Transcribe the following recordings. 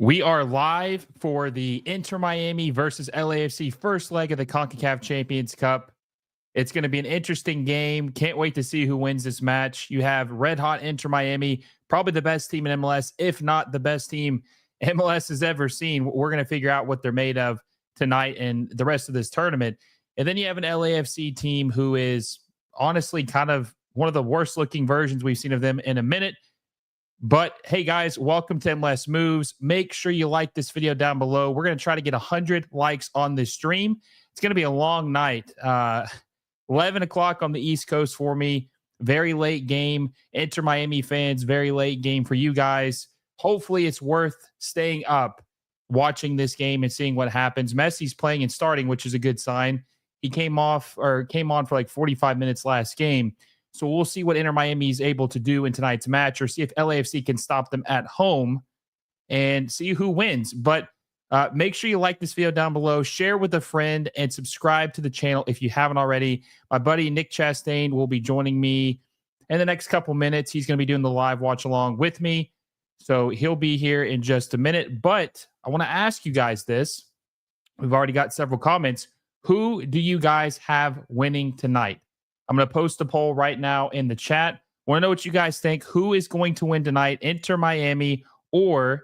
We are live for the Inter Miami versus LAFC first leg of the Concacaf Champions Cup. It's going to be an interesting game. Can't wait to see who wins this match. You have red hot Inter Miami, probably the best team in MLS, if not the best team MLS has ever seen. We're going to figure out what they're made of tonight and the rest of this tournament. And then you have an LAFC team who is honestly kind of one of the worst looking versions we've seen of them in a minute. But hey, guys, welcome to MLS Moves. Make sure you like this video down below. We're going to try to get 100 likes on this stream. It's going to be a long night. 11 o'clock on the East Coast for me. Very late game. Inter Miami fans, very late game for you guys. Hopefully, it's worth staying up, watching this game and seeing what happens. Messi's playing and starting, which is a good sign. He came on for like 45 minutes last game. So we'll see what Inter Miami is able to do in tonight's match, or see if LAFC can stop them at home and see who wins. But make sure you like this video down below, share with a friend, and subscribe to the channel if you haven't already. My buddy Nick Chastain will be joining me in the next couple minutes. He's going to be doing the live watch along with me. So he'll be here in just a minute. But I want to ask you guys this. We've already got several comments. Who do you guys have winning tonight? I'm going to post a poll right now in the chat. I want to know what you guys think. Who is going to win tonight, Inter Miami or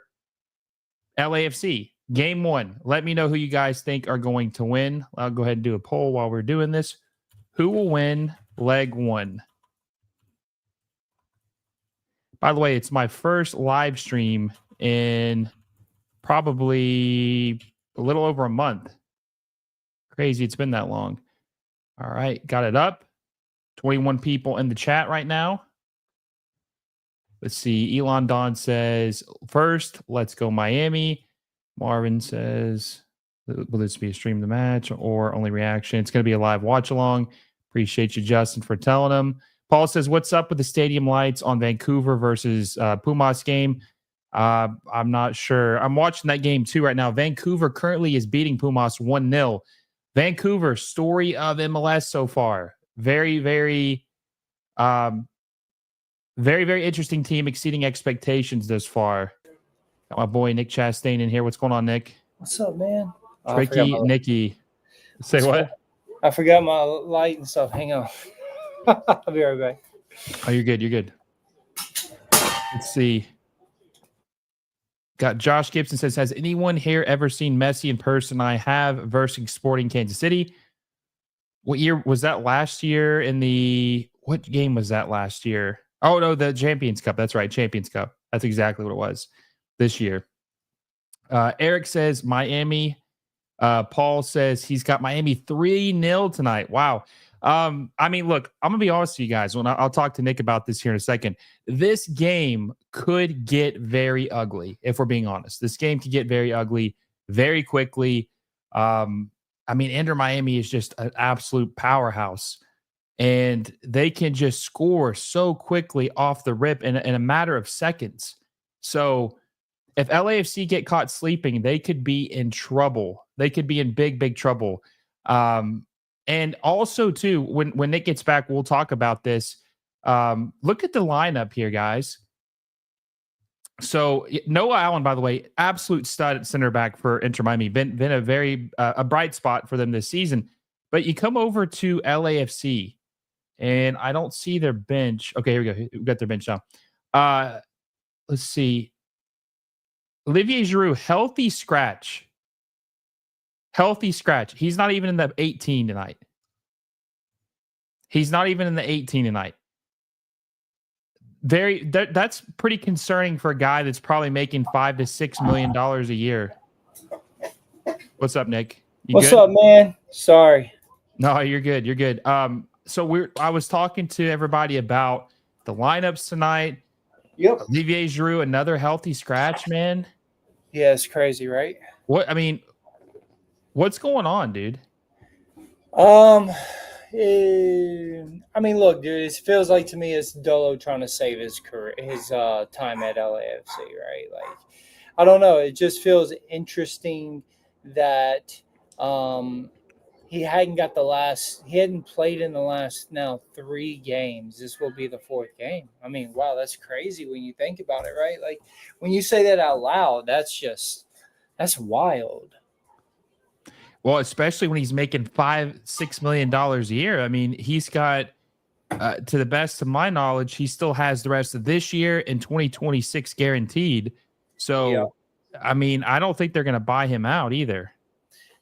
LAFC? Game one. Let me know who you guys think are going to win. I'll go ahead and do a poll while we're doing this. Who will win leg one? By the way, it's my first live stream in probably a little over a month. Crazy it's been that long. All right, got it up. 21 people in the chat right now. Let's see. Elon Don says, first, let's go Miami. Marvin says, will this be a stream the match or only reaction? It's going to be a live watch along. Appreciate you, Justin, for telling them. Paul says, what's up with the stadium lights on Vancouver versus Pumas game? I'm not sure. I'm watching that game too right now. Vancouver currently is beating Pumas 1-0. Vancouver, story of MLS so far. Very, very interesting team, exceeding expectations thus far. Got my boy Nick Chastain in here. What's going on, Nick? What's up, man? Tricky Nicky. Say what? I forgot my light and stuff. Hang on. I'll be right back. Oh, you're good. You're good. Let's see. Got Josh Gibson says, has anyone here ever seen Messi in person? I have, versus Sporting Kansas City. What year was that? Last year in the what game was that last year? Oh no, the Champions Cup. That's right, Champions Cup. That's exactly what it was this year. Eric says Miami. Paul says he's got Miami 3-0 tonight. Wow. I mean, look, I'm gonna be honest with you guys. When I'll talk to Nick about this here in a second. This game could get very ugly if we're being honest. This game could get very ugly very quickly. I mean, Inter Miami is just an absolute powerhouse, and they can just score so quickly off the rip in a matter of seconds. So if LAFC get caught sleeping, they could be in trouble. They could be in big, big trouble. And also, too, when Nick gets back, we'll talk about this. Look at the lineup here, guys. So Noah Allen, by the way, absolute stud at center back for Inter Miami. Been a very a bright spot for them this season. But you come over to LAFC, and I don't see their bench. Okay, here we go. We've got their bench now. Let's see. Olivier Giroud, healthy scratch. Healthy scratch. He's not even in the 18 tonight. He's not even in the 18 tonight. That's pretty concerning for a guy that's probably making $5 to $6 million a year. What's up, Nick? What's up, man? Sorry. No, you're good. You're good. So I was talking to everybody about the lineups tonight. Yep. Olivier Giroud, another healthy scratch, man. Yeah, it's crazy, right? What's going on, dude? I mean, look, dude, it feels like to me it's Dolo trying to save his career, his time at LAFC, right? Like, I don't know. It just feels interesting that he hadn't played in the last now 3 games. This will be the 4th game. I mean, wow, that's crazy when you think about it, right? Like when you say that out loud, that's wild. Well, especially when he's making $5-6 million a year. I mean, he's got, to the best of my knowledge, he still has the rest of this year and 2026 guaranteed. Yeah. So, I mean, I don't think they're going to buy him out either.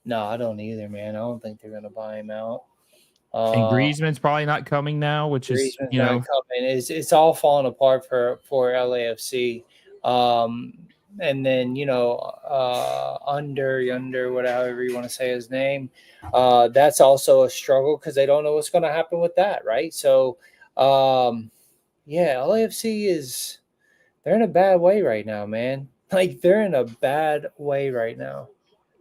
No, I don't either, man. I don't think they're gonna buy him out. And Uh, Griezmann's probably not coming now, which is, Griezmann's not coming. It's all falling apart for LAFC. Um, and then under whatever you want to say his name, that's also a struggle because they don't know what's going to happen with that, right? So, yeah, LAFC they're in a bad way right now, man. Like they're in a bad way right now.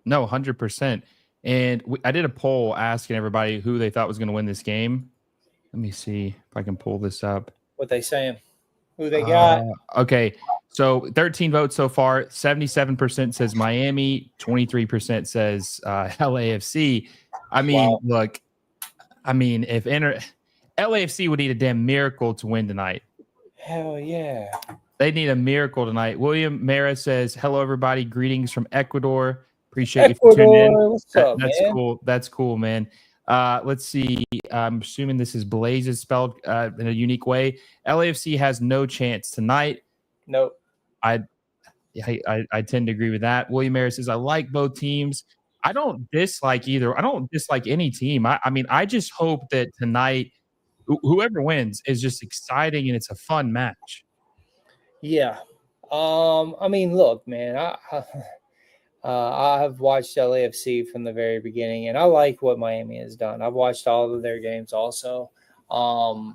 no, 100%. And I did a poll asking everybody who they thought was going to win this game. Let me see if I can pull this up. What they saying? Who they got? Okay. So 13 votes so far. 77% says Miami. 23% says LAFC. I mean, look, I mean, if LAFC would need a damn miracle to win tonight. Hell yeah. They need a miracle tonight. William Mara says, hello, everybody. Greetings from Ecuador. Appreciate you for tuning in. What's up, That's man? cool. That's cool, man. Let's see. I'm assuming this is Blaze is spelled in a unique way. LAFC has no chance tonight. Nope. I tend to agree with that. William Mara says, I like both teams. I don't dislike either. I don't dislike any team. I mean, I just hope that tonight, whoever wins is just exciting and it's a fun match. Yeah. I mean, look, man, I have watched LAFC from the very beginning, and I like what Miami has done. I've watched all of their games also. But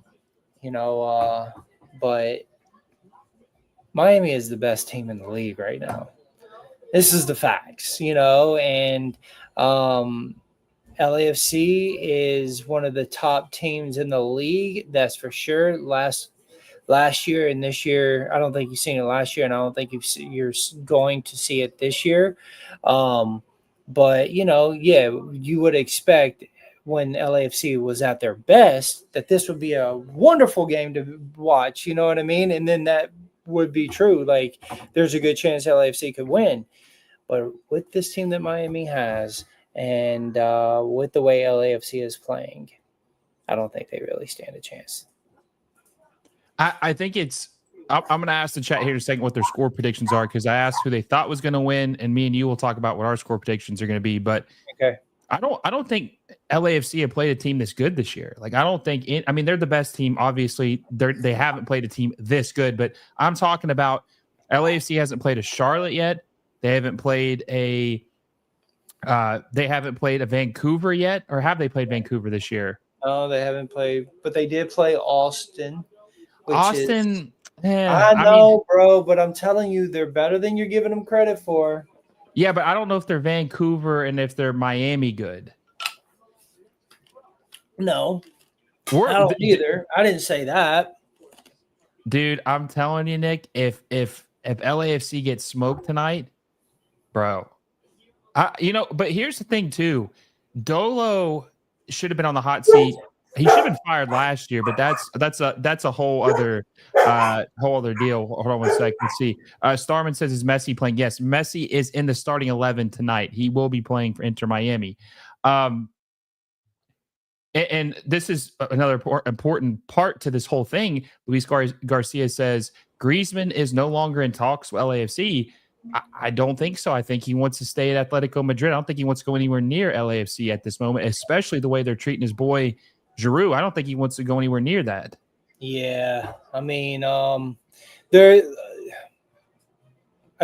Miami is the best team in the league right now. This is the facts, and LAFC is one of the top teams in the league. That's for sure. Last year and this year, I don't think you've seen it last year, and I don't think you're going to see it this year. But you would expect when LAFC was at their best that this would be a wonderful game to watch. You know what I mean? And then that would be true. Like there's a good chance LAFC could win, but with this team that Miami has and with the way LAFC is playing, I don't think they really stand a chance. I think I'm going to ask the chat here in a second what their score predictions are because I asked who they thought was going to win, and me and you will talk about what our score predictions are going to be. But okay, I don't think LAFC have played a team this good this year. Like I don't think I mean they're the best team. Obviously, they haven't played a team this good, but I'm talking about LAFC hasn't played a Charlotte yet. They haven't played a Vancouver yet, or have they played Vancouver this year? No, they haven't played, but they did play Austin. Austin, I know, bro, but I'm telling you, they're better than you're giving them credit for. Yeah, but I don't know if they're Vancouver and if they're Miami good. No, I don't either. I didn't say that. Dude, I'm telling you, Nick, if LAFC gets smoked tonight, bro. But here's the thing too. Dolo should have been on the hot seat. He should have been fired last year, but that's a whole other deal. Hold on one second. Let's see. Starman says, is Messi playing? Yes, Messi is in the starting 11 tonight. He will be playing for Inter Miami. And this is another important part to this whole thing. Luis Garcia says Griezmann is no longer in talks with LAFC. I don't think so. I think he wants to stay at Atletico Madrid. I don't think he wants to go anywhere near LAFC at this moment, especially the way they're treating his boy Giroud. I don't think he wants to go anywhere near that. Yeah, I mean, I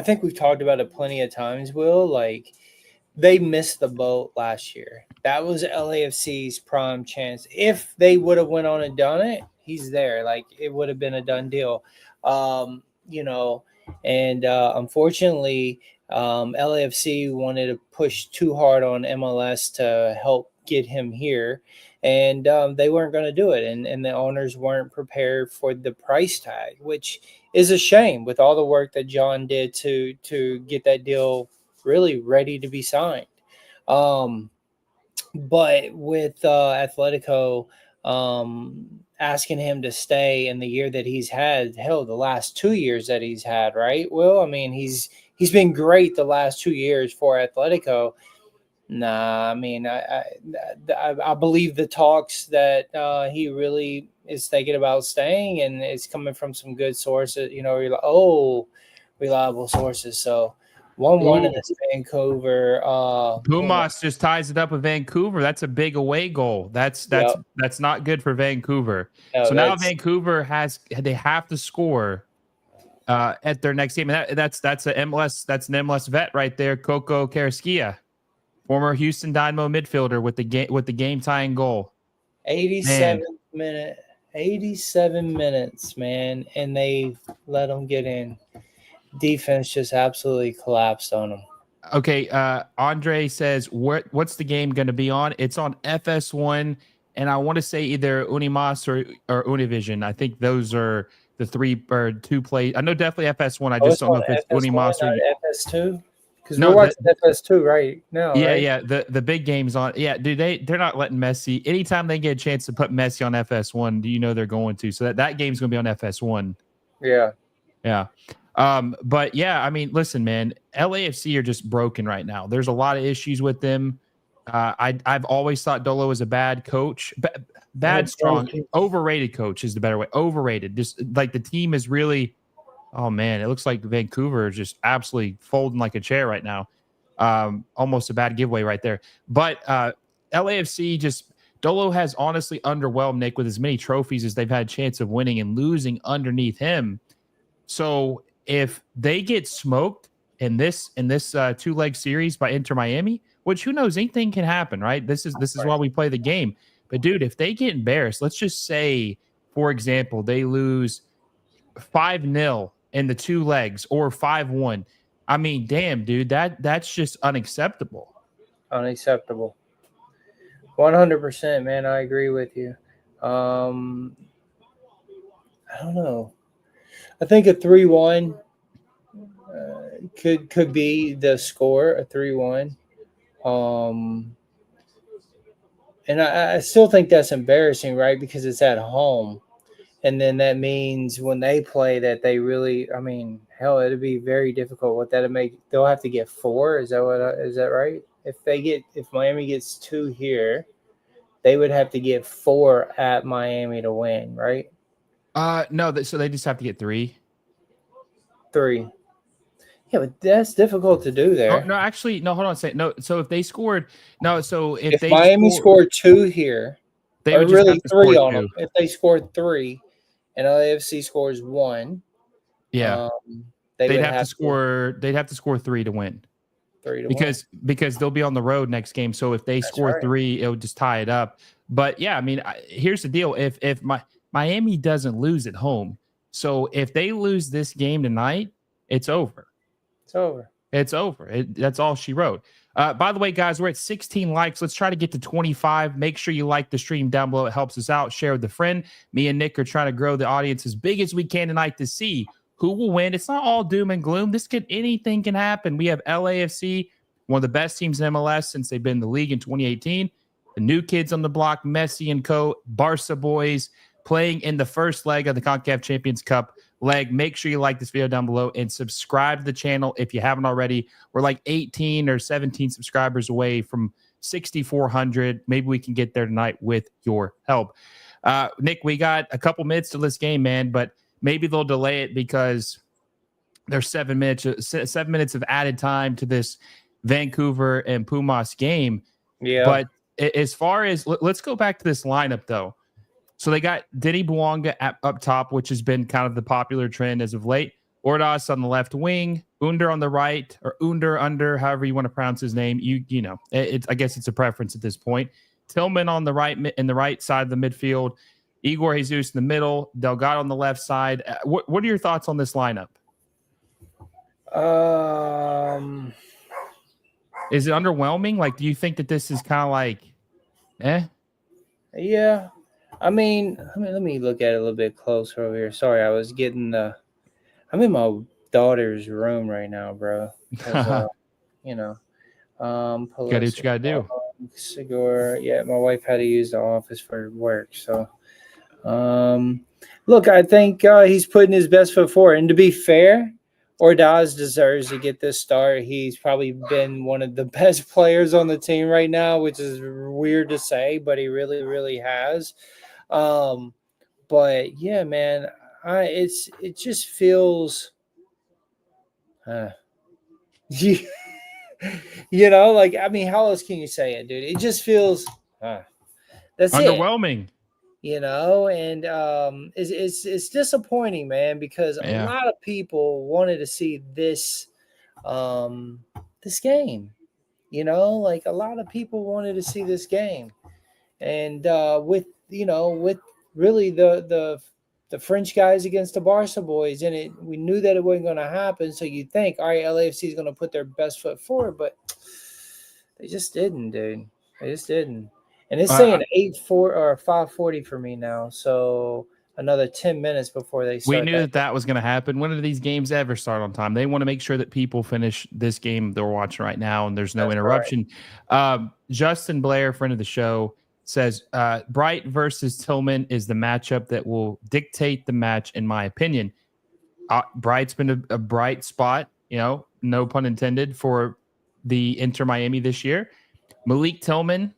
think we've talked about it plenty of times, Will. Like, they missed the boat last year. That was LAFC's prime chance. If they would have went on and done it, he's there. Like, it would have been a done deal. And unfortunately, LAFC wanted to push too hard on MLS to help get him here, and they weren't going to do it, and the owners weren't prepared for the price tag, which is a shame with all the work that John did to get that deal really ready to be signed. But with Atletico asking him to stay in the year that he's had, hell, the last 2 years that he's had, right? Well, I mean, he's been great the last 2 years for Atletico. Nah, I mean, I believe the talks that he really is thinking about staying, and it's coming from some good sources. Reliable sources. So 1-1 in Ooh, this Vancouver. Puma. Pumas just ties it up with Vancouver. That's a big away goal. That's Yep. that's not good for Vancouver. No, So now that's Vancouver they have to score at their next game. And that's an MLS vet right there, Coco Carrasquilla, former Houston Dynamo midfielder with the game tying goal. 87 Man, minute, 87 minutes, man, and they let them get in. Defense just absolutely collapsed on them. okay. Andre says, what's the game going to be on? It's on FS1, and I want to say either Unimas or Univision. I think those are the three or two plays. I know definitely FS1. I Oh, just it's don't know on if it's FS1, Unimas or not FS2, because we're no. watching FS2 right now, Yeah, right? yeah. The big games on. Yeah, dude, they're not letting Messi. Anytime they get a chance to put Messi on FS1, do you know they're going to? So that game's going to be on FS1. Yeah. Yeah. But yeah, I mean, listen, man, LAFC are just broken right now. There's a lot of issues with them. I've always thought Dolo was a bad coach, They're bad, strong, broken. overrated coach is the better way. Overrated. Just like the team is really. Oh man, it looks like Vancouver is just absolutely folding like a chair right now. Almost a bad giveaway right there. But LAFC just Dolo has honestly underwhelmed Nick with as many trophies as they've had a chance of winning and losing underneath him. So if they get smoked in this 2-leg series by Inter Miami, which who knows, anything can happen, right? This is why we play the game. But dude, if they get embarrassed, let's just say, for example, they lose 5-0 in the 2 legs or 5-1. I mean, damn, dude, that's just unacceptable. Unacceptable. 100%, man. I agree with you. Um, I don't know. I think a 3-1 could be the score, a 3-1. Um, and I still think that's embarrassing, right? Because it's at home. And then that means when they play that they really, I mean, hell, it'd be very difficult. What that'll make, they'll have to get 4. Is that right? If Miami gets 2 here, they would have to get 4 at Miami to win, right? No, so they just have to get 3. 3. Yeah, but that's difficult to do Oh, there. no, actually, no, hold on a second. No, so if they scored, no, so if If they Miami score, scored 2 here, they or would just have really to 3 score on them, 2. if they scored 3 and LAFC scores 1, Yeah. they They'd would have to have to score 3 to win. 3 to win. Because they'll be on the road next game. So if they That's score right. 3, it would just tie it up. But yeah, I mean, here's the deal: if Miami doesn't lose at home, so if they lose this game tonight, it's over. It's over. It's over. That's all she wrote. By the way, guys, we're at 16 likes. Let's try to get to 25. Make sure you like the stream down below. It helps us out. Share with a friend. Me and Nick are trying to grow the audience as big as we can tonight to see who will win. It's not all doom and gloom. Anything can happen. We have LAFC, one of the best teams in MLS since they've been in the league in 2018. The new kids on the block, Messi and co, Barca boys, playing in the first leg of the Concacaf Champions Cup leg. Make sure you like this video down below and subscribe to the channel if you haven't already. We're like 18 or 17 subscribers away from 6,400. Maybe we can get there tonight with your help. Nick, we got a couple minutes to this game, man, but maybe they'll delay it because there's 7 minutes of added time to this Vancouver and Pumas game. Yeah. But as far as let's go back to this lineup though. So they got Denny Bouanga up top, which has been kind of the popular trend as of late. Ordaz on the left wing, Under on the right, or Under, however you want to pronounce his name. You know, I guess it's a preference at this point. Tillman on the right, in the right side of the midfield, Igor Jesus in the middle, Delgado on the left side. What are your thoughts on this lineup? Is it underwhelming? Like, do you think that this is kind of like, Yeah. I mean, let me look at it a little bit closer over here. Sorry, I was getting I'm in my daughter's room right now, bro. Because, you know, gotta do what you gotta do. Segura. Yeah, my wife had to use the office for work. So, look, I think he's putting his best foot forward. And to be fair, Ordaz deserves to get this start. He's probably been one of the best players on the team right now, which is weird to say, but he really, really has. But yeah, man, it just feels, you know, like I mean, how else can you say it, dude? It just feels, that's it. Underwhelming. You know, and it's disappointing, man, because a Yeah. lot of people wanted to see this this game. You know, like a lot of people wanted to see this game, and with with really the French guys against the Barca boys, and we knew that it wasn't going to happen. So you think, all right, LAFC is going to put their best foot forward, but they just didn't, dude. They just didn't. And it's saying 8-4 or 5:40 for me now. So another 10 minutes before they start. We knew that was going to happen. When do these games ever start on time? They want to make sure that people finish this game they're watching right now and there's no interruption. Right. Justin Blair, friend of the show, says Bright versus Tillman is the matchup that will dictate the match, in my opinion. Bright's been a bright spot, no pun intended, for the Inter Miami this year. Timothy Tillman,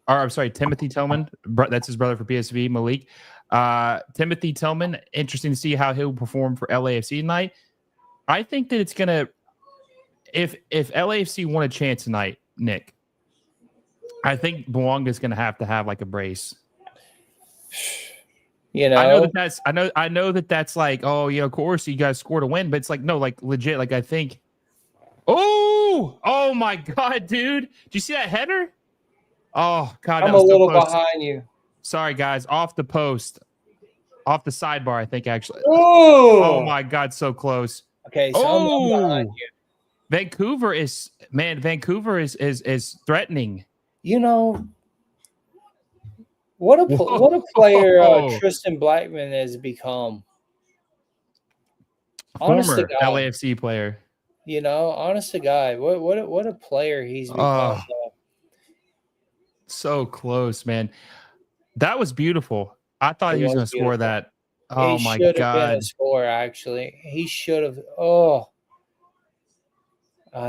that's his brother for PSV, Malik. Timothy Tillman, interesting to see how he'll perform for LAFC tonight. I think that it's going to, if LAFC want a chance tonight, Nick, I think Bouanga's going to have like a brace. I know that's like, oh yeah, of course you guys scored a win, but it's like, no, like legit. Like I think, oh my God, dude. Did you see that header? Oh God, I'm a little behind you. Sorry, guys. Off the post, off the sidebar. I think actually. Ooh. Oh my God, so close. Okay, so I'm behind you. Vancouver is threatening. You know what a player Tristan Blackman has become. Former LAFC player. You know, honest to God, what a player he's become. So close, man. That was beautiful. I thought he was going to score that. Oh my God. He should have been a scorer, actually. He should have.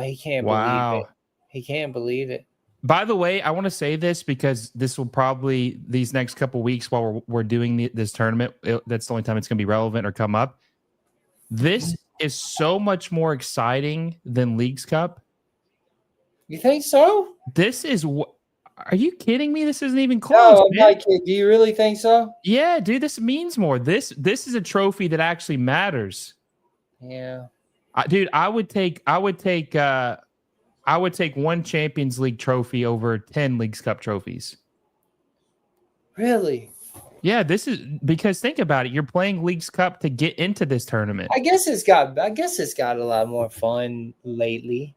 He can't believe it. He can't believe it. By the way, I want to say this because this will probably, these next couple weeks while we're doing this tournament, that's the only time it's going to be relevant or come up. This is so much more exciting than Leagues Cup. You think so? This is what. Are you kidding me? This isn't even close. No, I'm not kidding. Do you really think so? Yeah, dude, this means more. This is a trophy that actually matters. Yeah. Dude, I would take one Champions League trophy over 10 Leagues Cup trophies. Really? Yeah, this is because think about it. You're playing Leagues Cup to get into this tournament. I guess it's got a lot more fun lately.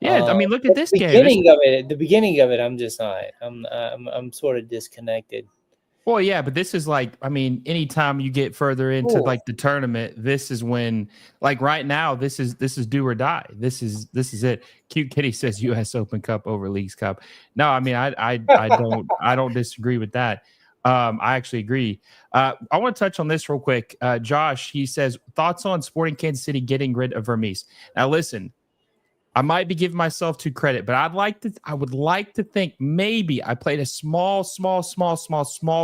Yeah, I mean, look at this game. The beginning of it, I'm just not. I'm sort of disconnected. Well, yeah, but this is like, I mean, anytime you get further into like the tournament, this is when, like right now, this is do or die. This is it. Cute Kitty says U.S. Open Cup over Leagues Cup. No, I mean, I don't disagree with that. I actually agree. I want to touch on this real quick. Josh, he says thoughts on Sporting Kansas City getting rid of Vermees. Now, listen. I might be giving myself too credit, but I would like to think maybe I played a small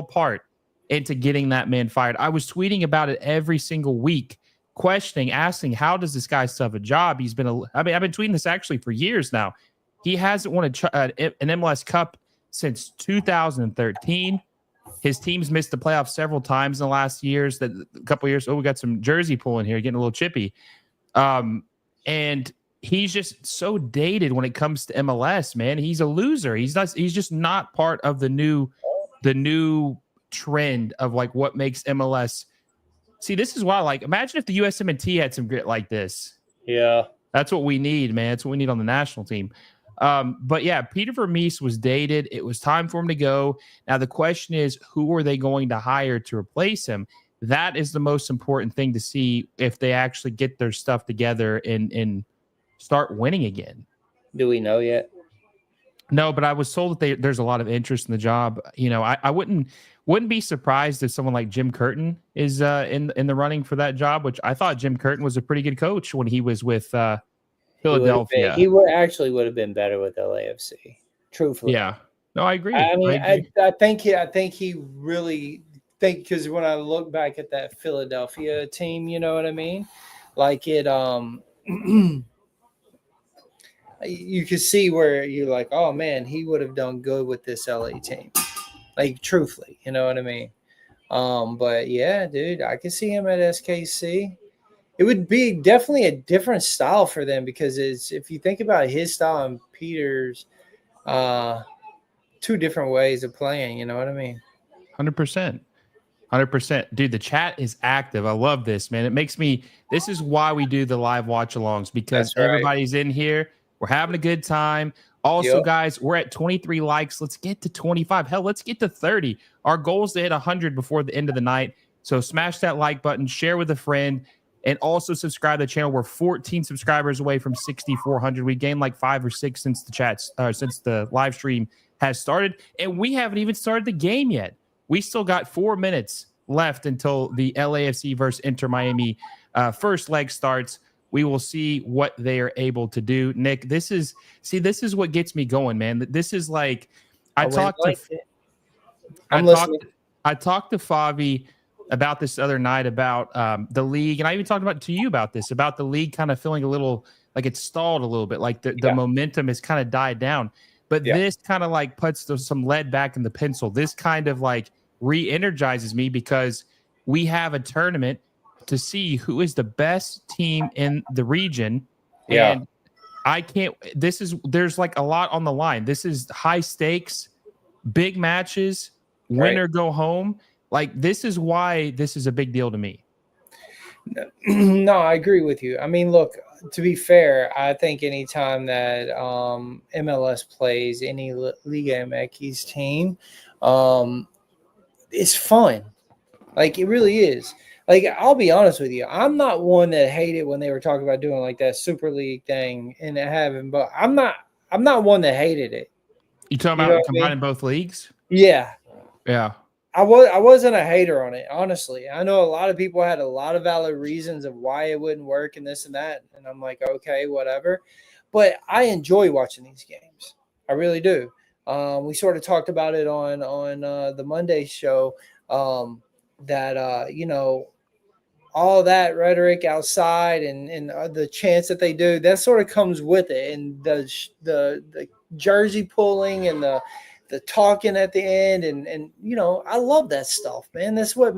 part into getting that man fired. I was tweeting about it every single week, asking, how does this guy still have a job? I've been tweeting this actually for years now. He hasn't won an MLS Cup since 2013. His team's missed the playoffs several times in the last years. A couple years. Oh, we got some jersey pulling here, getting a little chippy. And he's just so dated when it comes to MLS, man. He's a loser. He's just not part of the new trend of like what makes MLS. See, this is why, like, imagine if the USMNT had some grit like this. Yeah. That's what we need, man. That's what we need on the national team. But yeah, Peter Vermees was dated. It was time for him to go. Now the question is, who are they going to hire to replace him? That is the most important thing to see if they actually get their stuff together and start winning again. Do we know yet? No, but I was told that there's a lot of interest in the job. I wouldn't be surprised if someone like Jim Curtin is in the running for that job, which I thought Jim Curtin was a pretty good coach when he was with Philadelphia. He would have been better with LAFC. Truthfully. Yeah. No, I agree. I I mean, agree. I think he really think, because when I look back at that Philadelphia team, you know what I mean? Like it, you could see where you're like, oh man, he would have done good with this LA team. Like truthfully, you know what I mean? But yeah, dude, I could see him at SKC. It would be definitely a different style for them, because it's, if you think about his style and Peter's, two different ways of playing. You know what I mean? 100%. 100%. Dude, the chat is active. I love this, man. It makes me, this is why we do the live watch alongs, because That's right. everybody's in here. We're having a good time. Also, Yep. guys, we're at 23 likes. Let's get to 25. Hell, let's get to 30. Our goal is to hit 100 before the end of the night. So smash that like button, share with a friend, and also subscribe to the channel. We're 14 subscribers away from 6,400. We gained like 5 or 6 since the live stream has started, and we haven't even started the game yet. We still got 4 minutes left until the LAFC versus Inter Miami first leg starts. We will see what they are able to do. Nick, this is what gets me going, man. This is like, I'm listening. I talked to Favi about this other night about the league, and I even talked about the league kind of feeling a little like it's stalled a little bit, like the momentum has kind of died down. But this kind of like puts some lead back in the pencil. This kind of like re-energizes me, because we have a tournament to see who is the best team in the region. Yeah. And there's like a lot on the line. This is high stakes, big matches, win or go home. Like, this is why this is a big deal to me. No, I agree with you. I mean, look, to be fair, I think anytime that MLS plays any Liga MX team, it's fun. Like, it really is. Like, I'll be honest with you. I'm not one that hated when they were talking about doing like that Super League thing and having, but I'm not one that hated it. You talking about combining both leagues? Yeah. Yeah. I wasn't a hater on it, honestly. I know a lot of people had a lot of valid reasons of why it wouldn't work and this and that, and I'm like, okay, whatever. But I enjoy watching these games. I really do. We sort of talked about it on the Monday show, that all that rhetoric outside and the chants that they do, that sort of comes with it, and the jersey pulling and the talking at the end, and I love that stuff, man. That's what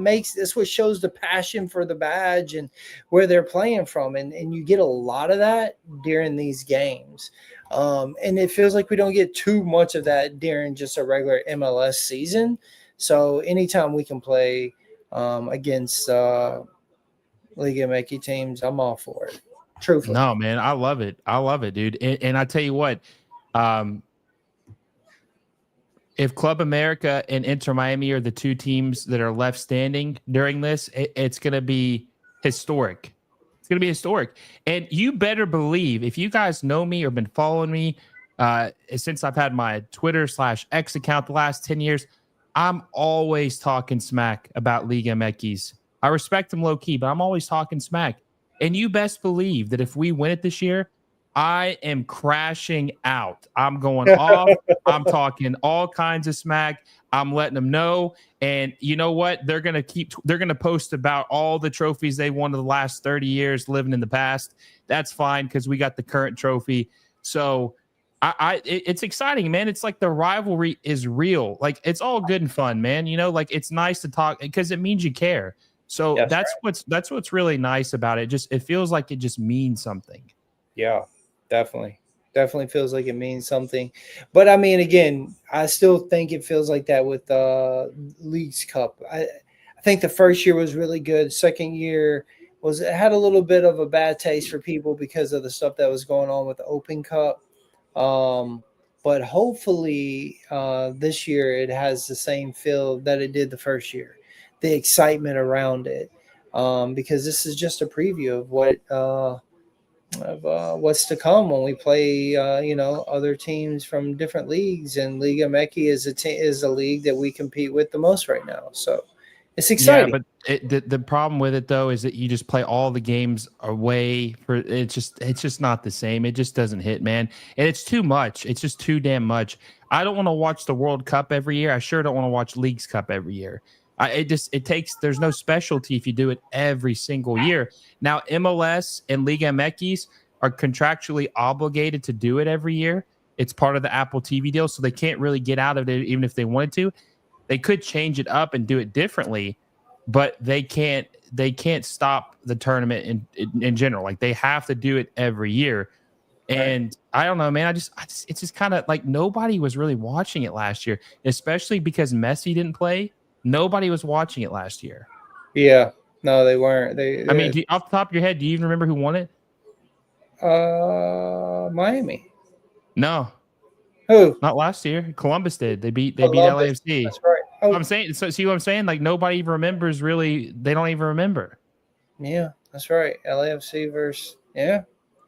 shows the passion for the badge and where they're playing from, and you get a lot of that during these games, and it feels like we don't get too much of that during just a regular MLS season. So anytime we can play against Liga MX teams, I'm all for it. Truthfully. No, man, I love it, dude. And I tell you what, if Club America and Inter Miami are the two teams that are left standing during this, it's going to be historic. It's going to be historic. And you better believe, if you guys know me or been following me since I've had my Twitter/X account the last 10 years, I'm always talking smack about Liga MX. I respect them low key, but I'm always talking smack. And you best believe that if we win it this year, I am crashing out. I'm going off. I'm talking all kinds of smack. I'm letting them know. And you know what? They're going to post about all the trophies they won in the last 30 years living in the past. That's fine, because we got the current trophy. So it's exciting, man. It's like the rivalry is real. Like, it's all good and fun, man. Like, it's nice to talk because it means you care. So that's what's really nice about it. It feels like it just means something. Yeah, definitely feels like it means something. But I mean, again, I still think it feels like that with Leagues Cup. I think the first year was really good. Second year had a little bit of a bad taste for people because of the stuff that was going on with the Open Cup. But hopefully this year it has the same feel that it did the first year, the excitement around it, because this is just a preview of what's to come when we play, other teams from different leagues. And Liga MX is a league that we compete with the most right now. So it's Yeah, exciting. but the problem with it though is that you just play all the games away for it's just not the same. It just doesn't hit, man. And it's too much. It's just too damn much. I don't want to watch the World Cup every year. I sure don't want to watch Leagues Cup every year. It takes there's no specialty if you do it every single year. Now MLS and Liga MX are contractually obligated to do it every year. It's part of the Apple TV deal, so they can't really get out of it even if they wanted to. They could change it up and do it differently, but they can't stop the tournament in general. Like they have to do it every year. And I don't know, man. It's just kind of like nobody was really watching it last year, especially because Messi didn't play. Nobody was watching it last year. Yeah, no, they weren't. I mean, off the top of your head, do you even remember who won it? Miami. No, Who? not last year. Columbus did. They beat Columbus. LAFC. That's right. Oh, I'm saying. So see what I'm saying? Like nobody even remembers. Really, they don't even remember. yeah, that's right. LAFC versus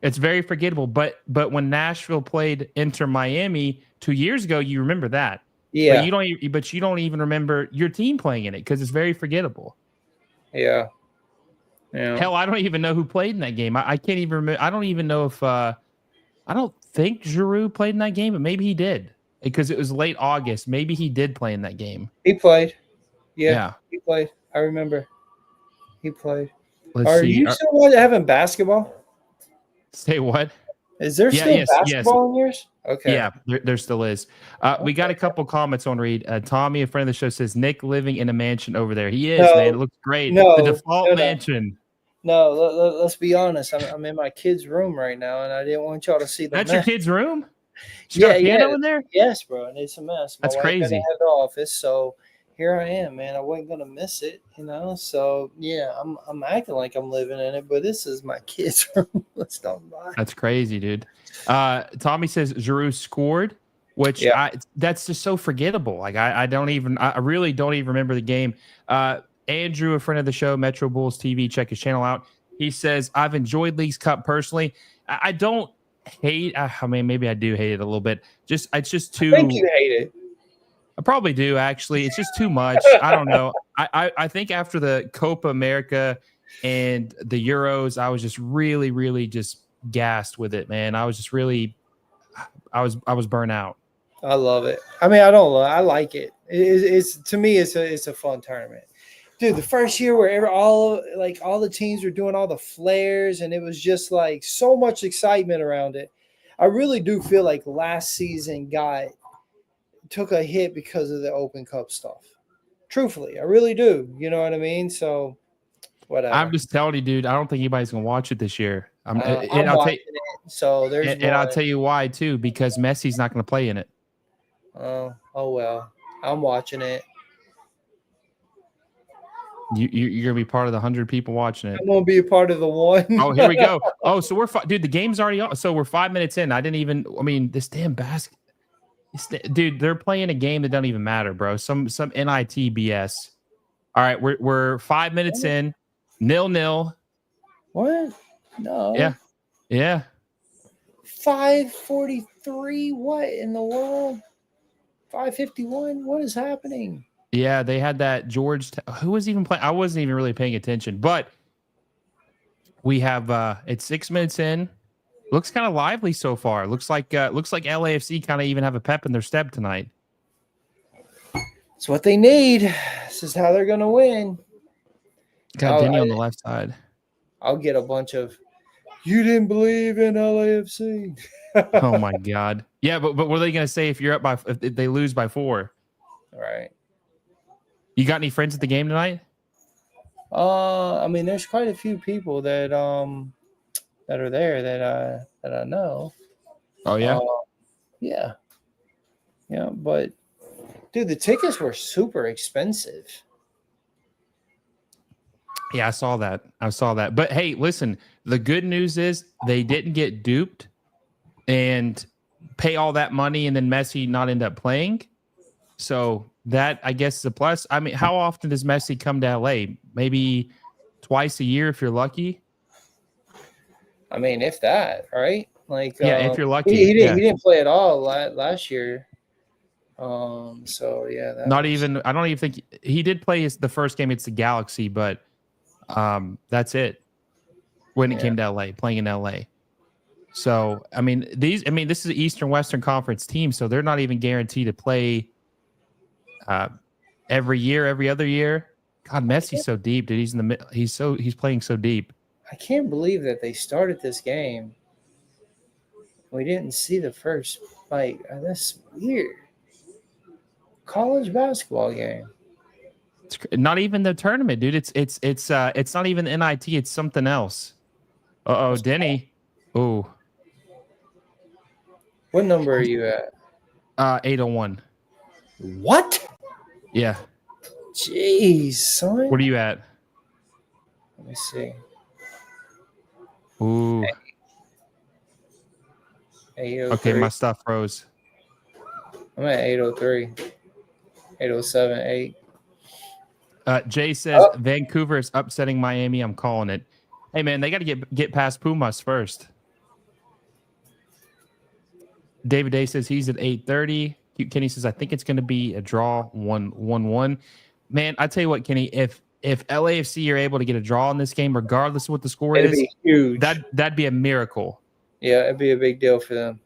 It's very forgettable. But when Nashville played Inter Miami 2 years ago, you remember that. Yeah. But you don't even remember your team playing in it because it's very forgettable. Yeah. Yeah. Hell, I don't even know who played in that game. I can't even remember. I don't even know if I don't think Giroud played in that game, but maybe he did because it was late August. Maybe he did play in that game. He played. Yeah. He played. I remember. He played. Let's see. You still having basketball? Say what? Is there still basketball in yours? Okay. Yeah, there still is. We got a couple comments on read. Tommy, a friend of the show, says Nick living in a mansion over there. He is, man. It looks great. The default mansion. No, let's be honest. I'm in my kid's room right now, and I didn't want y'all to see the That's mess. your kid's room? She got a piano in there? Yes, bro. And it's a mess. That's crazy. I had the office, so here I am, man. I wasn't gonna miss it, So yeah, I'm acting like I'm living in it, but this is my kid's room. Let's don't lie. That's crazy, dude. Tommy says Giroud scored, which that's just so forgettable. Like I really don't even remember the game. Andrew, a friend of the show, Metro Bulls TV, check his channel out. He says, I've enjoyed Leagues Cup personally. I don't hate. I mean, maybe I do hate it a little bit. It's just too. I think you hate it. I probably do, actually. It's just too much. I don't know. I think after the Copa America and the Euros, I was just really, really just gassed with it, man. I was just really, I was burnt out. I love it. I mean, I like it. It's to me, it's a fun tournament. Dude, the first year where all the teams were doing all the flares and it was just like so much excitement around it. I really do feel like last season took a hit because of the Open Cup stuff. Truthfully, I really do. You know what I mean? So, whatever. I'm just telling you, dude. I don't think anybody's gonna watch it this year. I'm watching it. So there's and I'll tell you why too. Because Messi's not gonna play in it. Oh well. I'm watching it. You're gonna be part of the 100 people watching it. I'm gonna be a part of the one. Oh, here we go. Oh, so dude. The game's already on. So we're 5 minutes in. I didn't even. I mean, this damn basket. Dude, they're playing a game that doesn't even matter, bro. Some NIT BS. All right, we're 5 minutes in, 0-0. What? No. Yeah. 5:43. What in the world? 5:51. What is happening? Yeah, they had that George. Who was even playing? I wasn't even really paying attention, but we have it's 6 minutes in. Looks kind of lively so far. Looks like LAFC kind of even have a pep in their step tonight. It's what they need. This is how they're gonna win. Got Denny on the left side. I'll get a bunch of. You didn't believe in LAFC. Oh my God. Yeah, but what are they gonna say if you're up if they lose by 4? All right. You got any friends at the game tonight? I mean, there's quite a few people that are there that I know. Oh yeah. Yeah, but dude, the tickets were super expensive. Yeah, I saw that. But hey, listen, the good news is they didn't get duped and pay all that money and then Messi not end up playing. So that, I guess, is a plus. I mean, how often does Messi come to LA? Maybe twice a year if you're lucky. I mean, if that, right? Like, Yeah, if you're lucky. he Yeah. didn't play at all last year. So yeah, that Not was even. I don't even think he did play the first game. It's the Galaxy, but that's it. When it yeah. came to LA, playing in LA. So I mean, this is an Eastern Western Conference team, so they're not even guaranteed to play every year, every other year. God, Messi's so deep, dude. He's playing so deep. I can't believe that they started this game. We didn't see the first fight. That's weird. College basketball game. It's not even the tournament, dude. It's not even NIT. It's something else. Oh, Denny. Oh, What number are you at? 801. What? Yeah. Jeez, son. What are you at? Let me see. Ooh. 803. Okay, my stuff froze. I'm at 803. 807, 8. Jay says Vancouver is upsetting Miami. I'm calling it. Hey man, they got to get past Pumas first. David Day says he's at 8:30. Kenny says I think it's going to be a draw 1-1. Man, I tell you what, Kenny, if LAFC are able to get a draw in this game, regardless of what the score It'd is, be huge. that'd be a miracle. Yeah, it'd be a big deal for them.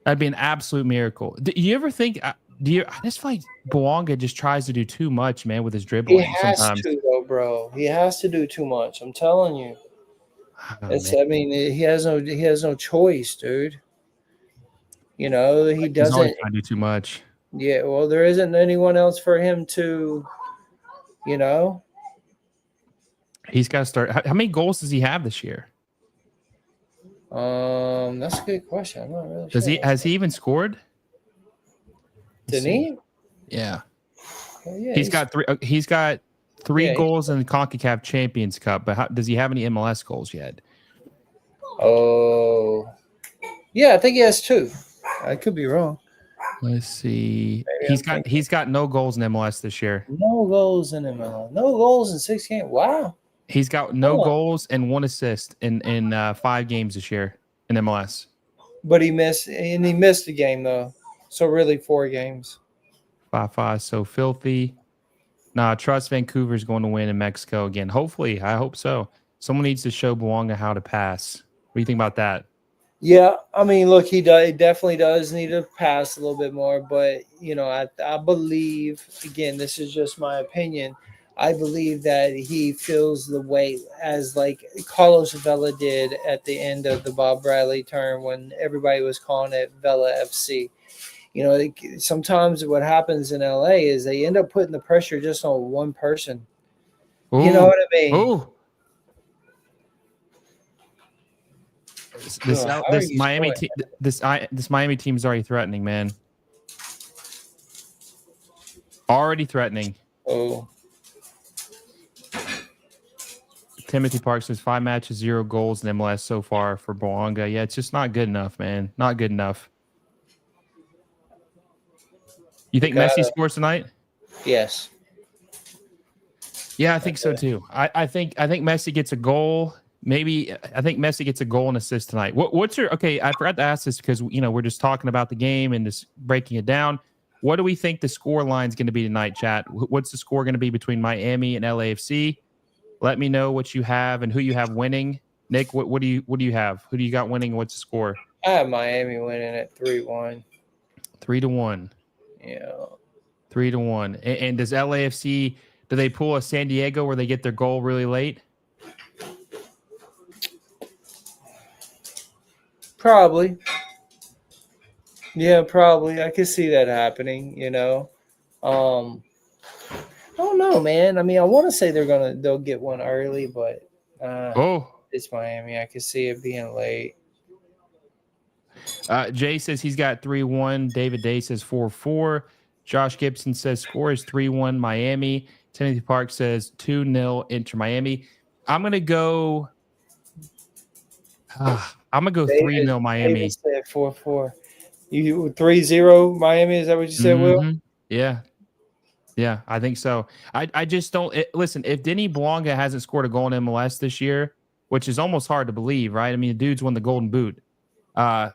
That'd be an absolute miracle. Do you ever think? I just feel like Bouanga just tries to do too much, man, with his dribbling. He has sometimes. to, though, bro. He has to do too much. I'm telling you. Oh, I mean, he has no choice, dude. You know, he He's always doesn't. trying to do too much. Yeah, well, there isn't anyone else for him to, you know. He's got to start. How many goals does he have this year? That's a good question. I'm not really sure. Has he even scored? Did he? Yeah. Well, yeah, He's got three Yeah, goals in the Concacaf Champions Cup, but does he have any MLS goals yet? Oh, yeah, I think he has 2. I could be wrong. Let's see. Maybe He's got no goals in MLS this year. No goals in MLS. No goals in 6 games. Wow. He's got no goals and 1 assist in 5 games this year in MLS. But he missed a game though. So really 4 games. 5-5, so filthy. Nah, trust Vancouver's going to win in Mexico again. Hopefully, I hope so. Someone needs to show Bouanga how to pass. What do you think about that? Yeah, I mean, look, he definitely does need to pass a little bit more, but you know, I believe, again, this is just my opinion. I believe that he feels the weight as like Carlos Vela did at the end of the Bob Bradley term when everybody was calling it Vela FC. You know, sometimes what happens in LA is they end up putting the pressure just on one person. Ooh. You know what I mean? Ooh. This Miami team, this Miami team is already threatening, man. Already threatening. Oh, Timothy Park says 5 matches, 0 goals in MLS so far for Bouanga. Yeah, it's just not good enough, man. Not good enough. You think Messi scores tonight? Yes. Yeah, I think so too. I think Messi gets a goal. Maybe I think Messi gets a goal and assist tonight. What's your okay? I forgot to ask this because we're just talking about the game and just breaking it down. What do we think the score line is going to be tonight, chat? What's the score going to be between Miami and LAFC? Let me know what you have and who you have winning. Nick, what do you have? Who do you got winning? What's the score? I have Miami winning at 3-1. 3-1. Yeah. 3-1. And does LAFC, do they pull a San Diego where they get their goal really late? Probably. Yeah, probably. I could see that happening, I don't know, man. I mean, I want to say they'll get one early, but it's Miami. I could see it being late. Jay says he's got 3-1. David Day says 4-4. Josh Gibson says score is 3-1 Miami. Timothy Park says 2-0 Inter Miami. I'm gonna go 3-0 Miami. David said 4-4. You 3-0 Miami, is that what you said, Will? Yeah. Yeah, I think so. I just don't listen, if Denny Bouanga hasn't scored a goal in MLS this year, which is almost hard to believe, right? I mean, the dude's won the Golden Boot. That's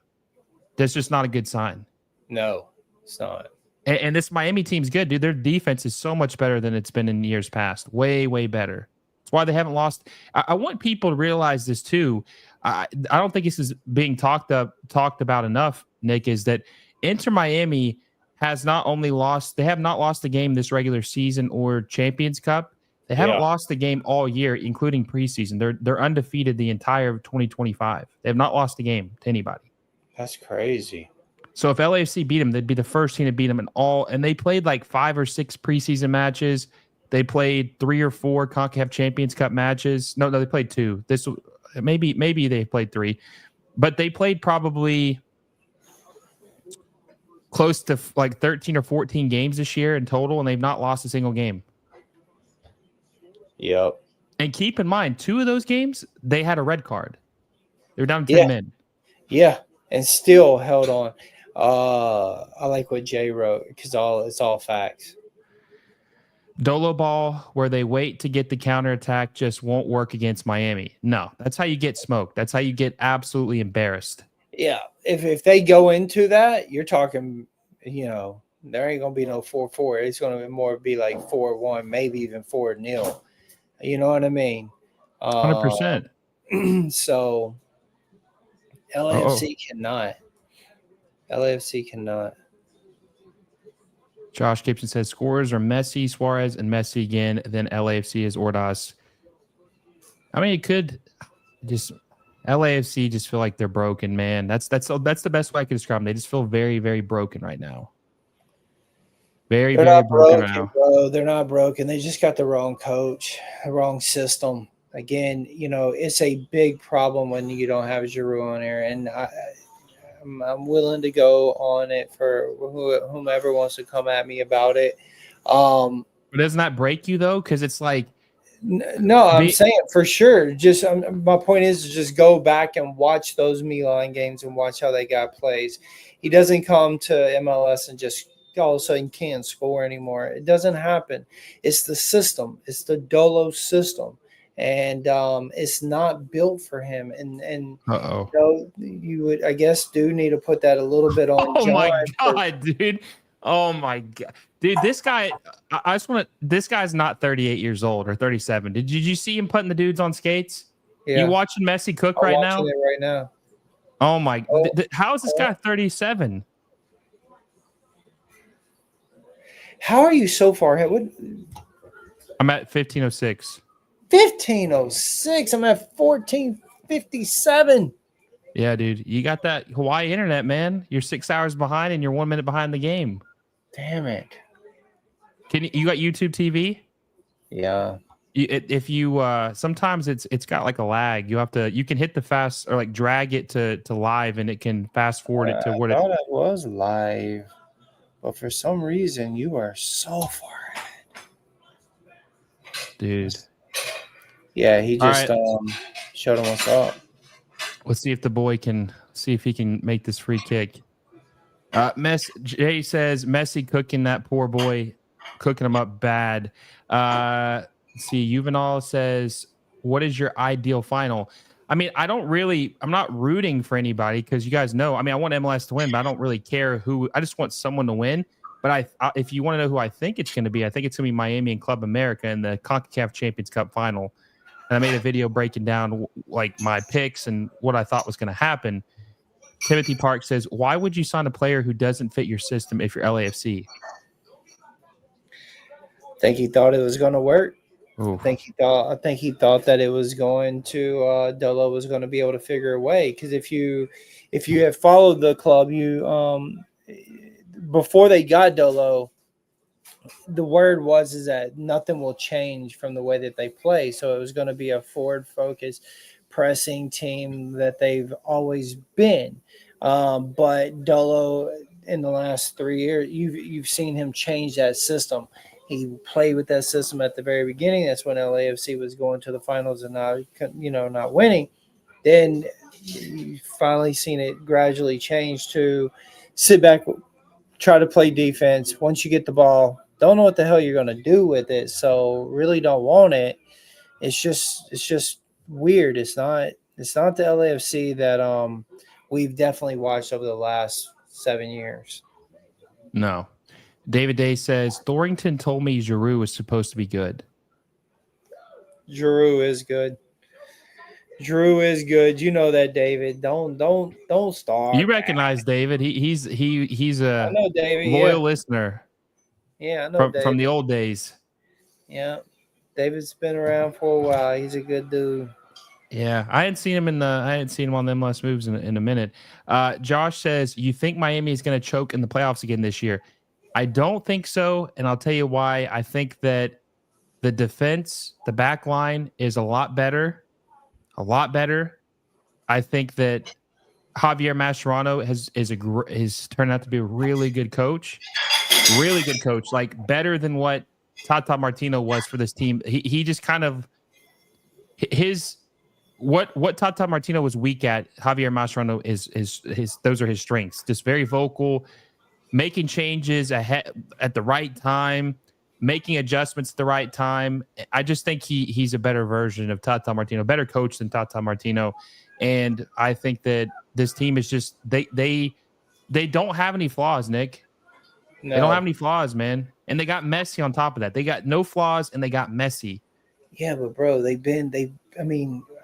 just not a good sign. No, it's not. And this Miami team's good, dude. Their defense is so much better than it's been in years past. Way, way better. That's why they haven't lost. I want people to realize this too. I don't think this is being talked about enough, Nick, is that Inter Miami has not only lost, they have not lost a game this regular season or Champions Cup. They haven't lost a game all year, including preseason. They're undefeated the entire 2025. They have not lost a game to anybody. That's crazy. So if LAFC beat them, they'd be the first team to beat them in all. And they played like 5 or 6 preseason matches. They played 3 or 4 Concacaf Champions Cup matches. No, they played 2. This maybe they played 3, but they played probably close to like 13 or 14 games this year in total, and they've not lost a single game. Yep. And keep in mind, 2 of those games they had a red card. They're down 10 men. Yeah, and still held on. I like what Jay wrote because it's all facts. Dolo ball where they wait to get the counterattack just won't work against Miami. No, that's how you get smoked. That's how you get absolutely embarrassed. Yeah, if they go into that, you're talking, there ain't gonna be no 4-4. It's gonna more be like 4-1, maybe even 4-0. You know what I mean? 100%. So LAFC cannot. LAFC cannot. Josh Gibson says scorers are Messi, Suarez, and Messi again. Then LAFC is Ordaz. I mean, it could just LAFC just feel like they're broken, man. That's the best way I can describe them. They just feel very, very broken right now. Very, They're very not broken broken, bro. They're not broken. They just got the wrong coach, the wrong system. Again, it's a big problem when you don't have Giroud on there, and I'm willing to go on it for whomever wants to come at me about it. But doesn't that break you though? Because it's like, no, I'm saying for sure. Just my point is to just go back and watch those Milan games and watch how they got plays. He doesn't come to MLS and just all of a sudden can't score anymore. It doesn't happen. It's the system. It's the Dolo system. And it's not built for him. And you would, I guess, do need to put that a little bit on. Oh my God, dude! Oh my God, dude! This guy, I just want to. This guy's not 38 years old or 37. Did you see him putting the dudes on skates? Yeah. You watching Messi cook right now? I'm watching it right now. Oh my! How is this guy 37? How are you so far ahead? I'm at 1506. 1506. I'm at 1457. Yeah, dude. You got that Hawaii internet, man. You're 6 hours behind and you're 1 minute behind the game. Damn it. You got YouTube TV? Yeah. If you sometimes it's got like a lag. You can hit the fast or like drag it to live and it can fast forward it to what I thought it was live. But for some reason you are so far ahead. Dude. Yeah, he just showed him what's up. Let's see if the boy can make this free kick. Jay says Messi cooking that poor boy, cooking him up bad. See, Juvenal says, what is your ideal final? I mean, I'm not rooting for anybody because you guys know, I mean, I want MLS to win, but I don't really care who. I just want someone to win. But if you want to know who I think it's going to be, I think it's going to be Miami and Club America in the Concacaf Champions Cup final. And I made a video breaking down like my picks and what I thought was going to happen. Timothy Park says, why would you sign a player who doesn't fit your system if you're LAFC? I think he thought it was going to work. Ooh. I think he thought that it was going to Dolo was going to be able to figure a way. Because if you have followed the club, before they got Dolo, the word is that nothing will change from the way that they play. So it was going to be a forward-focused pressing team that they've always been. But Dolo, in the last 3 years, you've seen him change that system. He played with that system at the very beginning. That's when LAFC was going to the finals and not winning. Then you've finally seen it gradually change to sit back, try to play defense. Once you get the ball, don't know what the hell you're going to do with it. So really don't want it. It's just weird. It's not the LAFC that we've definitely watched over the last 7 years. No. David Day says, Thornton told me Giroux was supposed to be good. Giroux is good. Drew is good. You know that, David. Don't start. You recognize David. He's I a know David. loyal Yeah. listener Yeah, I know David. from the old days. Yeah. David's been around for a while. He's a good dude. Yeah, I hadn't seen him on the MLS moves in a minute. Josh says, you think Miami is going to choke in the playoffs again this year? I don't think so, and I'll tell you why. I think that the defense, the back line is a lot better. A lot better. I think that Javier Mascherano has turned out to be a really good coach. Really good coach, like better than what Tata Martino was for this team. He just kind of what Tata Martino was weak at. Javier Mascherano is those are his strengths. Just very vocal, making changes ahead at the right time, making adjustments at the right time. I just think he's a better version of Tata Martino, better coach than Tata Martino, and I think that this team is just they don't have any flaws, Nick. No. They don't have any flaws, man. And they got Messi on top of that. They got no flaws and they got Messi. Yeah, but bro, I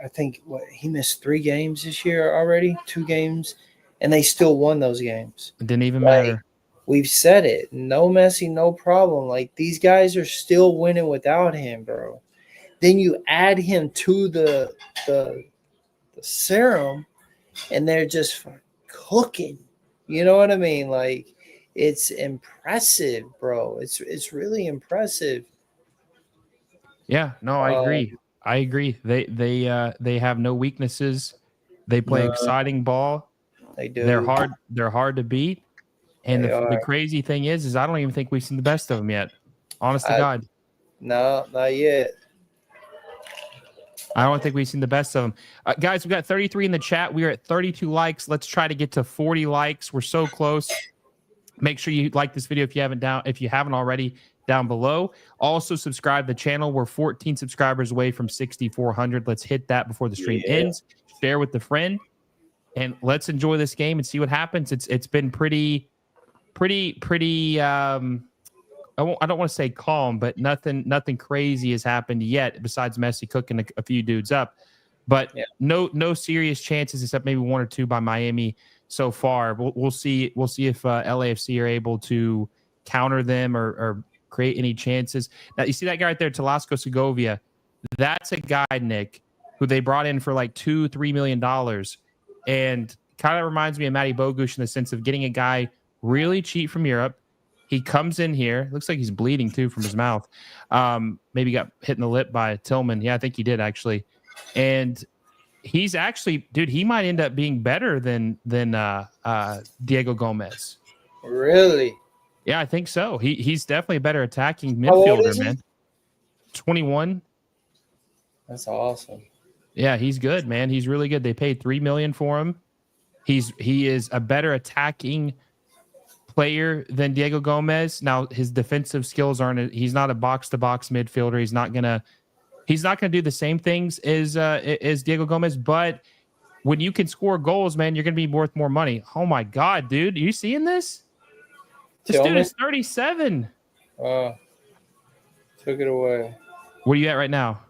think he missed 3 games this year already, 2 games, and they still won those games. It didn't even matter. We've said it. No Messi, no problem. Like, these guys are still winning without him, bro. Then you add him to the serum, and they're just cooking. You know what I mean? Like, it's impressive, bro. It's really impressive. Yeah, no, I agree. I agree. They have no weaknesses. They play exciting ball. They do. They're hard to beat. And the crazy thing is I don't even think we've seen the best of them yet. Honest to God. No, not yet. I don't think we've seen the best of them. Guys, we got 33 in the chat. We are at 32 likes. Let's try to get to 40 likes. We're so close. Make sure you like this video if you haven't already down below. Also subscribe to the channel. We're 14 subscribers away from 6,400. Let's hit that before the stream ends. Share with a friend, and let's enjoy this game and see what happens. It's been pretty. I don't want to say calm, but nothing crazy has happened yet besides Messi cooking a few dudes up. But no serious chances except maybe 1 or 2 by Miami so far. We'll see. We'll see if LAFC are able to counter them or create any chances. Now you see that guy right there, Talasco Segovia. That's a guy, Nick, who they brought in for like $2-3 million, and kind of reminds me of Matty Bogusz in the sense of getting a guy really cheap from Europe. He comes in here. Looks like he's bleeding too from his mouth. Maybe got hit in the lip by Tillman. Yeah, I think he did actually. And he's actually, dude, he might end up being better than Diego Gomez. Really? Yeah, I think so. He's definitely a better attacking midfielder, man. 21. That's awesome. Yeah, he's good, man. He's really good. They paid $3 million for him. He is a better attacking player than Diego Gomez. Now his defensive skills aren't. He's not a box to box midfielder. He's not gonna do the same things as Diego Gomez. But when you can score goals, man, you're gonna be worth more money. Oh my God, dude, are you seeing this? This dude is 37. Took it away. Where are you at right now?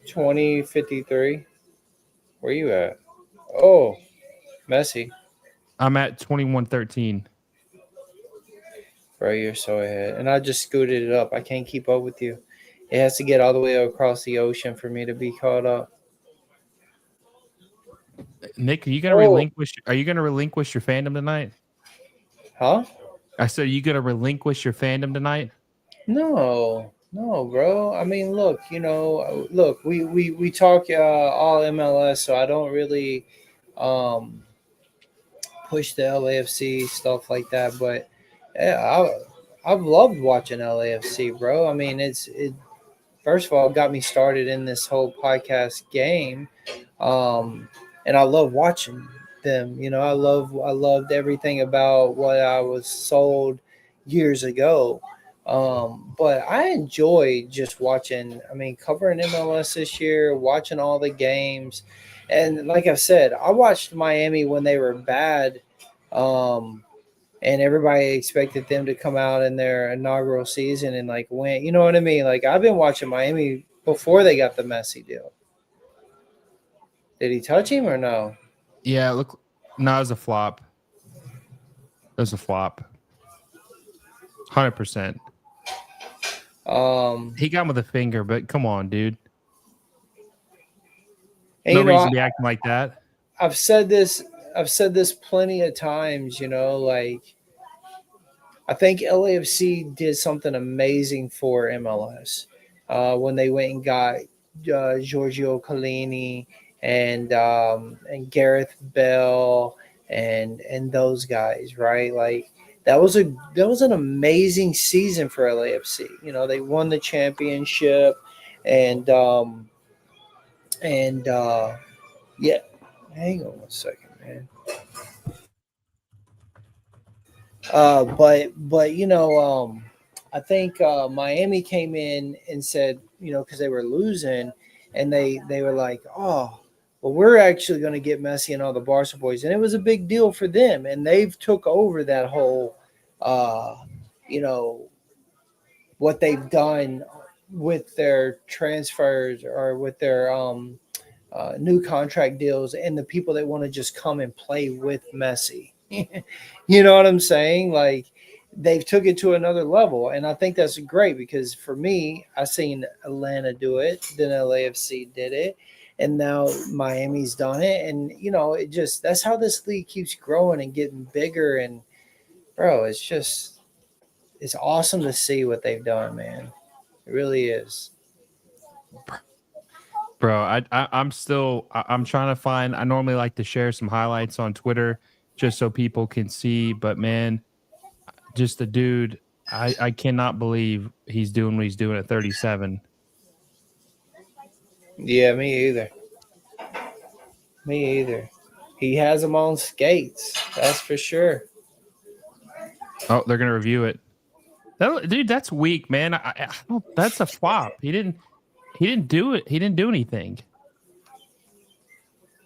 2053. Where you at? Oh, Messi. I'm at 2113. Bro, you're so ahead. And I just scooted it up. I can't keep up with you. It has to get all the way across the ocean for me to be caught up. Nick, are you gonna relinquish your fandom tonight? Huh? I said, are you gonna relinquish your fandom tonight? No, bro. I mean, look, we talk all MLS, so I don't really push the LAFC stuff like that. But yeah, I've loved watching LAFC, bro. I mean, it first of all got me started in this whole podcast game, and I love watching them. I loved everything about what I was sold years ago. But I enjoy just watching. I mean, covering MLS this year, watching all the games, and like I said, I watched Miami when they were bad, um, and everybody expected them to come out in their inaugural season and like win. You know what I mean? Like I've been watching Miami before they got the Messi deal. Did he touch him or no? Yeah, look, no, it was a flop. It was a flop. 100%. He got him with a finger, but come on, dude. And, No reason to be acting like that. I've said this. I've said this plenty of times. You know, like I think LAFC did something amazing for MLS when they went and got Giorgio Chiellini and Gareth Bell and those guys, right? Like that was an amazing season for LAFC. You know, they won the championship and and yeah. Hang on one second, man. But I think Miami came in and said, you know, because they were losing, and they were like, oh, well, we're actually going to get Messi and all the Barca boys, and it was a big deal for them, and they've took over that whole, uh, you know, what they've done with their transfers or with their new contract deals and the people that want to just come and play with Messi. You know what I'm saying? Like they've took it to another level, and I think that's great because for me, I seen Atlanta do it, then LAFC did it, and now Miami's done it, and you know, it just that's how this league keeps growing and getting bigger. And bro, it's awesome to see what they've done, man. It really is. Bro, I'm trying to find. I normally like to share some highlights on Twitter just so people can see, but man, just the dude, I cannot believe he's doing what he's doing at 37. Yeah, me either. Me either. He has them on skates. That's for sure. Oh, they're gonna review it. Dude, that's weak, man. I don't. That's a flop. He didn't do it. He didn't do anything.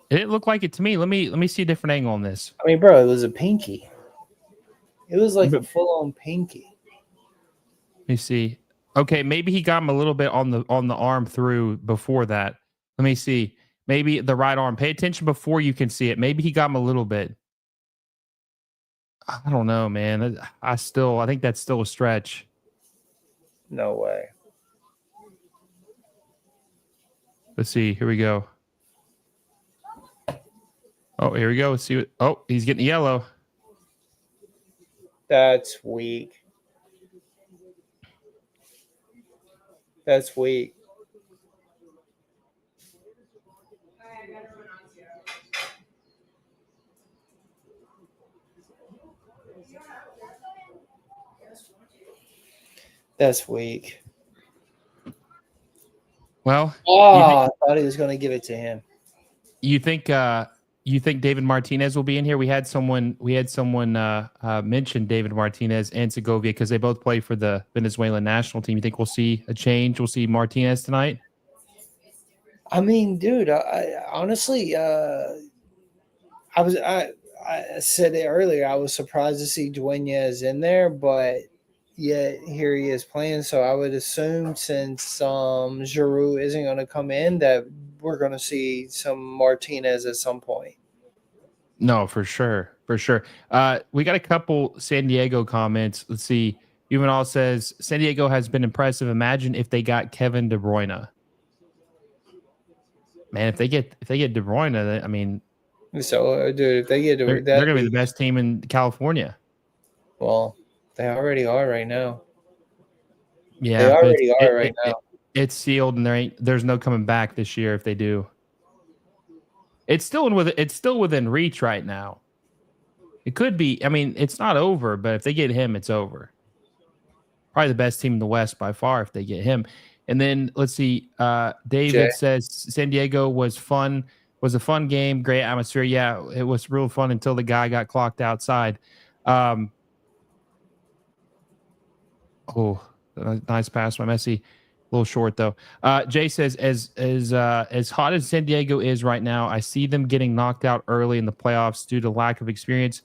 It didn't look like it to me. Let me see a different angle on this. I mean, bro, it was a pinky. It was like a full on pinky. Let me see. Okay, maybe he got him a little bit on the arm through before that. Let me see. Maybe the right arm. Pay attention before you can see it. Maybe he got him a little bit. I don't know, man. I think that's still a stretch. No way. Let's see. Here we go. Oh, here we go. Let's see what. Oh, he's getting yellow. That's weak. That's weak. That's weak. Well, I thought he was going to give it to him. You think David Martinez will be in here? We had someone mention David Martinez and Segovia because they both play for the Venezuelan national team. You think we'll see a change? We'll see Martinez tonight? I mean, dude, I honestly, I said it earlier. I was surprised to see Dueñas in there, but yet here he is playing. So I would assume since Giroud isn't going to come in, that we're going to see some Martinez at some point. No, for sure. We got a couple San Diego comments. Let's see. Juvenal says San Diego has been impressive. Imagine if they got Kevin De Bruyne. Man, if they get De Bruyne, I mean, so dude, if they get they're going to be the best team in California. Well, they already are right now. Yeah, they already are right now. It's sealed, and there's no coming back this year if they do. It's still within reach right now. It could be. I mean, it's not over, but if they get him, it's over. Probably the best team in the West by far if they get him. And then let's see. David says San Diego was fun. Was a fun game, great atmosphere. Yeah, it was real fun until the guy got clocked outside. Oh, nice pass by Messi. A little short though. Jay says, as hot as San Diego is right now, I see them getting knocked out early in the playoffs due to lack of experience,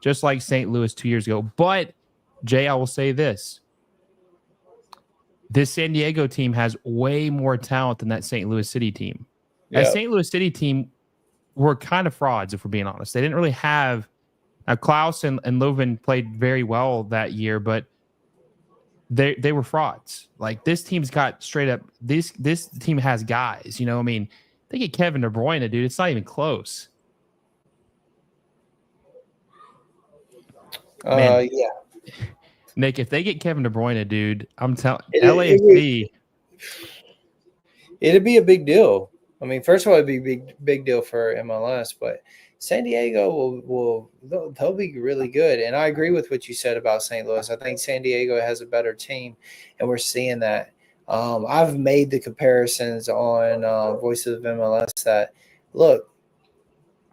just like St. Louis 2 years ago. But Jay, I will say this: this San Diego team has way more talent than that St. Louis City team. That Yeah. St. Louis City team were kind of frauds, if we're being honest. They didn't really have. Klaus and Löwen played very well that year, but they were frauds. Like this team's got straight up this team has guys, I mean, they get Kevin De Bruyne, dude. It's not even close. Man, Yeah. Nick, if they get Kevin De Bruyne, dude, I'm telling It, LAFC. it'd be a big deal. I mean, first of all, it'd be a big deal for MLS, but San Diego they'll be really good. And I agree with what you said about St. Louis. I think San Diego has a better team, and we're seeing that. I've made the comparisons on Voices of MLS that look,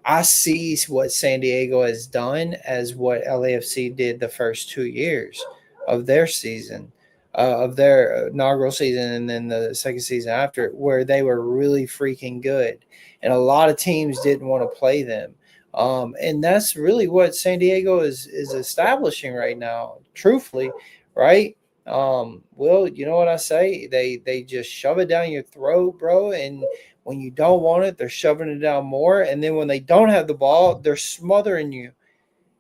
I see what San Diego has done as what LAFC did the first 2 years of their season, of their inaugural season, and then the second season after, where they were really freaking good. And a lot of teams didn't want to play them. And that's really what San Diego is establishing right now, truthfully, right? Will, you know what I say? They just shove it down your throat, bro, and when you don't want it, they're shoving it down more. And then when they don't have the ball, they're smothering you.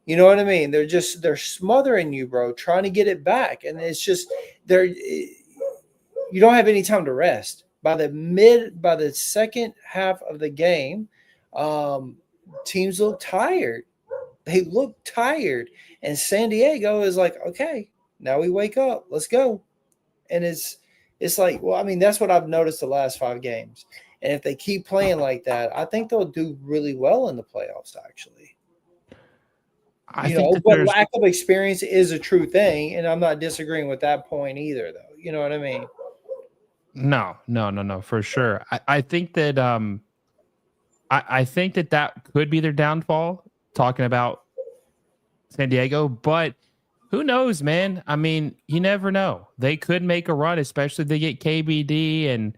You know what I mean? They're smothering you, bro, trying to get it back. And it's just you don't have any time to rest. By the second half of the game, teams look tired. They look tired. And San Diego is like, okay, now we wake up. Let's go. And it's like, well, I mean, that's what I've noticed the last 5 games. And if they keep playing like that, I think they'll do really well in the playoffs, actually. I think that But there's lack of experience is a true thing, and I'm not disagreeing with that point either, though. You know what I mean? no, for sure. I think that I think that could be their downfall, talking about San Diego, but who knows, man? I mean, you never know. They could make a run, especially if they get KBD. And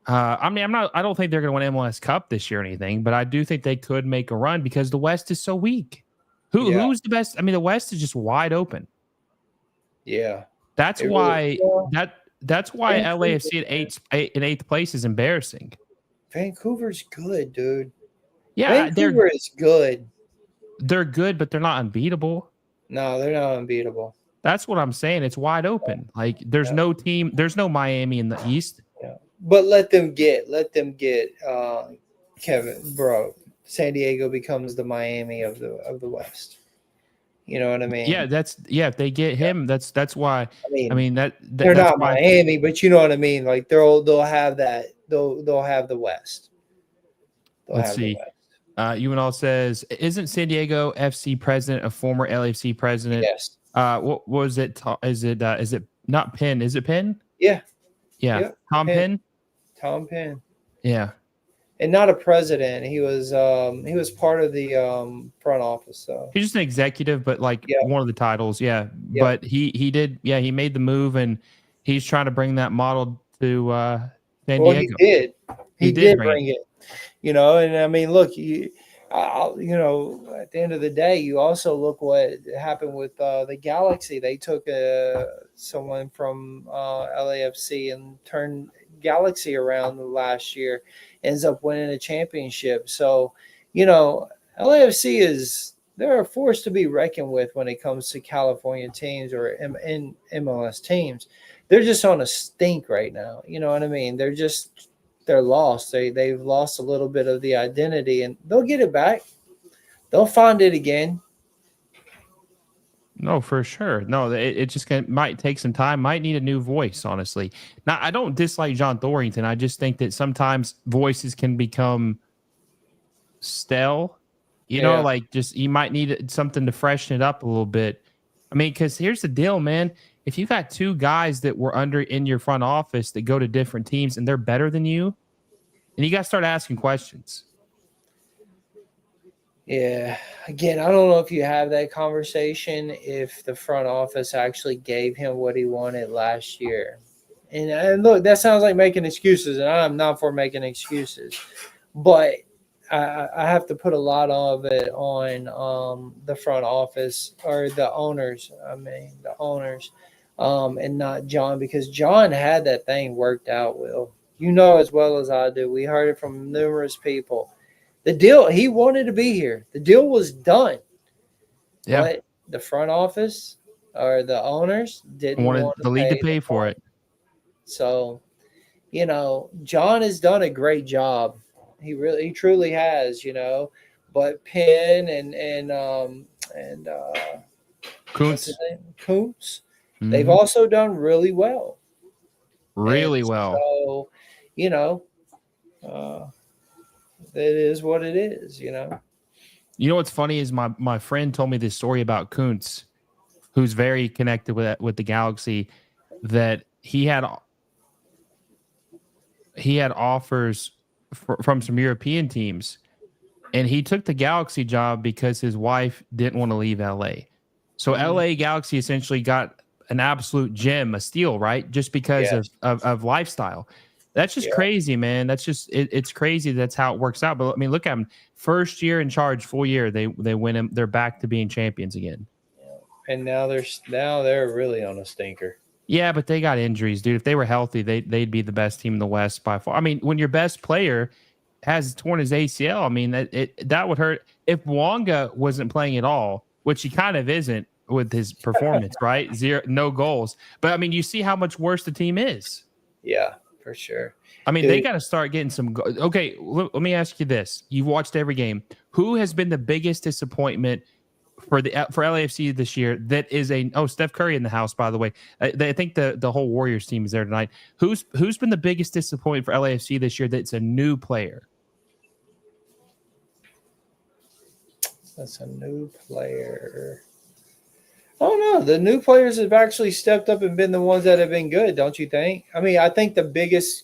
I mean, I don't think they're going to win MLS Cup this year or anything, but I do think they could make a run because the West is so weak. Yeah. Who's the best? I mean, the West is just wide open. Yeah. That's It really, why that's why LAFC in eighth place is embarrassing. Vancouver's good, dude. Yeah, Vancouver is good. they're good, but they're not unbeatable. No, they're not unbeatable. That's what I'm saying. It's wide open. Like there's no team, there's no Miami in the East. Yeah. But let them get Kevin, bro. San Diego becomes the Miami of the West. You know what I mean? Yeah, if they get him, that's why. I mean they're that's not why. Miami, but you know what I mean. Like they'll have that. They'll have the West. Let's see. UNL says, isn't San Diego FC president a former LAFC president? Yes. What was it? Is it not Penn? Is it Penn? Yeah. Yeah. Yep. Tom Penn. Tom Penn. Yeah. And not a president. He was part of the front office. So he's just an executive, but like one of the titles. Yeah. Yeah. But he did. Yeah. He made the move, and he's trying to bring that model to San Diego. He did. He did bring it. And I mean, look, at the end of the day, you also look what happened with the Galaxy. They took someone from LAFC and turned Galaxy around last year, ends up winning a championship. So, LAFC they're a force to be reckoned with when it comes to California teams or in MLS teams. They're just on a stink right now. You know what I mean? They're lost. They've lost a little bit of the identity, and they'll get it back. They'll find it again. No, for sure. No, it just might take some time. Might need a new voice, honestly. Now, I don't dislike John Thorrington. I just think that sometimes voices can become stale. Like just you might need something to freshen it up a little bit. I mean, because here's the deal, man. If you've got 2 guys that were in your front office that go to different teams and they're better than you, and you got to start asking questions. Yeah. Again, I don't know if you have that conversation if the front office actually gave him what he wanted last year. And look, that sounds like making excuses, and I'm not for making excuses, but I have to put a lot of it on the front office or the owners. I mean, the owners, and not John, because John had that thing worked out. Will, you know as well as I do. We heard it from numerous people. The deal, he wanted to be here. The deal was done, Yeah. but the front office or the owners didn't Wanted want to the league to pay the pay for money. it. So, John has done a great job. He truly has, But Penn and what's his Kuntz, name? Coombs, they've hmm also done really well. And really well. so, you know, uh, it is what it is. You know what's funny is my friend told me this story about Kuntz, who's very connected with the Galaxy, that he had offers from some European teams, and he took the Galaxy job because his wife didn't want to leave LA. So Mhm. LA Galaxy essentially got an absolute gem, a steal, right? Just because of Yes. of lifestyle. That's just Yeah. crazy, man. That's just it's crazy. That's how it works out. But I mean, look at them. First year in charge, full year, they win him. They're back to being champions again. And now they're really on a stinker. Yeah, but they got injuries, dude. If they were healthy, they'd be the best team in the West by far. I mean, when your best player has torn his ACL, I mean that would hurt. If Wonga wasn't playing at all, which he kind of isn't with his performance, right? Zero, no goals. But I mean, you see how much worse the team is. Yeah, for sure. I mean, they Dude, got to start getting some. Okay, let me ask you this: you've watched every game. Who has been the biggest disappointment for LAFC this year? That is Steph Curry in the house, by the way. I think the whole Warriors team is there tonight. Who's been the biggest disappointment for LAFC this year? That's a new player. that's a new player. Oh no, the new players have actually stepped up and been the ones that have been good, don't you think? I mean, I think the biggest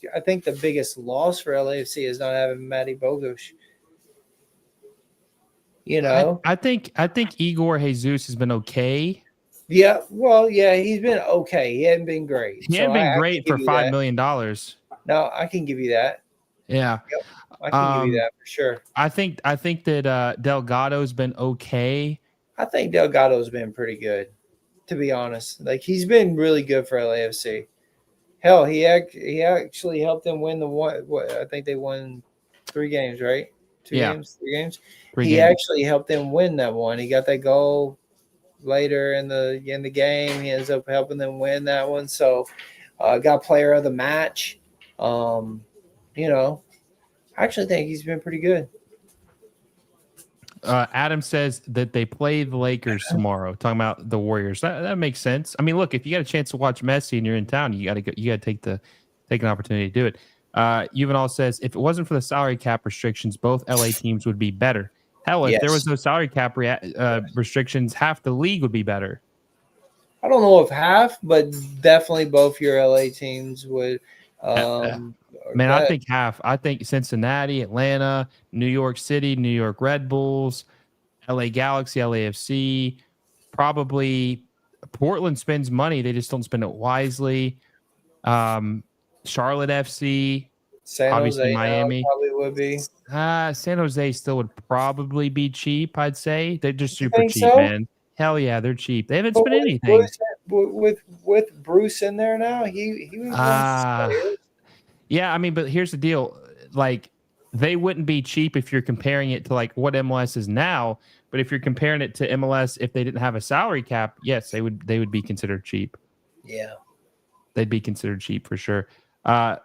loss for LAFC is not having Matty Bogusz. You I, know, I think I think Igor Jesus has been okay. yeah. Well, yeah, he's been okay. He hasn't been great, He so hadn't I, been I can great give for you $5 million. no, I can give you that. Yeah. Yep, I can give you Um. that for sure. I think that Delgado's been okay. I think Delgado's been pretty good, to be honest. Like he's been really good for LAFC. Hell, he actually helped them win the one. What I think they won 3 games, right? Two Yeah. games, 3 games. He Pregame. actually helped them win that one. He got that goal later in the game. He ends up helping them win that one. So, got player of the match. Um, you know, I actually think he's been pretty good. Adam says that they play the Lakers tomorrow. Talking about the Warriors, that makes sense. I mean, look, if you got a chance to watch Messi and you're in town, you got to go. You got to take an opportunity to do it. Yuval says if it wasn't for the salary cap restrictions, both LA teams would be better. Hell, if there was Yes, no salary cap restrictions, half the league would be better. I don't know if half, but definitely both your LA teams would. Uh, uh, Or Man, I that think half. I think Cincinnati, Atlanta, New York City, New York Red Bulls, LA Galaxy, LAFC, probably Portland spends money. They just don't spend it wisely. Um, Charlotte FC, San obviously Jose now Miami. probably would be. San Jose still would probably be cheap. I'd say they're just You super think cheap, so? man. Hell yeah, they're cheap. They haven't But spent with anything. Bruce, with Bruce in there now, he was one of the Ah, players. yeah. I mean, but here's the deal: like they wouldn't be cheap if you're comparing it to like what MLS is now. But if you're comparing it to MLS, if they didn't have a salary cap, yes, they would be considered cheap. Yeah, They'd be considered cheap for sure.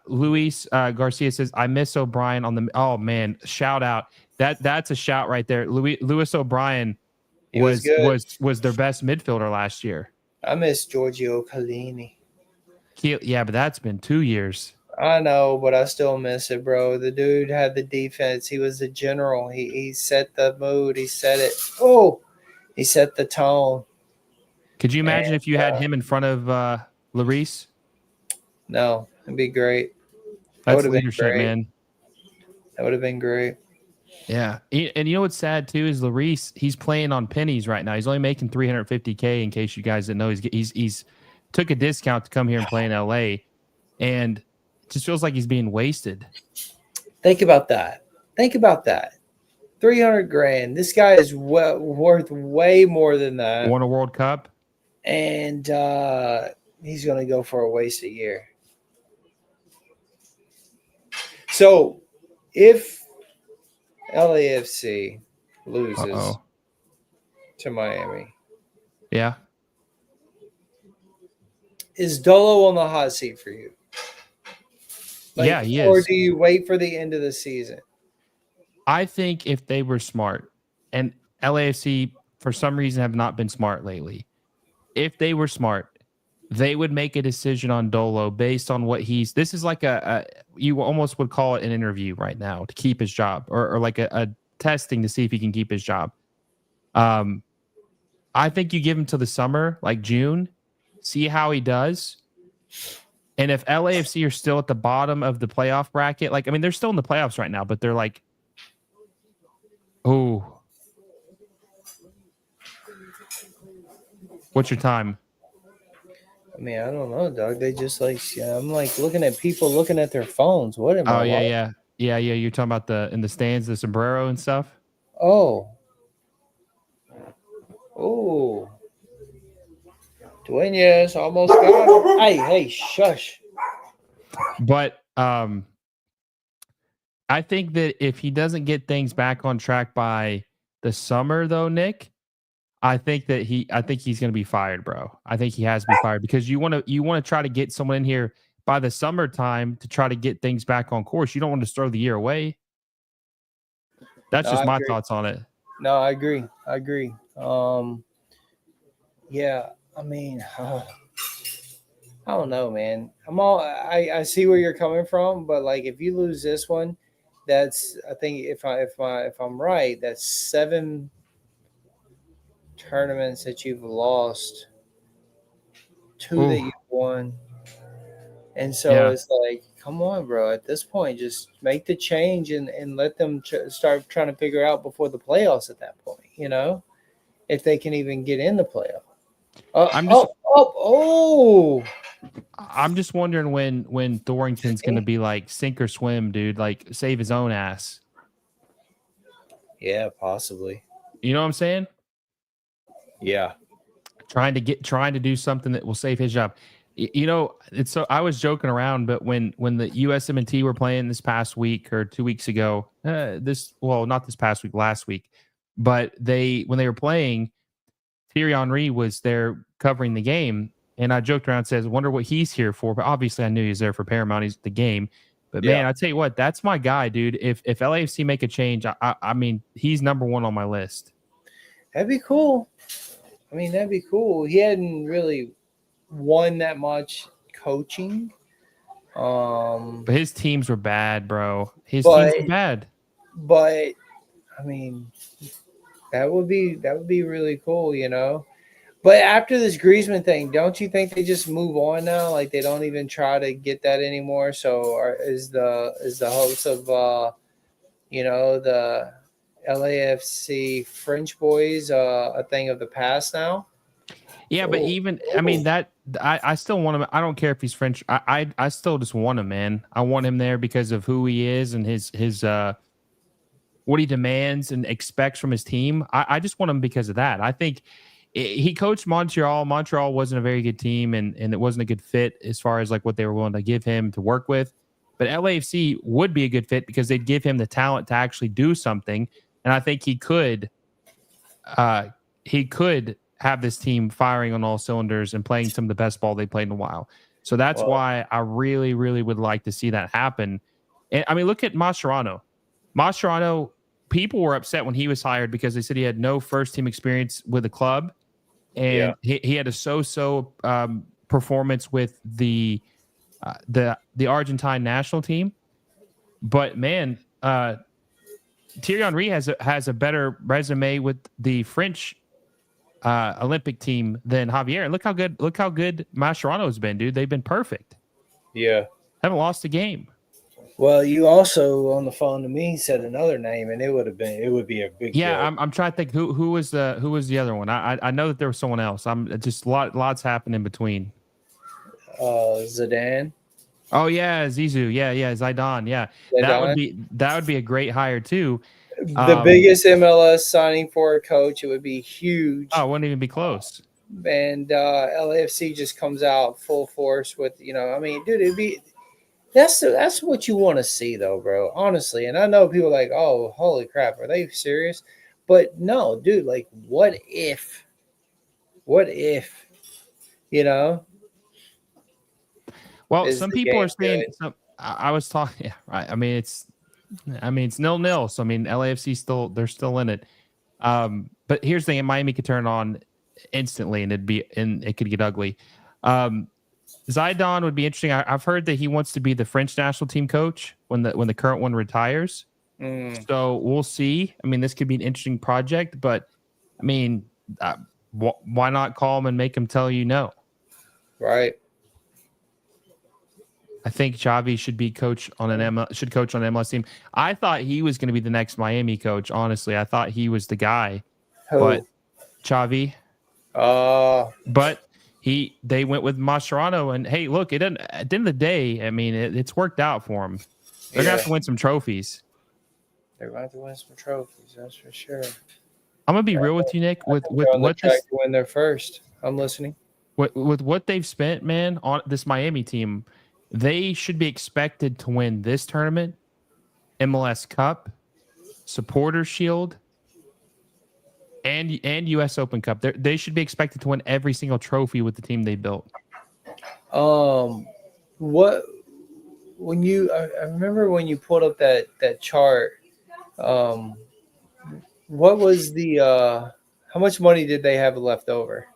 Luis Garcia says, "I miss O'Brien on the." Oh man, shout out! That's a shout right there. Luis O'Brien he was was good. was was their best midfielder last year. I miss Giorgio Chiellini. Yeah, but that's been 2 years. I know, but I still miss it, bro. The dude had the defense. He was the general. He set the mood. He set it. Oh, he set the tone. Could you And imagine if you had him in front of Larice? no, it'd be great. That would That's have been leadership, great. man. That would have been great. Yeah. And you know what's sad too is Larice, he's playing on pennies right now. He's only making $350K in case you guys didn't know. He's took a discount to come here and play in LA. And it just feels like he's being wasted. Think about that. Think about that. 300 grand. This guy is worth way more than that. Won a World Cup. And he's going to go for a wasted year. So if LAFC loses to Miami, yeah, is Dolo on the hot seat for you? Yeah, he is. Or do you wait for the end of the season? I think if they were smart, and LAFC for some reason have not been smart lately, if they were smart, they would make a decision on Dolo based on what he's. This is like you almost would call it an interview right now to keep his job, or like a testing to see if he can keep his job. I think you give him till the summer, like June, see how he does. And if LAFC are still at the bottom of the playoff bracket, like, I mean, they're still in the playoffs right now, but they're like, oh, what's your time? I mean, I don't know, dog. They just I'm like looking at people looking at their phones. What am I? Oh, yeah. You're talking about in the stands, the sombrero and stuff. Oh. Duenas almost got it. Hey, shush. But I think that if he doesn't get things back on track by the summer, though, Nick, I think he's going to be fired, bro. I think he has to be fired because you want to try to get someone in here by the summertime to try to get things back on course. You don't want to throw the year away. That's just my thoughts on it. No, I agree. Yeah, I mean, I don't know, man. I see where you're coming from, but like if you lose this one, that's I think if I'm right, that's 7 tournaments that you've lost, 2 that you've won. And so it's like, come on, bro. At this point, just make the change and let them start trying to figure out before the playoffs at that point, if they can even get in the playoff. I'm just wondering when Thorington's going to be like sink or swim, dude, like save his own ass. Yeah, possibly. You know what I'm saying? Yeah. Trying to do something that will save his job. It's so I was joking around, but when the USMNT were playing this past week or 2 weeks ago, not this past week, last week, but when they were playing, Thierry Henry was there covering the game, and I joked around, says, "Wonder what he's here for." But obviously, I knew he was there for Paramount. He's the game. But man, I tell you what, that's my guy, dude. If LAFC make a change, I mean, he's number one on my list. That'd be cool. I mean, that'd be cool. He hadn't really won that much coaching. But his teams were bad, bro. His teams were bad. But I mean, that would be really cool, But after this Griezmann thing, don't you think they just move on now? Like they don't even try to get that anymore. So is the hopes of the LAFC French boys a thing of the past now? Yeah, but I mean that I still want him. I don't care if he's French. I still just want him, man. I want him there because of who he is and his what he demands and expects from his team. I just want him because of that. I think he coached Montreal. Montreal wasn't a very good team, and it wasn't a good fit as far as like what they were willing to give him to work with. But LAFC would be a good fit because they'd give him the talent to actually do something, and I think he could have this team firing on all cylinders and playing some of the best ball they played in a while. So that's why I really, really would like to see that happen. And I mean, look at Mascherano. Mascherano, people were upset when he was hired because they said he had no first team experience with the club. And he had a so-so performance with the Argentine national team. But man, Thierry Henry has a better resume with the French Olympic team than Javier. And look how good Mascherano's been, dude. They've been perfect. Yeah. Haven't lost a game. Well, you also on the phone to me said another name, and it would be a big Yeah, deal. I'm trying to think who was the other one. I know that there was someone else. I'm just lots happened in between. Zidane, Oh yeah, Zizou. Yeah, Zidane. Yeah, Zidane, that would be a great hire too. the biggest MLS signing for a coach. It would be Oh, huge. it wouldn't even be close. And LAFC just comes out full force with I mean, dude, it'd be that's what you want to see though, bro. Honestly, and I know people are like, oh, holy crap, are they serious? But no, dude, like, what if? What if? You know, Well, is some the people game are saying good? some. I was talking. Yeah, right. I mean, it's 0-0. So I mean, LAFC they're still in it. But here's the thing: Miami could turn on instantly, and it could get ugly. Um, Zidane would be interesting. I've heard that he wants to be the French national team coach when the current one retires. Mm, So we'll see. I mean, this could be an interesting project, but I mean, why not call him and make him tell you no? right. I think Xavi should coach on an MLS team. I thought he was going to be the next Miami coach. Honestly, I thought he was the guy, but Who? Xavi. Uh, But they went with Mascherano, and hey, look, it didn't. At the end of the day, I mean, it's worked out for them. They're gonna have yeah, to win some trophies. they're going to win some trophies. That's for sure. I'm gonna be real with you, Nick. I With think they're with on the what track this to win their first. I'm listening. with what they've spent, man, on this Miami team, they should be expected to win this tournament, MLS Cup, Supporter Shield, and U.S. Open Cup. They should be expected to win every single trophy with the team they built. What when I remember when you pulled up that chart. Um, what was the how much money did they have left over?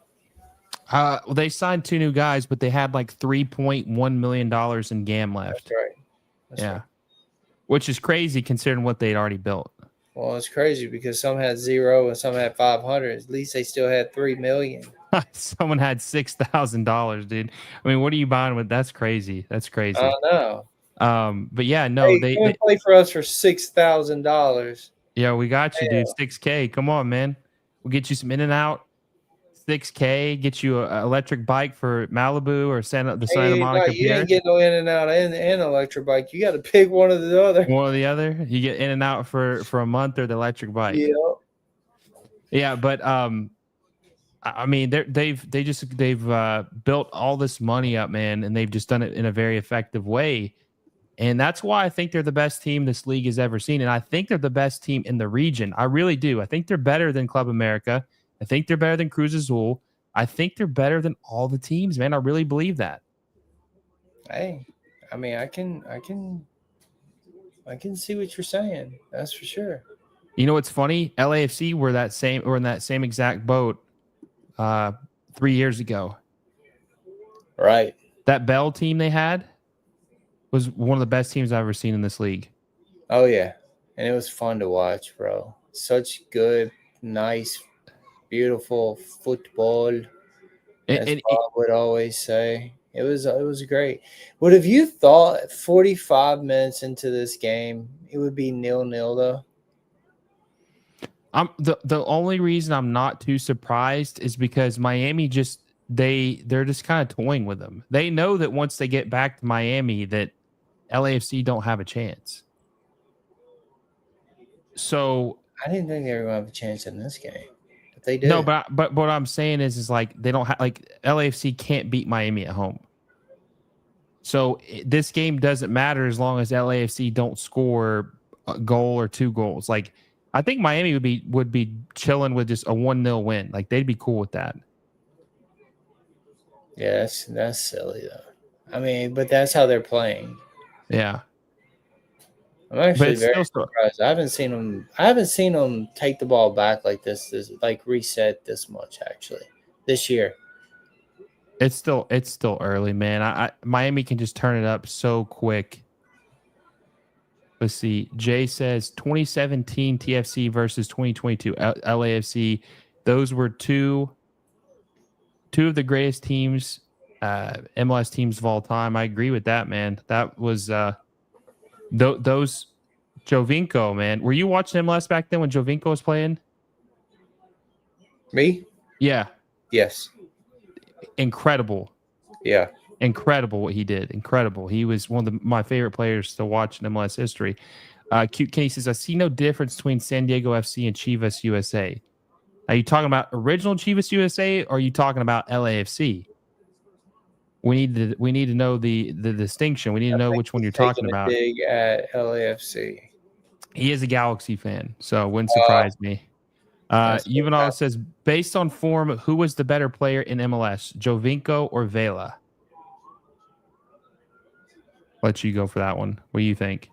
Well, they signed two new guys, but they had like $3.1 million in GAM That's left. right. That's right. Yeah, which is crazy considering what they'd already built. Well, it's crazy because some had 0 and some had 500. At least they still had 3 million. Someone had $6,000, dude. I mean, what are you buying with? That's crazy. That's I crazy. don't know. But yeah, no, Hey, come and play for us for $6,000. yeah, we got you, dude. Yeah. 6K. Come on, man. We'll get you some in and out. 6K. Get you an electric bike for Malibu or Santa Hey, no, Monica you ain't Pier. getting no in and out and electric bike. You got to pick one or the other. One or the other. You get in and out for a month or the electric bike. Yeah. Yeah, but I mean, they've built all this money up, man, and they've just done it in a very effective way. And that's why I think they're the best team this league has ever seen. And I think they're the best team in the region. I really do. I think they're better than Club America. I think they're better than Cruz Azul. I think they're better than all the teams, man. I really believe that. Hey, I mean, I can see what you're saying. That's for sure. You know what's funny? LAFC were in that same exact boat 3 years ago. Right. That Bell team they had was one of the best teams I've ever seen in this league. Oh yeah, and it was fun to watch, bro. Such good, nice, beautiful football, as And Bob would always say. It was great. What have you thought 45 minutes into this game it would be 0-0 though? I'm the only reason I'm not too surprised is because Miami they're just kind of toying with them. They know that once they get back to Miami that LAFC don't have a chance. So I didn't think they were going to have a chance in this game, but they no, did. but what I'm saying is like they don't have like LAFC can't beat Miami at home. So this game doesn't matter as long as LAFC don't score a goal or two goals. Like I think Miami would be chilling with just a 1-0 win. Like they'd be cool with that. Yeah, that's silly though. I mean, but that's how they're playing. Yeah. I'm But actually it's very still surprised. I haven't seen them take the ball back like this like reset this much actually this year. it's still early, man. Miami can just turn it up so quick. Let's see. Jay says 2017 TFC versus 2022 LAFC. Those were two of the greatest teams, MLS teams of all time. I agree with that, man. That was Those Jovinko, man. Were you watching MLS back then when Jovinko was playing? Me? Yeah, Yes. incredible. Yeah. Incredible what he did. Incredible. He was one of my favorite players to watch in MLS history. Cute Kenny says, I see no difference between San Diego FC and Chivas USA. Are you talking about original Chivas USA or are you talking about LAFC? We need to know the distinction. We need to I know think which one he's you're talking taking a about. dig at LAFC. He is a Galaxy fan, so it wouldn't surprise me. That's Yuval says, based on form, who was the better player in MLS, Jovinko or Vela? Let you go for that one. What do you think?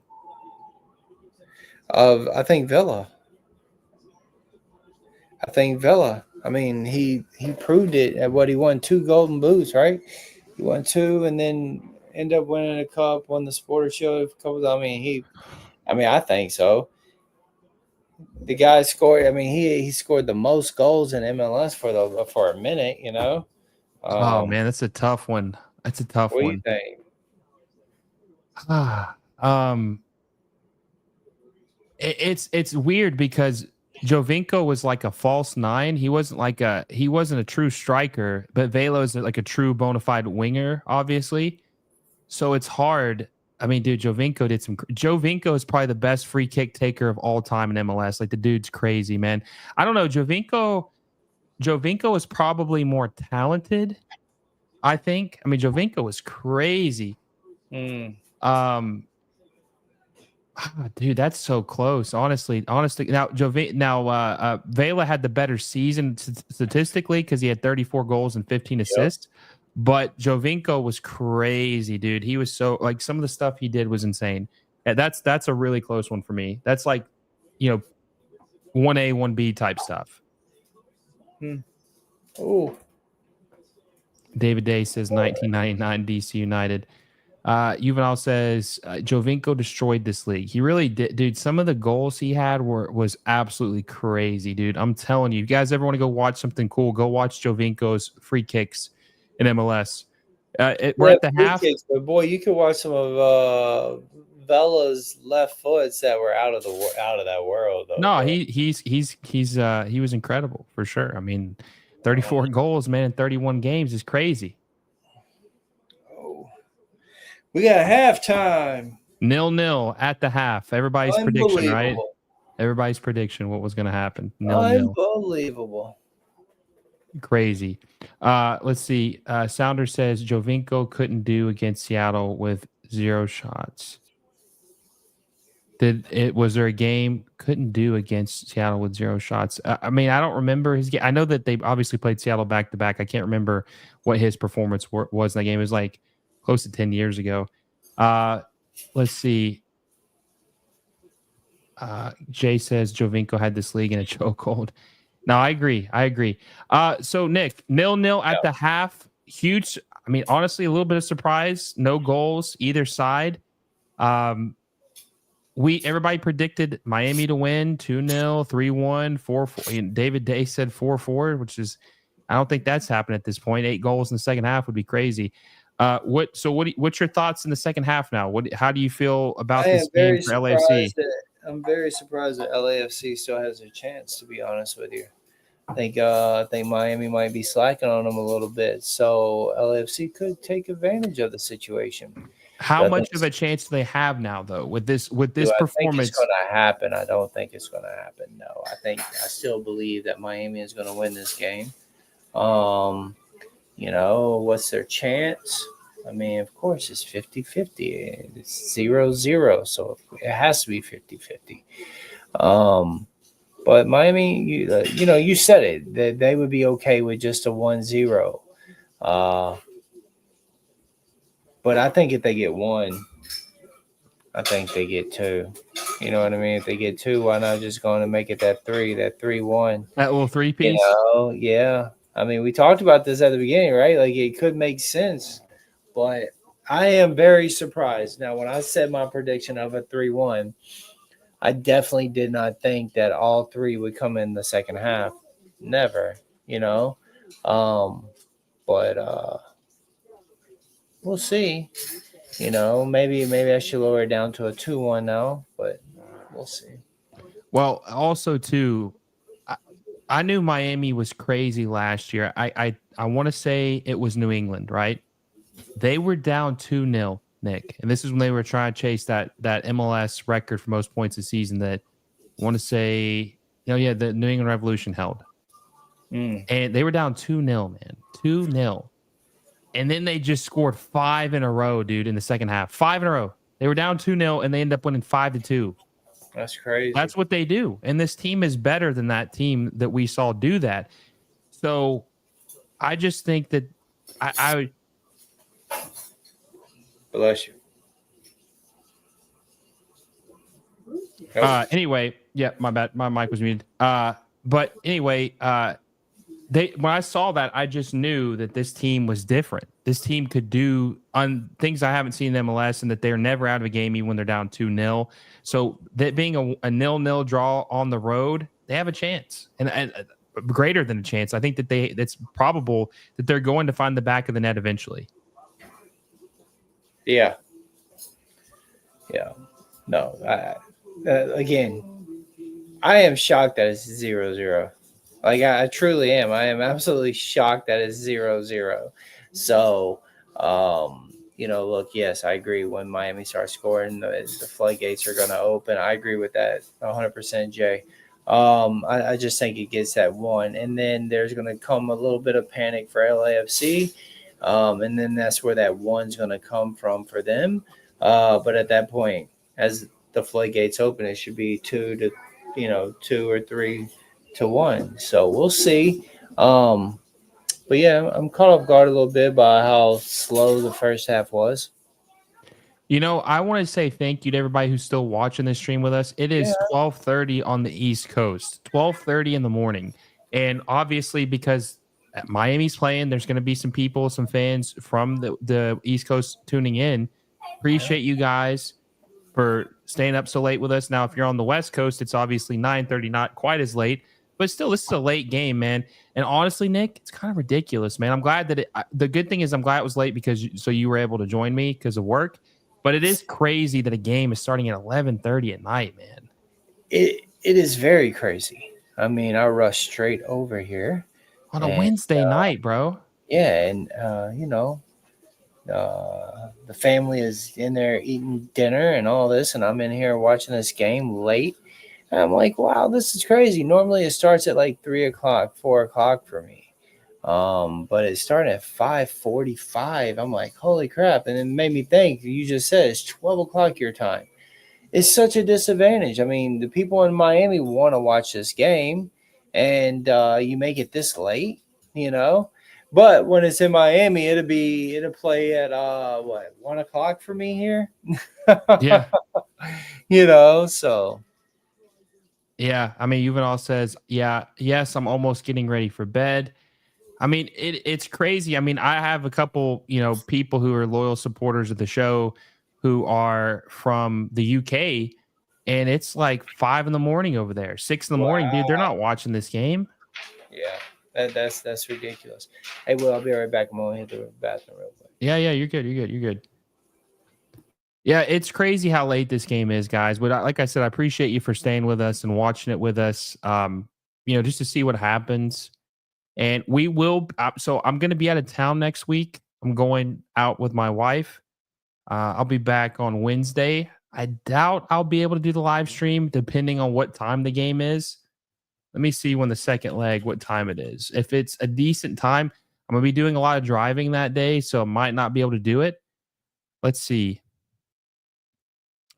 I think Villa. I mean, he proved it at what he won 2 Golden Boots, right? He won 2, and then end up winning a cup, won the Supporter Shield a couple. I think so. The guy scored. I mean, he scored the most goals in MLS for a minute. Oh man, that's a tough one. That's a tough What do you one. think? um, it's weird because Jovinko was like a false nine. He wasn't a true striker, but Velo is like a true bona fide winger, obviously. So it's hard. I mean, dude, Jovinko is probably the best free kick taker of all time in MLS. Like the dude's crazy, man. I don't know. Jovinko is probably more talented, I think. I mean, Jovinko was crazy. Um, dude, that's so close. Honestly, now Vela had the better season statistically because he had 34 goals and 15 assists. But Jovinko was crazy, dude. He was so like some of the stuff he did was insane. And that's a really close one for me. That's like, 1A, 1B type stuff. Oh, David Day says 1999 DC United. Juvenal says Jovinko destroyed this league. He really did, dude. Some of the goals he had was absolutely crazy, dude. I'm telling you, guys ever want to go watch something cool? Go watch Jovinko's free kicks in MLS. We're at the half. Kicks, but boy, you could watch some of Vela's left foots that were out of that world. Though, No, bro. he was incredible for sure. I mean, 34 goals, man, in 31 games is crazy. We got halftime. 0-0 at the half. Everybody's prediction, right? Everybody's prediction. What was going to happen? 0-0. Unbelievable. Crazy. Let's see. Sounder says Jovinko couldn't do against Seattle with 0 shots. Was there a game couldn't do against Seattle with 0 shots? I mean, I don't remember his game. I know that they obviously played Seattle back to back. I can't remember what his performance was in that game. It was like close to 10 years ago. Let's see. Jay says Jovinko had this league in a chokehold. No, I agree. So Nick, 0-0 at the half. Huge. I mean, honestly, a little bit of surprise. No goals either side. Everybody predicted Miami to win 2-0, 3-1, 4-4. David Day said 4-4, which is, I don't think that's happened at this point. 8 goals in the second half would be crazy. What's your thoughts in the second half now? How do you feel about this game for LAFC? I'm very surprised that LAFC still has a chance, to be honest with you. I think Miami might be slacking on them a little bit, so LAFC could take advantage of the situation. How much of a chance do they have now, though, with this performance? I think it's going to happen. I don't think it's going to happen. No, I still believe that Miami is going to win this game. What's their chance? I mean, of course, it's 50-50. It's 0-0, so it has to be 50-50. But Miami, you said it, that they would be okay with just a 1-0. But I think if they get 1, I think they get 2. You know what I mean? If they get 2, why not just going to make it that 3-1? That little 3-piece? Yeah. I mean, we talked about this at the beginning, right? Like, it could make sense. But I am very surprised. Now, when I said my prediction of a 3-1, I definitely did not think that all 3 would come in the second half. Never, But we'll see. Maybe I should lower it down to a 2-1 now, but we'll see. Well, also too, I knew Miami was crazy last year. I want to say it was New England, right? They were down 2-0, Nick. And this is when they were trying to chase that MLS record for most points a season that I want to say, the New England Revolution held. And they were down 2-0, man. 2-0. And then they just scored 5 in a row, dude, in the second half. 5 in a row. They were down 2-0 and they ended up winning 5-2. That's crazy. That's what they do. And this team is better than that team that we saw do that. So I just think that I Bless you. Anyway, yeah, my bad. My mic was muted. But anyway, when I saw that, I just knew that this team was different. This team could do things I haven't seen in MLS, and that they're never out of a game even when they're down 2-0. So that being a 0-0 draw on the road, they have a chance, and greater than a chance. I think that it's probable that they're going to find the back of the net eventually. Yeah. No. Again, I am shocked that it's 0-0. Like, I truly am. I am absolutely shocked that it's 0-0. So, look, yes, I agree. When Miami starts scoring, the floodgates are going to open. I agree with that 100%, Jay. I just think it gets that one. And then there's going to come a little bit of panic for LAFC. And then that's where that one's going to come from for them. But at that point, as the floodgates open, it should be 2 or 3-1. So we'll see. But yeah, I'm caught off guard a little bit by how slow the first half was. I want to say thank you to everybody who's still watching this stream with us. It is 12:30 on the East Coast, 12:30 in the morning. And obviously, because Miami's playing, there's going to be some people, some fans from the East Coast tuning in. Appreciate you guys for staying up so late with us. Now, if you're on the West Coast, it's obviously 9:30, not quite as late. But still, this is a late game, man. And honestly, Nick, it's kind of ridiculous, man. I'm glad that the good thing is I'm glad it was late because you were able to join me because of work. But it is crazy that a game is starting at 11:30 at night, man. It is very crazy. I mean, I rushed straight over here on a Wednesday night, bro. Yeah, and the family is in there eating dinner and all this, and I'm in here watching this game late. And I'm like, wow, this is crazy. Normally it starts at like 3 o'clock, 4 o'clock for me. But it started at 5:45. I'm like, holy crap. And it made me think, you just said it's 12 o'clock your time. It's such a disadvantage. I mean, the people in Miami want to watch this game, and you make it this late, But when it's in Miami, it'll play at 1 o'clock for me here. Yeah. So. Yeah, I mean, Yuval says, yes, I'm almost getting ready for bed. I mean, it's crazy. I mean, I have a couple, people who are loyal supporters of the show who are from the UK, and it's like 5 a.m. over there, 6 a.m, dude. They're not watching this game. Yeah, that's ridiculous. Hey, Will, I'll be right back. I'm going to hit the bathroom real quick. Yeah, you're good. Yeah, it's crazy how late this game is, guys. But like I said, I appreciate you for staying with us and watching it with us. Just to see what happens. And we will. So I'm going to be out of town next week. I'm going out with my wife. I'll be back on Wednesday. I doubt I'll be able to do the live stream, depending on what time the game is. Let me see when the second leg, what time it is. If it's a decent time, I'm going to be doing a lot of driving that day, so I might not be able to do it. Let's see.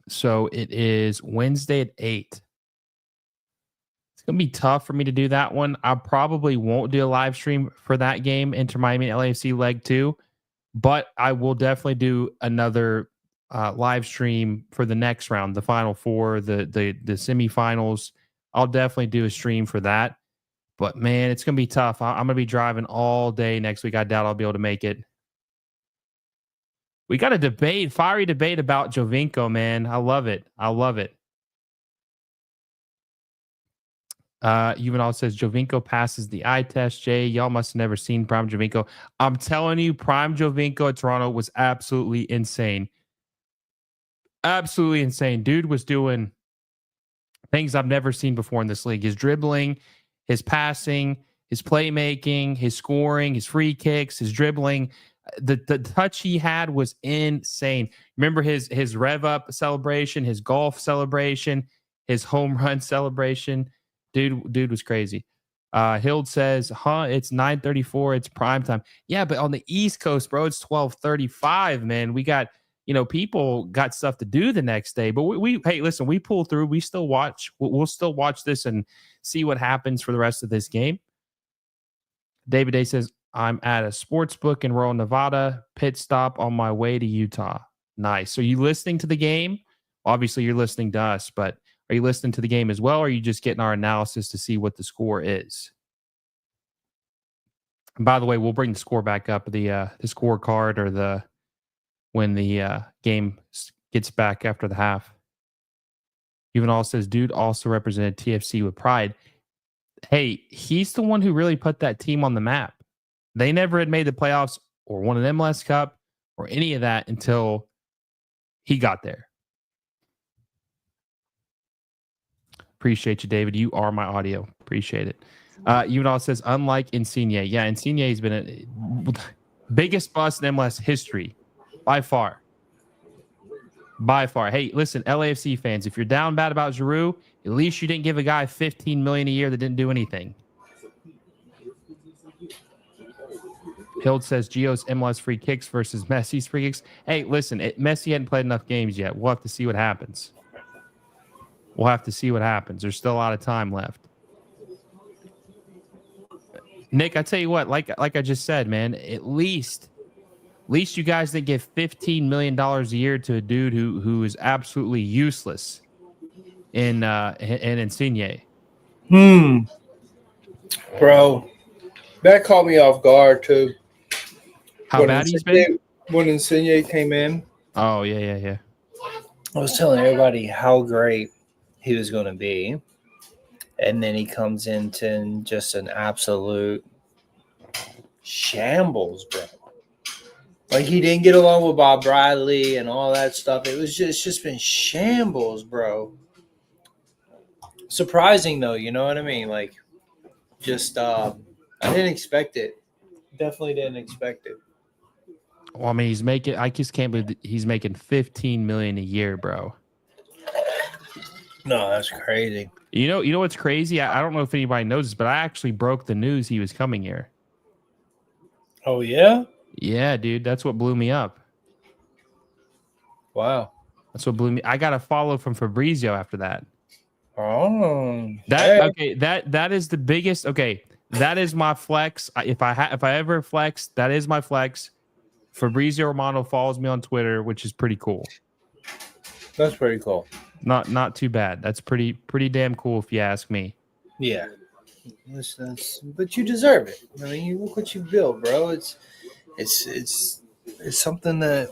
So it is Wednesday at 8. It's going to be tough for me to do that one. I probably won't do a live stream for that game, Inter Miami LAFC leg 2, but I will definitely do another live stream for the next round, the final four, the semifinals. I'll definitely do a stream for that. But man, it's going to be tough. I'm going to be driving all day next week. I doubt I'll be able to make it. We got a fiery debate about Jovinko, man. I love it. Yuval says Jovinko passes the eye test. Jay, y'all must have never seen Prime Jovinko. I'm telling you, Prime Jovinko at Toronto was absolutely insane. Absolutely insane. Dude was doing things I've never seen before in this league. His dribbling, his passing, his playmaking, his scoring, his free kicks, his dribbling. The touch he had was insane. Remember his rev up celebration, his golf celebration, his home run celebration. Dude was crazy. Hild says, it's 9:34, it's prime time. Yeah, but on the East Coast, bro, it's 12:35, man. We got people got stuff to do the next day. But we hey, listen, we pull through. We still watch. We'll still watch this and see what happens for the rest of this game. David Day says, I'm at a sports book in rural Nevada, pit stop on my way to Utah. Nice. So you listening to the game? Obviously, you're listening to us, but are you listening to the game as well? Or are you just getting our analysis to see what the score is? And by the way, we'll bring the score back up, the scorecard or when the game gets back after the half. Juvenal says, dude also represented TFC with pride. Hey, he's the one who really put that team on the map. They never had made the playoffs or won an MLS Cup or any of that until he got there. Appreciate you, David. You are my audio. Appreciate it. Juvenal says, unlike Insigne. Yeah, Insigne has been a biggest bust in MLS history. By far. Hey, listen, LAFC fans, if you're down bad about Giroud, at least you didn't give a guy $15 million a year that didn't do anything. Hild says Gio's MLS free kicks versus Messi's free kicks. Hey, listen, Messi hadn't played enough games yet. We'll have to see what happens. There's still a lot of time left. Nick, I tell you what, like I just said, man, at least you guys didn't give $15 million a year to a dude who is absolutely useless in Insigne. Bro, that caught me off guard too. How bad he's been? When Insigne came in. Oh, yeah. I was telling everybody how great he was going to be. And then he comes into just an absolute shambles, bro. Like, he didn't get along with Bob Bradley and all that stuff. It's just been shambles, bro. Surprising, though, you know what I mean? Like, just, I didn't expect it. Definitely didn't expect it. Well, I mean, I just can't believe he's making $15 million a year, bro. No, that's crazy. You know what's crazy? I don't know if anybody knows this, but I actually broke the news he was coming here. Oh, yeah? Yeah, dude. That's what blew me up. Wow. That's what blew me. I got a follow from Fabrizio after that. Oh. That is the biggest. Okay, that is my flex. If I ever flex, that is my flex. Fabrizio Romano follows me on Twitter, which is pretty cool. That's pretty cool. Not too bad. That's pretty damn cool if you ask me. Yeah. But you deserve it. I mean, you look what you built, bro. It's something that,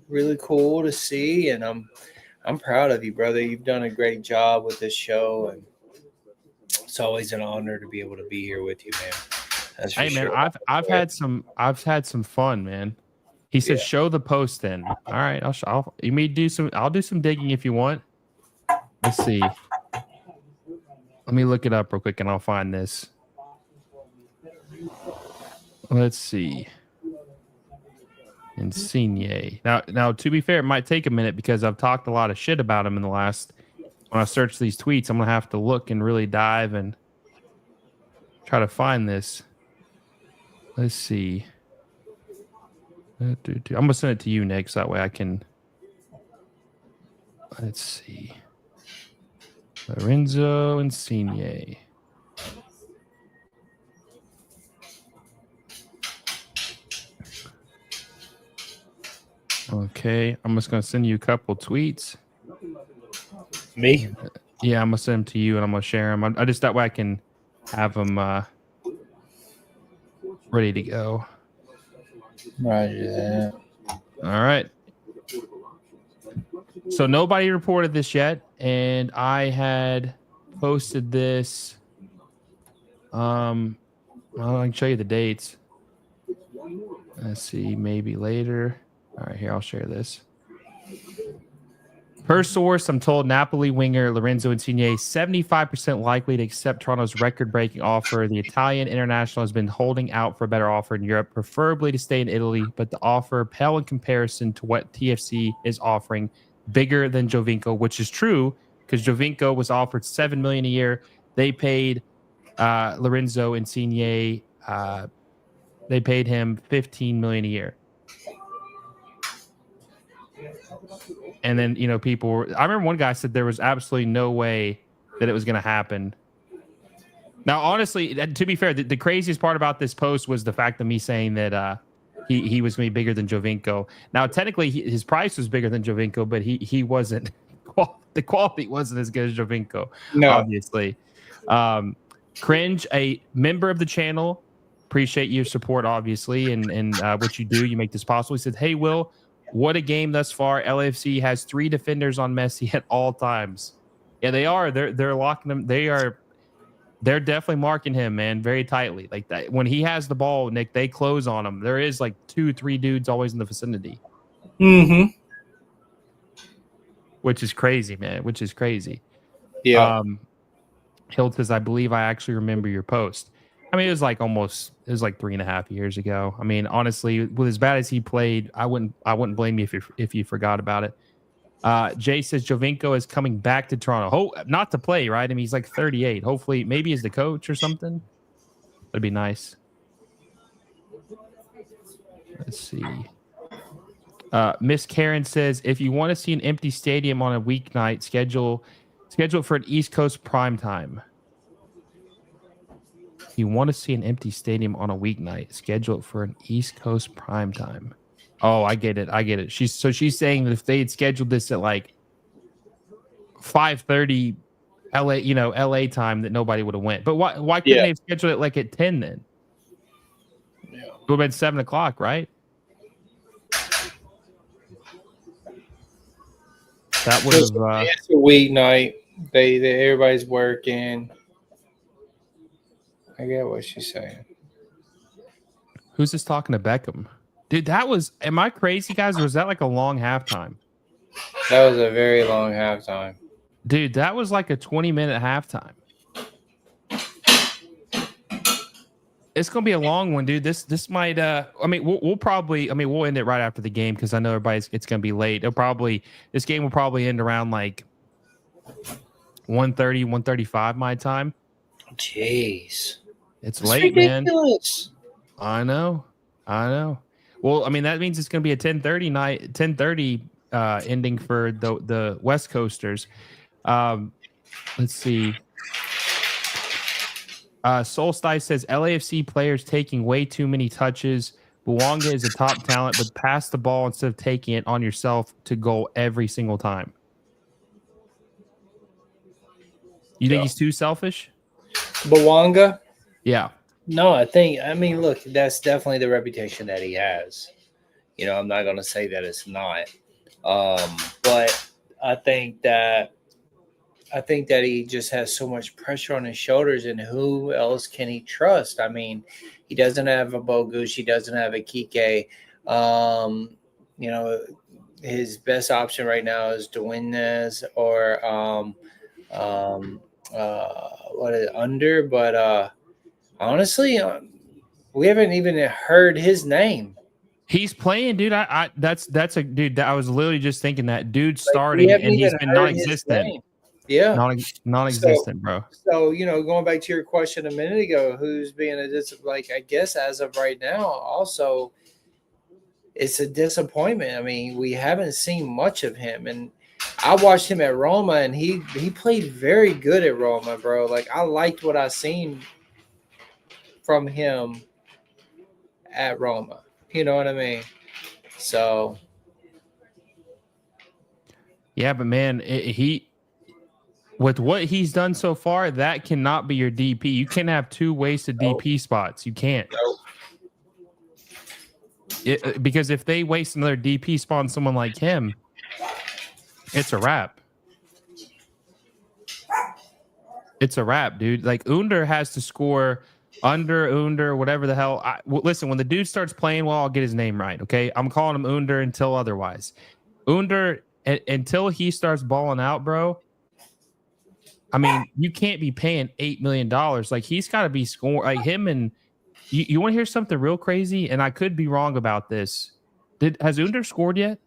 really cool to see, and I'm proud of you, brother. You've done a great job with this show, and it's always an honor to be able to be here with you, man. That's for sure. Man, I've had some fun, man. He says, "Show the post then." All right, I'll you may do some. I'll do some digging if you want. Let's see. Let me look it up real quick, and I'll find this. Let's see. Insigne. Now, to be fair, it might take a minute because I've talked a lot of shit about him in the last. When I search these tweets, I'm gonna have to look and really dive and try to find this. Let's see. I'm gonna send it to you, Nick, so that way I can. Let's see. Lorenzo Insigne. Okay, I'm just gonna send you a couple tweets. Me? Yeah, I'm gonna send them to you, and I'm gonna share them. I just that way I can have them ready to go. Roger that. All right. So nobody reported this yet, and I had posted this. Well, I can show you the dates. Let's see, maybe later. All right, here, I'll share this. Per source, I'm told Napoli winger Lorenzo Insigne 75% likely to accept Toronto's record-breaking offer. The Italian international has been holding out for a better offer in Europe, preferably to stay in Italy, but the offer pale in comparison to what TFC is offering, bigger than Jovinko, which is true because Jovinko was offered $7 million a year. They paid Lorenzo Insigne. They paid him $15 million a year. And then, people were, I remember one guy said there was absolutely no way that it was going to happen. Now, honestly, to be fair, the craziest part about this post was the fact of me saying that he was going to be bigger than Jovinko. Now, technically, his price was bigger than Jovinko, but he wasn't. The quality wasn't as good as Jovinko, obviously. Cringe, a member of the channel, appreciate your support, obviously, and what you do. You make this possible. He said, "Hey, Will, what a game thus far. LAFC has 3 defenders on Messi at all times." Yeah, they are. They're locking him. They're definitely marking him, man, very tightly. Like that. When he has the ball, Nick, they close on him. There is like 2-3 dudes always in the vicinity. Mm-hmm. Which is crazy, man. Which is crazy. Yeah. Hilt says, I believe I actually remember your post. I mean, it was like 3.5 years ago. I mean, honestly, with as bad as he played, I wouldn't blame you if you forgot about it. Jay says Jovinko is coming back to Toronto. Not to play, right? I mean, he's like 38. Hopefully, maybe as the coach or something. That'd be nice. Let's see. Miss Karen says, if you want to see an empty stadium on a weeknight, schedule it for an East Coast prime time. If you want to see an empty stadium on a weeknight, schedule it for an East Coast prime time. Oh, I get it. She's saying that if they had scheduled this at like 5:30 LA time, that nobody would have went. But why couldn't they have scheduled it like at 10 then? Yeah. It would have been 7 o'clock, right? That would have. It's a weeknight. They everybody's working. I get what she's saying. Who's this talking to Beckham? Dude, am I crazy, guys, or was that like a long halftime? That was a very long halftime. Dude, that was like a 20-minute halftime. It's gonna be a long one, dude. This might we'll end it right after the game because I know it's gonna be late. This game will probably end around like 1:30, 1:35 my time. Jeez. It's late, ridiculous. Man. I know. Well, I mean, that means it's going to be a 10:30 ending for the West Coasters. Let's see. Solstice says LAFC players taking way too many touches. Bouanga is a top talent, but pass the ball instead of taking it on yourself to goal every single time. You think he's too selfish? Bouanga? Yeah. No, look, that's definitely the reputation that he has. I'm not going to say that it's not. But I think that he just has so much pressure on his shoulders, and who else can he trust? I mean, he doesn't have a Bogusz, he doesn't have a Kike. His best option right now is Duenas or Under, but honestly, we haven't even heard his name. He's playing, dude. That's a dude. I was literally just thinking that dude's starting, and he's been non-existent. Yeah, non-existent, bro. So going back to your question a minute ago, who's being I guess as of right now, also, it's a disappointment. I mean, we haven't seen much of him, and I watched him at Roma, and he played very good at Roma, bro. Like, I liked what I seen from him at Roma. You know what I mean? So, yeah, but man, with what he's done so far, that cannot be your DP. You can't have 2 wasted DP spots. You can't. Because if they waste another DP spot on someone like him, it's a wrap. It's a wrap, dude. Like, Under has to score Under, whatever the hell. Listen, when the dude starts playing well, I'll get his name right, okay? I'm calling him Under until otherwise. Under until he starts balling out, bro. I mean, you can't be paying $8 million. Like, he's got to be scoring. Like, him and you want to hear something real crazy? And I could be wrong about this. Has Under scored yet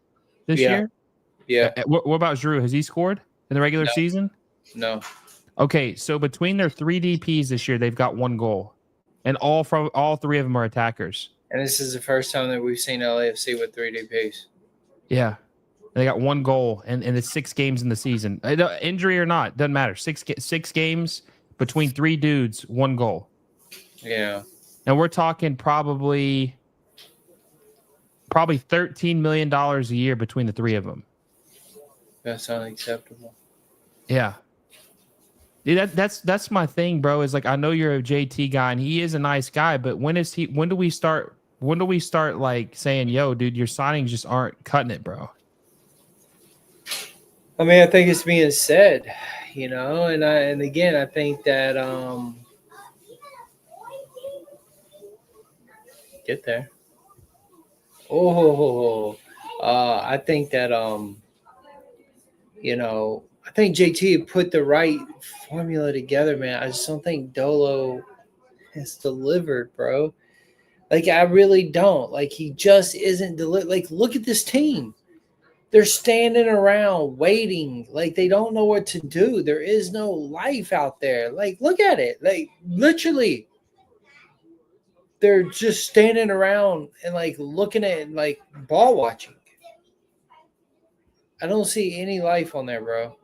this Yeah. year? Yeah. What about Drew? Has he scored in the regular season? No. Okay, so between their 3 DPs this year, they've got 1 goal, and all 3 of them are attackers. And this is the first time that we've seen LAFC with 3 DPs. Yeah, they got 1 goal, and it's 6 games in the season. Injury or not, doesn't matter. 6 games between 3 dudes, 1 goal. Yeah. And we're talking probably $13 million a year between the 3 of them. That's unacceptable. Yeah. That's my thing, bro. Is like, I know you're a JT guy and he is a nice guy, but when do we start like saying, yo, dude, your signings just aren't cutting it, bro? I mean, I think it's being said, and again, I think that get there. I think that I think JT put the right formula together, man. I just don't think Dolo has delivered, bro. Like, I really don't. Like, he just isn't delivered. Like, look at this team. They're standing around waiting. Like, they don't know what to do. There is no life out there. Like, look at it. Like, literally, they're just standing around and, like, looking at, like, ball watching. I don't see any life on there, bro.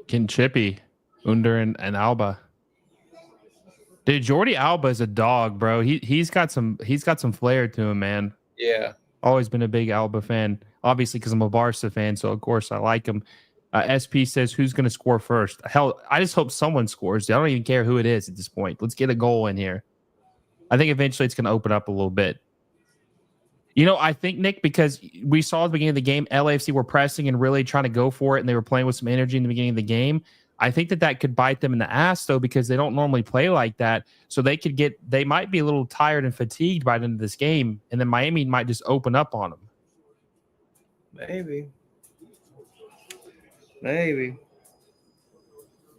Can Chippy, Under and Alba. Dude, Jordi Alba is a dog, bro. He's got some flair to him, man. Yeah. Always been a big Alba fan, obviously because I'm a Barca fan, so of course I like him. SP says, who's going to score first? Hell, I just hope someone scores. I don't even care who it is at this point. Let's get a goal in here. I think eventually it's going to open up a little bit. I think, Nick, because we saw at the beginning of the game, LAFC were pressing and really trying to go for it, and they were playing with some energy in the beginning of the game. I think that could bite them in the ass, though, because they don't normally play like that. So they might be a little tired and fatigued by the end of this game, and then Miami might just open up on them. Maybe.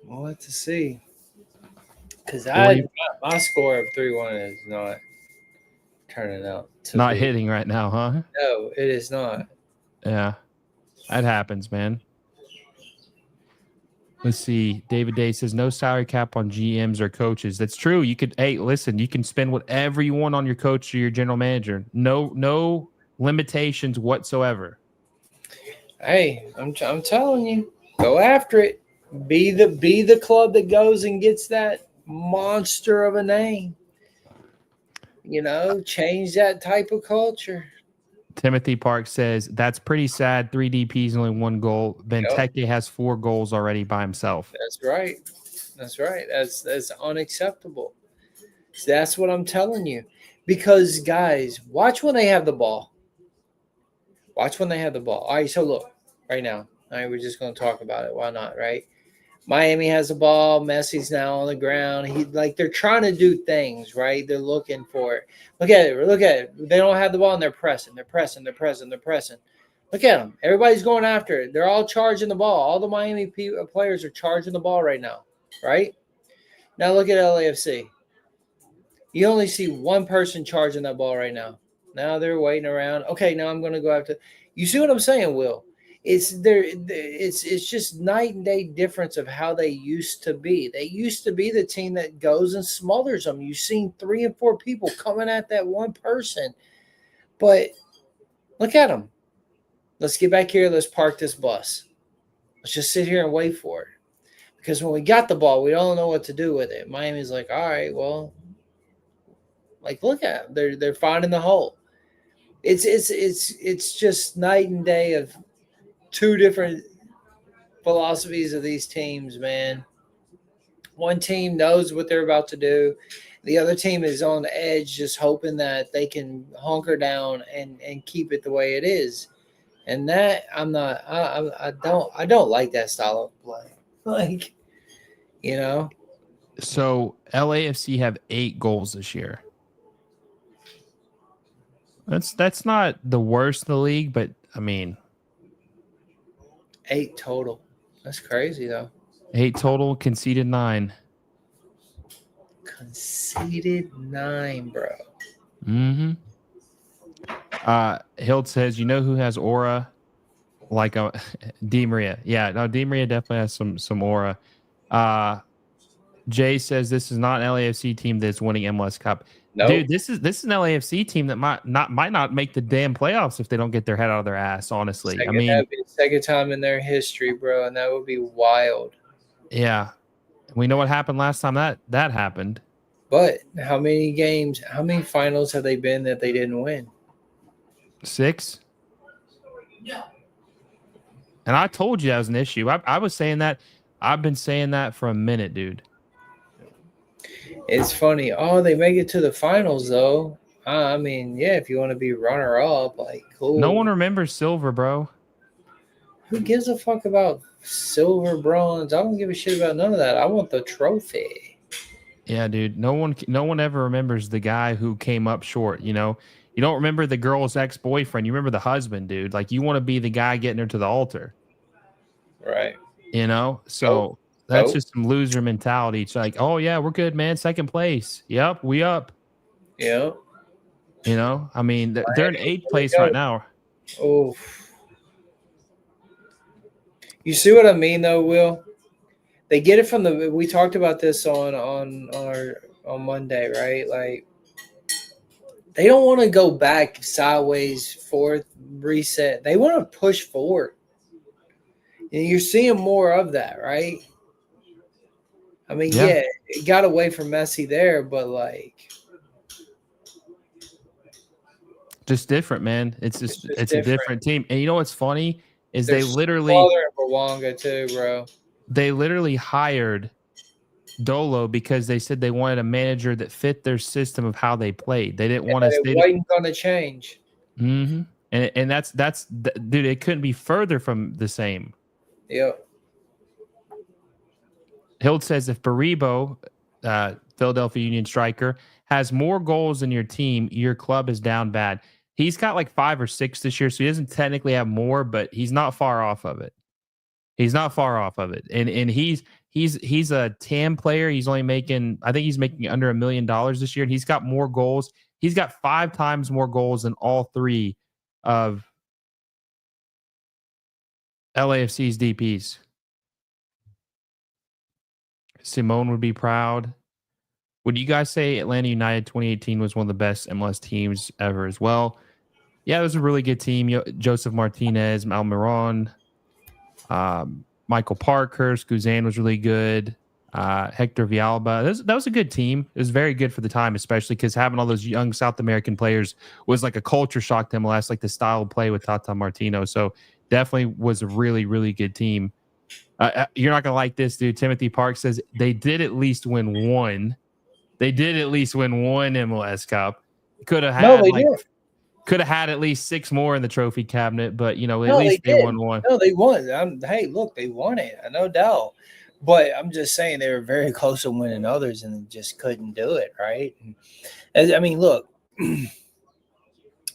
We'll have to see. Because my score of 3-1 is not turning out to not be hitting right now, huh? No, it is not. Yeah, that happens, man. Let's see. David Day says no salary cap on GMs or coaches. That's true. You could, listen, you can spend whatever you want on your coach or your general manager. No limitations whatsoever. Hey, I'm telling you, go after it. Be the club that goes and gets that monster of a name. Change that type of culture. Timothy Park says that's pretty sad. 3 DPs, only 1 goal. Benteke has 4 goals already by himself. That's right. That's unacceptable. That's what I'm telling you. Because, guys, watch when they have the ball. All right, so look, right now. All right, we're just going to talk about it. Why not, right? Miami has the ball. Messi's now on the ground. They're trying to do things, right? They're looking for it. Look at it. They don't have the ball, and they're pressing. Look at them. Everybody's going after it. They're all charging the ball. All the Miami players are charging the ball right now, right? Now look at LAFC. You only see one person charging that ball right now. Now they're waiting around. Okay, now I'm going to go after. You see what I'm saying, Will? It's just night and day difference of how they used to be. They used to be the team that goes and smothers them. You've seen 3 and 4 people coming at that one person. But look at them. Let's get back here. Let's park this bus. Let's just sit here and wait for it. Because when we got the ball, we don't know what to do with it. Miami's like, all right, well, look at them. They're finding the hole. It's just night and day of 2 different philosophies of these teams, man. One team knows what they're about to do. The other team is on the edge, just hoping that they can hunker down and keep it the way it is. And that I don't like that style of play. So LAFC have 8 goals this year. That's not the worst in the league, but I mean, 8 total. That's crazy though. 8 total, conceded 9. Conceded 9, bro. Mm-hmm. Hild says, you know who has aura like a Di Maria? Yeah, no, Di Maria definitely has some aura. Uh, Jay says this is not an LAFC team that's winning MLS Cup. Nope. Dude, this is an LAFC team that might not make the damn playoffs if they don't get their head out of their ass. Honestly, I mean, That'd be the second time in their history, bro, and that would be wild. yeah, we know what happened last time that happened. But how many finals have they been that they didn't win? 6. And I told you that was an issue. I was saying that. I've been saying that for a minute, dude. It's funny. Oh, they make it to the finals though. I mean, yeah, if you want to be runner up, like cool. No one remembers silver, bro. Who gives a fuck about silver, bronze? I don't give a shit about none of that. I want the trophy. Yeah, dude. No one ever remembers the guy who came up short, you know? You don't remember the girl's ex-boyfriend. You remember the husband, dude. Like you want to be the guy getting her to the altar. Right. You know? So that's just some loser mentality. It's like, "Oh yeah, we're good, man. Second place. Yep, we up." Yep. You know? I mean, they're in 8th place right now. Oh. You see what I mean though, Will? They get it from we talked about this on Monday, right? Like they don't want to go back sideways, forth, reset. They want to push forward. And you're seeing more of that, right? I mean, yeah, it got away from Messi there, but like just different, man. It's a different team. And you know what's funny is There's they literally father in Bawanga too, bro. They literally hired Dolo because they said they wanted a manager that fit their system of how they played. They didn't want to. It wasn't going to change. Mm-hmm. And that's dude. It couldn't be further from the same. Yep. Hild says if Baribo, Philadelphia Union striker, has more goals than your team, your club is down bad. He's got like 5 or 6 this year, so he doesn't technically have more, but he's not far off of it. He's not far off of it. And he's a TAM player. He's only making, I think he's making under $1 million this year. And he's got more goals. He's got 5 times more goals than all 3 of LAFC's DPs. Simone would be proud. Would you guys say Atlanta United 2018 was one of the best MLS teams ever as well? Yeah, it was a really good team. Joseph Martinez, Almiron, Michael Parker, Scuzan was really good. Hector Villalba. That was a good team. It was very good for the time, especially because having all those young South American players was like a culture shock to MLS, like the style of play with Tata Martino. So definitely was a really, really good team. You're not going to like this, dude. Timothy Park says they did at least win one. They did at least win one MLS Cup. Could have had could have had at least 6 more in the trophy cabinet, but at least they won one. No, they won. Hey, look, they won it, no doubt. But I'm just saying they were very close to winning others and just couldn't do it, right? I mean, look,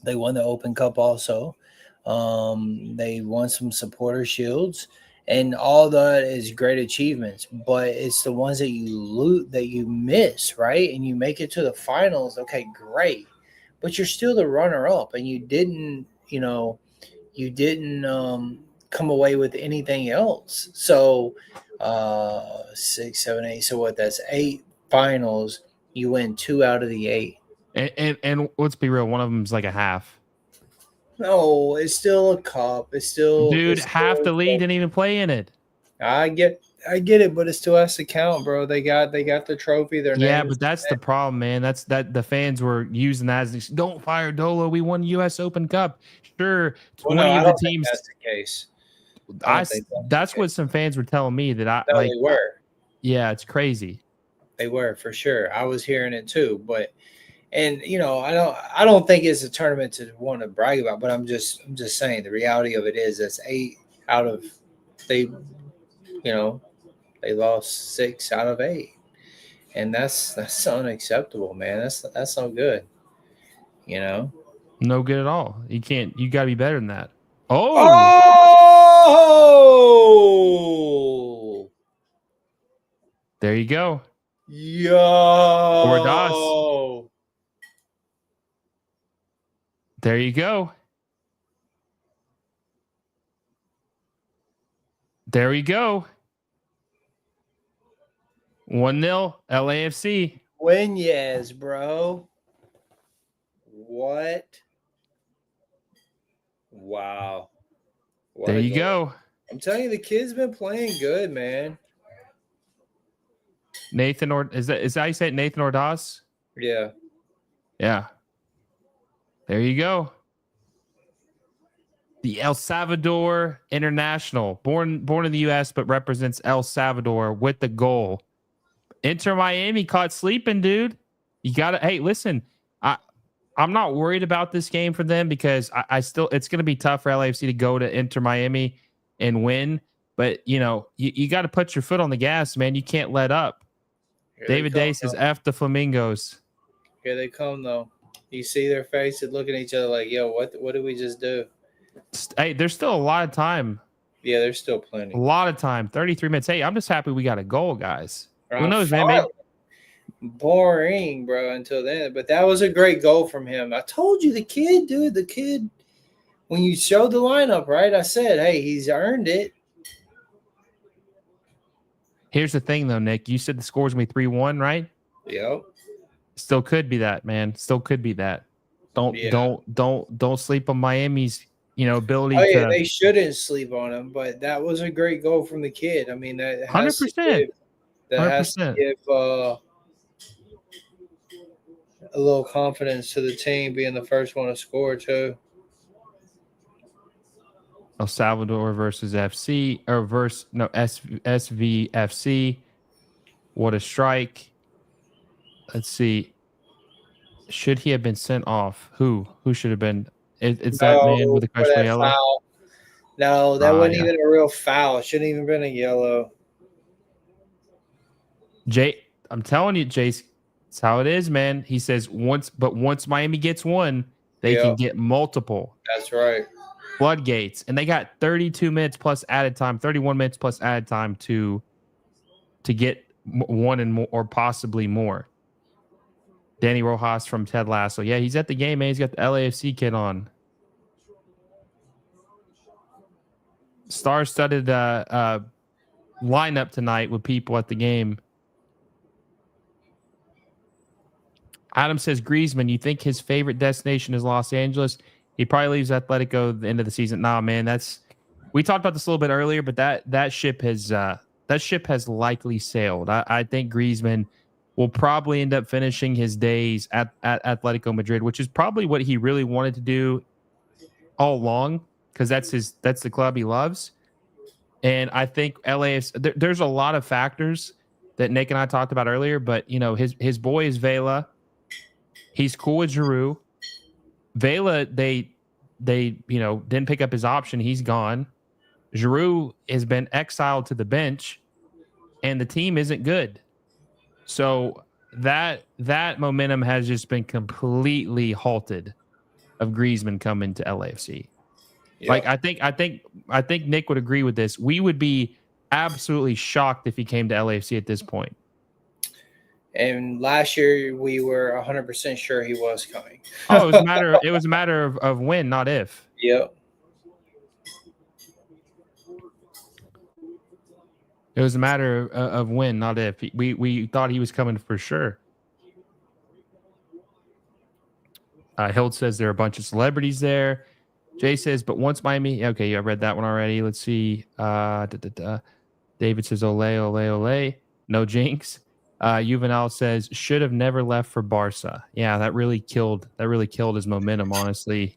they won the Open Cup also. They won some supporter shields, and all that is great achievements. But it's the ones that you miss, right? And you make it to the finals. Okay, great. But you're still the runner-up, and you didn't come away with anything else. So 6, 7, 8. So what? That's 8 finals. You win 2 out of the 8. And let's be real, one of them is like a half. No, it's still a cup. Half the league didn't even play in it. I get it, but it still has to count, bro. They got the trophy. But that's the problem, man. That's the fans were using that as don't fire Dolo. We won U.S. Open Cup. Sure, 20 of the teams. That's the case. That's what some fans were telling me that they were. Yeah, it's crazy. They were for sure. I was hearing it too, but I don't think it's a tournament to want to brag about, but I'm just saying the reality of it is that's 8 out of they lost 6 out of 8, and that's unacceptable, man. That's not good, No good at all. You can't. You got to be better than that. Oh, Oh, there you go. Ordaz. yo. There you go. There we go. 1-0 LAFC. Yes, bro. What? Wow. What There a you goal. go. I'm telling you, the kid's been playing good, man. Nathan is that how you say it? Nathan Ordaz? Yeah. Yeah. There you go. The El Salvador International, born in the U.S. but represents El Salvador with the goal. Inter Miami caught sleeping, dude. You gotta. Hey, listen, I'm not worried about this game for them because I still it's going to be tough for LAFC to go to Inter Miami and win. But you got to put your foot on the gas, man. You can't let up. Here David Day says, "F the Flamingos." Here they come, though. You see their faces looking at each other like, yo, what did we just do? Hey, there's still a lot of time. Yeah, there's still plenty. A lot of time. 33 minutes. Hey, I'm just happy we got a goal, guys. Who knows, man? Maybe boring, bro, until then. But that was a great goal from him. I told you the kid, dude. The kid, when you showed the lineup, right? I said, hey, he's earned it. Here's the thing, though, Nick. You said the score's going to be 3-1, right? Yep. Still could be that, man. Still could be that. Don't sleep on Miami's ability to. They shouldn't sleep on him, but that was a great goal from the kid. I mean, that has 100%. has to give a little confidence to the team being the first one to score too. El Salvador versus FC or SVFC. What a strike. Let's see. Should he have been sent off? Who should have been? It's that man with the questionable yellow. Foul. No, that wasn't even a real foul. It shouldn't even been a yellow. I'm telling you, Jace, it's how it is, man. He says once Miami gets one, they can get multiple. That's right. Floodgates. And they got 32 minutes plus added time, 31 minutes plus added time to get one and more, or possibly more. Danny Rojas from Ted Lasso. Yeah, he's at the game, man. He's got the LAFC kit on. Star-studded lineup tonight with people at the game. Adam says, Griezmann, you think his favorite destination is Los Angeles? He probably leaves Atletico at the end of the season. Nah, man, we talked about this a little bit earlier, but that ship has likely sailed. I think Griezmann will probably end up finishing his days at Atletico Madrid, which is probably what he really wanted to do all along, because that's the club he loves. And I think LAFC, there's a lot of factors that Nick and I talked about earlier, but his boy is Vela. He's cool with Giroud. Vela, they didn't pick up his option. He's gone. Giroud has been exiled to the bench, and the team isn't good. So that momentum has just been completely halted of Griezmann coming to LAFC. Yep. Like I think Nick would agree with this. We would be absolutely shocked if he came to LAFC at this point. And last year we were 100% sure he was coming. Oh, it was a matter of when, not if. Yep. It was a matter of when, not if. We thought he was coming for sure. Hild says there are a bunch of celebrities there. Jay says, but once Miami... Okay, I read that one already. Let's see. David says, ole, ole, ole. No jinx. Juvenal says, should have never left for Barca. Yeah, that really killed his momentum, honestly.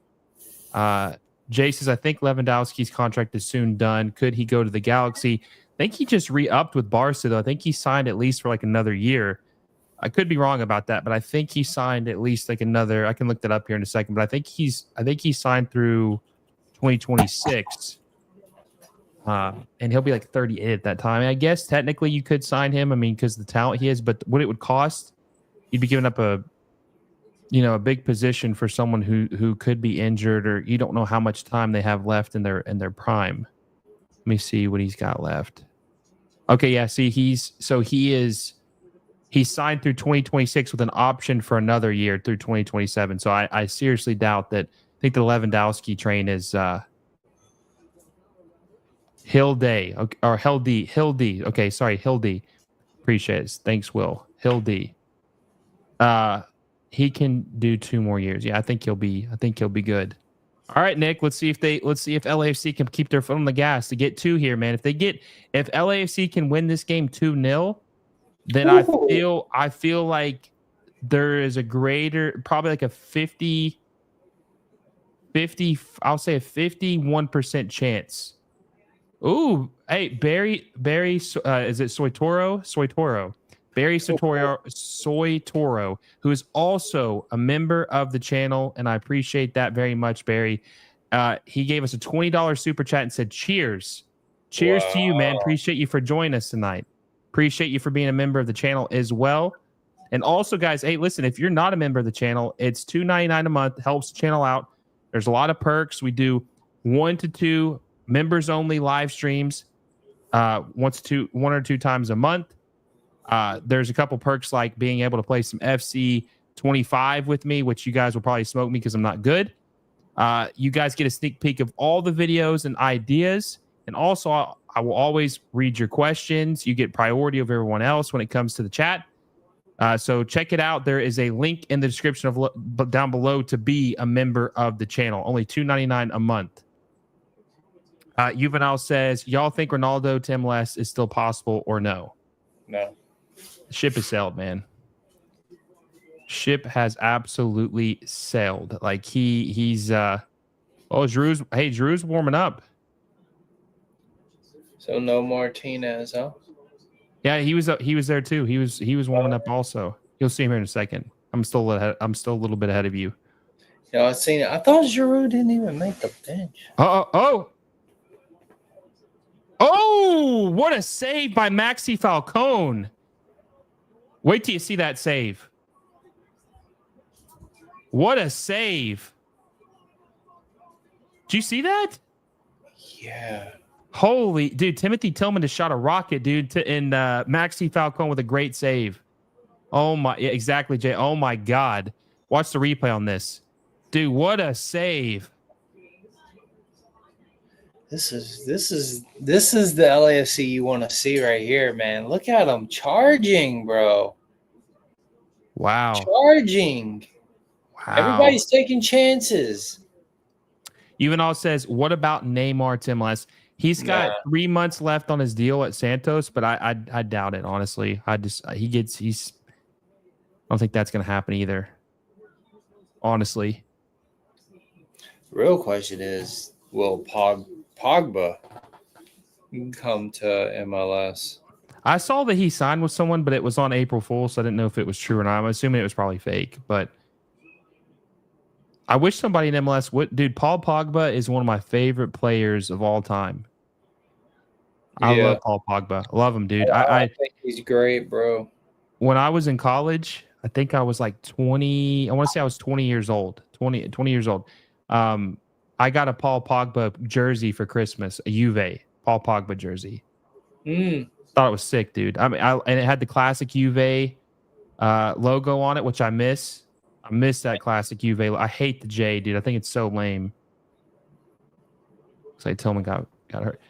Jay says, I think Lewandowski's contract is soon done. Could he go to the Galaxy? I think he just re-upped with Barca, though. I think he signed at least for like another year. I could be wrong about that, but I think he signed at least like another. I can look that up here in a second, but I think he signed through 2026. And he'll be like 38 at that time. I guess technically you could sign him. I mean, because the talent he has, but what it would cost, you'd be giving up a a big position for someone who could be injured, or you don't know how much time they have left in their prime. Let me see what he's got left. Okay, yeah. See, he's signed through 2026 with an option for another year through 2027. So I seriously doubt that. I think the Lewandowski train is Hilde, or Hildy. Okay, sorry, Hildy. Appreciate it. Thanks, Will. Hildy. He can do 2 more years. Yeah, I think he'll be good. All right, Nick. Let's see if LAFC can keep their foot on the gas to get 2 here, man. If LAFC can win this game 2-0, then Ooh. I feel like there is a greater, probably like a 50, I'll say a 51% chance. Ooh, hey, Barry, is it Soitoro? Barry Soitoro, who is also a member of the channel, and I appreciate that very much, Barry. He gave us a $20 super chat and said, cheers. Cheers to you, man. Appreciate you for joining us tonight. Appreciate you for being a member of the channel as well. And also, guys, hey, listen, if you're not a member of the channel, it's $2.99 a month. Helps the channel out. There's a lot of perks. We do 1 to 2 members only live streams, 1 or 2 times a month. There's a couple perks like being able to play some FC 25 with me, which you guys will probably smoke me because I'm not good. You guys get a sneak peek of all the videos and ideas. And also, I will always read your questions. You get priority over everyone else when it comes to the chat. So check it out. There is a link in the description down below to be a member of the channel. Only $2.99 a month. Juvenal says, y'all think Ronaldo to MLS is still possible or no? No. The ship has sailed, man. Ship has absolutely sailed. Like he's Drew's warming up. So no Martinez, huh? Yeah, he was there too. He was warming up also. You'll see him here in a second. I'm still a little bit ahead of you. Yeah, I seen it. I thought Giroud didn't even make the bench. Oh, what a save by Maxi Falcone. Wait till you see that save. What a save. Did you see that? Yeah. Holy, dude, Timothy Tillman just shot a rocket, dude, and Maxi Falcone with a great save. Oh, my, yeah, exactly, Jay. Oh, my God. Watch the replay on this. Dude, what a save. This is the LAFC you want to see right here, man. Look at them charging, bro. Wow. Charging. Wow. Everybody's taking chances. Uvenal says, what about Neymar to MLS? He's got 3 months left on his deal at Santos, but I doubt it, honestly. I don't think that's going to happen either. Honestly. Real question is, will Pogba come to MLS? I saw that he signed with someone, but it was on April Fool's, so I didn't know if it was true or not. I'm assuming it was probably fake, but I wish somebody in MLS would. Dude, Paul Pogba is one of my favorite players of all time. I love Paul Pogba. I love him, dude. I think he's great, bro. When I was in college, I think I was like 20. I want to say I was 20 years old. 20 years old. I got a Paul Pogba jersey for Christmas, a Juve Paul Pogba jersey. Thought it was sick, dude. I mean, and it had the classic Juve logo on it, which I miss. I miss that classic Juve. I hate the J, dude. I think it's so lame. So Tillman got hurt.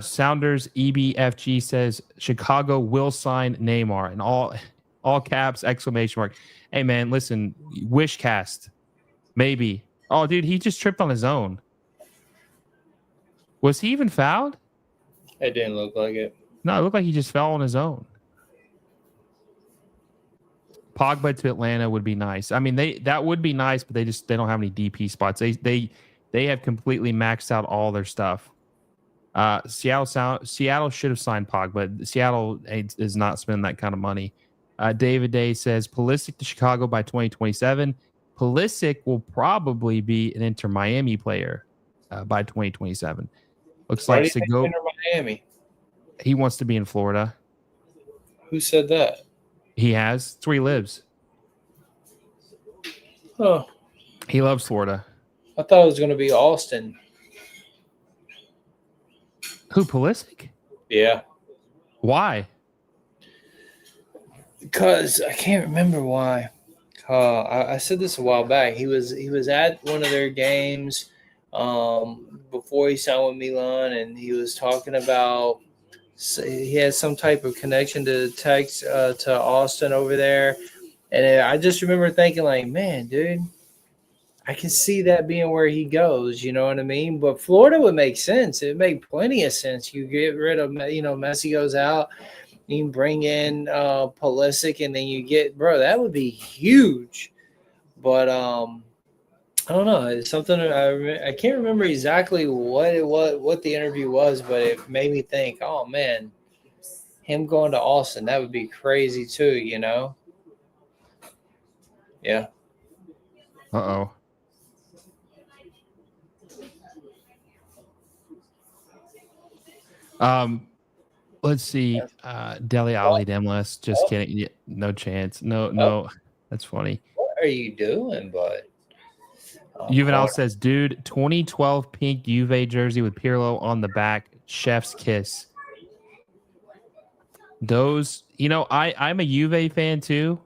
Sounders EBFG says Chicago will sign Neymar and all caps exclamation mark. Hey man, listen, wish cast. Maybe. Oh, dude, he just tripped on his own. Was he even fouled? It didn't look like it. No, it looked like he just fell on his own. Pogba to Atlanta would be nice. I mean, that would be nice, but they don't have any DP spots. They have completely maxed out all their stuff. Seattle should have signed Pogba. Seattle is not spending that kind of money. David Day says Pulisic to Chicago by 2027. Pulisic will probably be an Inter Miami player by 2027. Looks like to go Inter Miami. He wants to be in Florida. Who said that? He has. That's where he lives. Oh, He loves Florida. I thought it was going to be Austin. Who, Pulisic? Yeah. Why? Because I can't remember why. I said this a while back. He was at one of their games before he signed with Milan, and he was talking about he had some type of connection to Austin over there, and I just remember thinking like, man, dude, I can see that being where he goes. You know what I mean? But Florida would make sense. It would make plenty of sense. You get rid of Messi goes out. You can bring in Pulisic, and then you get that would be huge. But I don't know. It's something I can't remember exactly what the interview was, but it made me think. Oh man, him going to Austin, that would be crazy too. You know? Yeah. Uh-oh. Let's see. Deli Ali Demless. Just kidding. Yeah, no chance. No. That's funny. What are you doing, bud? Juvenal says, dude, 2012 pink Juve jersey with Pirlo on the back. Chef's kiss. Those, I'm a Juve fan too.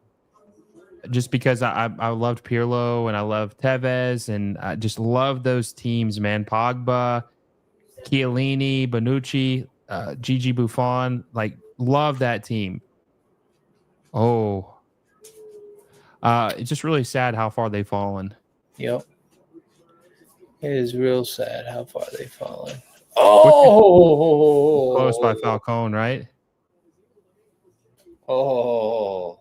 Just because I loved Pirlo and I love Tevez and I just love those teams, man. Pogba, Chiellini, Bonucci, Gigi Buffon, like love that team. Oh, it's just really sad how far they've fallen. Yep. It is real sad how far they've fallen. Oh, close by Falcone, right? Oh,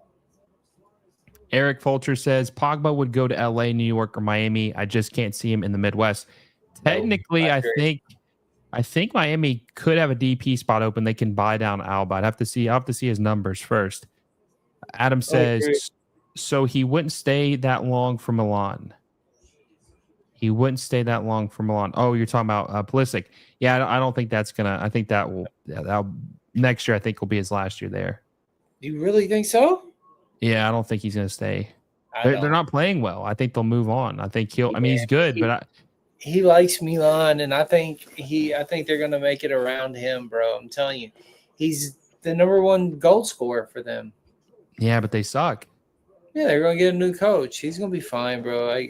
Eric Fulcher says Pogba would go to LA, New York, or Miami. I just can't see him in the Midwest. Technically, I think Miami could have a DP spot open. They can buy down Alba. I'll have to see his numbers first. Adam says, so he wouldn't stay that long for Milan. He wouldn't stay that long for Milan. Oh, you're talking about Pulisic. Yeah, I don't think that's gonna. I think that will. Next year, I think will be his last year there. You really think so? Yeah, I don't think he's gonna stay. They're not playing well. I think they'll move on. I think he'll. I mean, he's good, but he likes Milan, and I think they're gonna make it around him, bro. I'm telling you, he's the number one goal scorer for them. Yeah, but they suck. Yeah, they're gonna get a new coach. He's gonna be fine, bro. I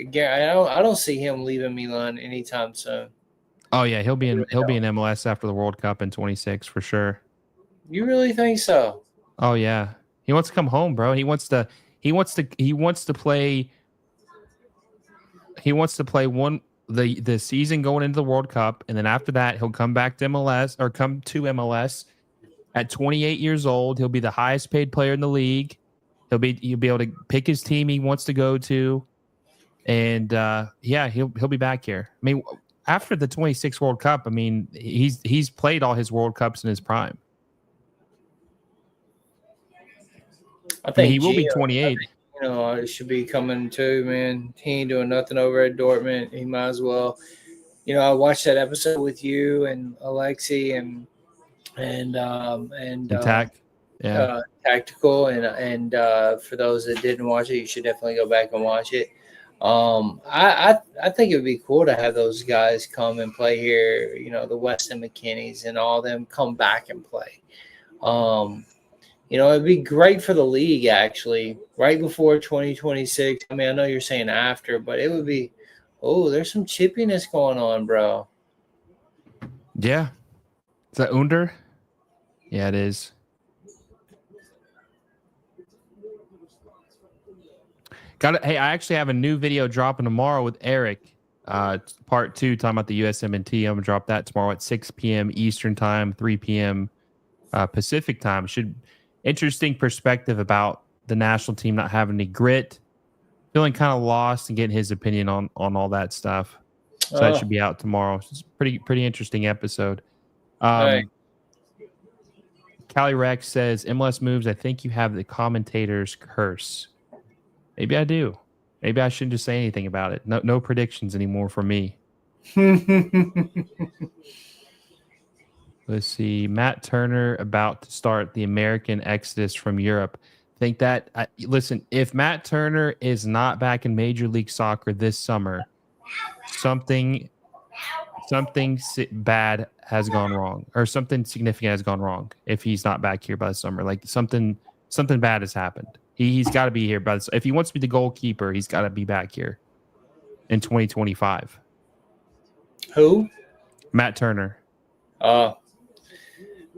don't see him leaving Milan anytime soon. Oh yeah, he'll be in MLS after the World Cup in 2026 for sure. You really think so? Oh yeah, he wants to come home, bro. He wants to play. He wants to play the season going into the World Cup, and then after that, he'll come back to MLS or come to MLS at 28 years old. He'll be the highest paid player in the league. He'll be able to pick his team he wants to go to, and he'll be back here. I mean, after the 26 World Cup, I mean, he's played all his World Cups in his prime. I think he will be 28. It should be coming too, man. He ain't doing nothing over at Dortmund. He might as well. I watched that episode with you and Alexi and Tactical and for those that didn't watch it, you should definitely go back and watch it. I think it would be cool to have those guys come and play here. The Weston McKennies and all them come back and play. It'd be great for the league, actually, right before 2026. I mean, I know you're saying after, but it would be, there's some chippiness going on, bro. Yeah. Is that Under? Yeah, it is. Got it. Hey, I actually have a new video dropping tomorrow with Eric. Part 2, talking about the USMNT. I'm going to drop that tomorrow at 6 p.m. Eastern time, 3 p.m. Pacific time. Interesting perspective about the national team not having any grit, feeling kind of lost, and getting his opinion on all that stuff. So that should be out tomorrow. It's a pretty interesting episode. Callie Rex says, MLS moves, I think you have the commentator's curse. Maybe I do. Maybe I shouldn't just say anything about it. No predictions anymore for me. Let's see. Matt Turner about to start the American exodus from Europe. think that listen, if Matt Turner is not back in Major League Soccer this summer, something bad has gone wrong, or something significant has gone wrong. If he's not back here by the summer, like something bad has happened. He's got to be here by if he wants to be the goalkeeper, he's got to be back here in 2025. Who? Matt Turner. Oh,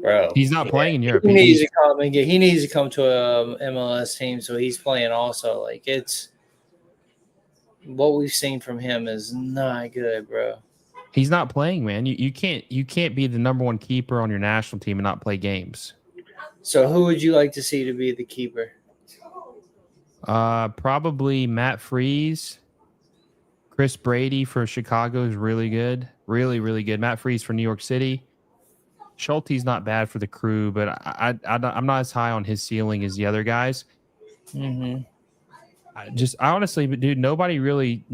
bro, He's not playing in Europe. He needs to come and he needs to come to a MLS team, so he's playing also. Like, it's what we've seen from him is not good, bro. He's not playing, man. You can't be the number one keeper on your national team and not play games. So who would you like to see to be the keeper? Probably Matt Freese. Chris Brady for Chicago is really good. Really, really good. Matt Freese for New York City. Schulte's not bad for the Crew, but I'm not as high on his ceiling as the other guys. Mm-hmm. I honestly, but dude, nobody really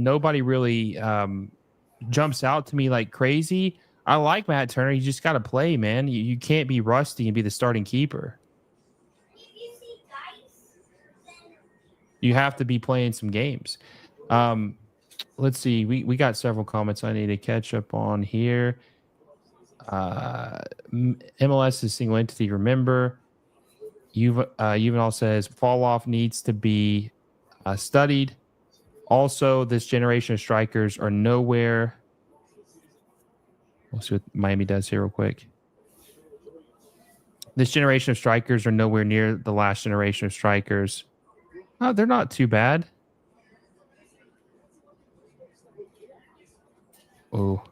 jumps out to me like crazy. I like Matt Turner. You just got to play, man. You can't be rusty and be the starting keeper. You have to be playing some games. Let's see. We got several comments I need to catch up on here. MLS is single entity. Remember, Juvenal says fall off needs to be studied. Also, this generation of strikers are nowhere. We'll see what Miami does here real quick. This generation of strikers are nowhere near the last generation of strikers. Oh, they're not too bad. Oh.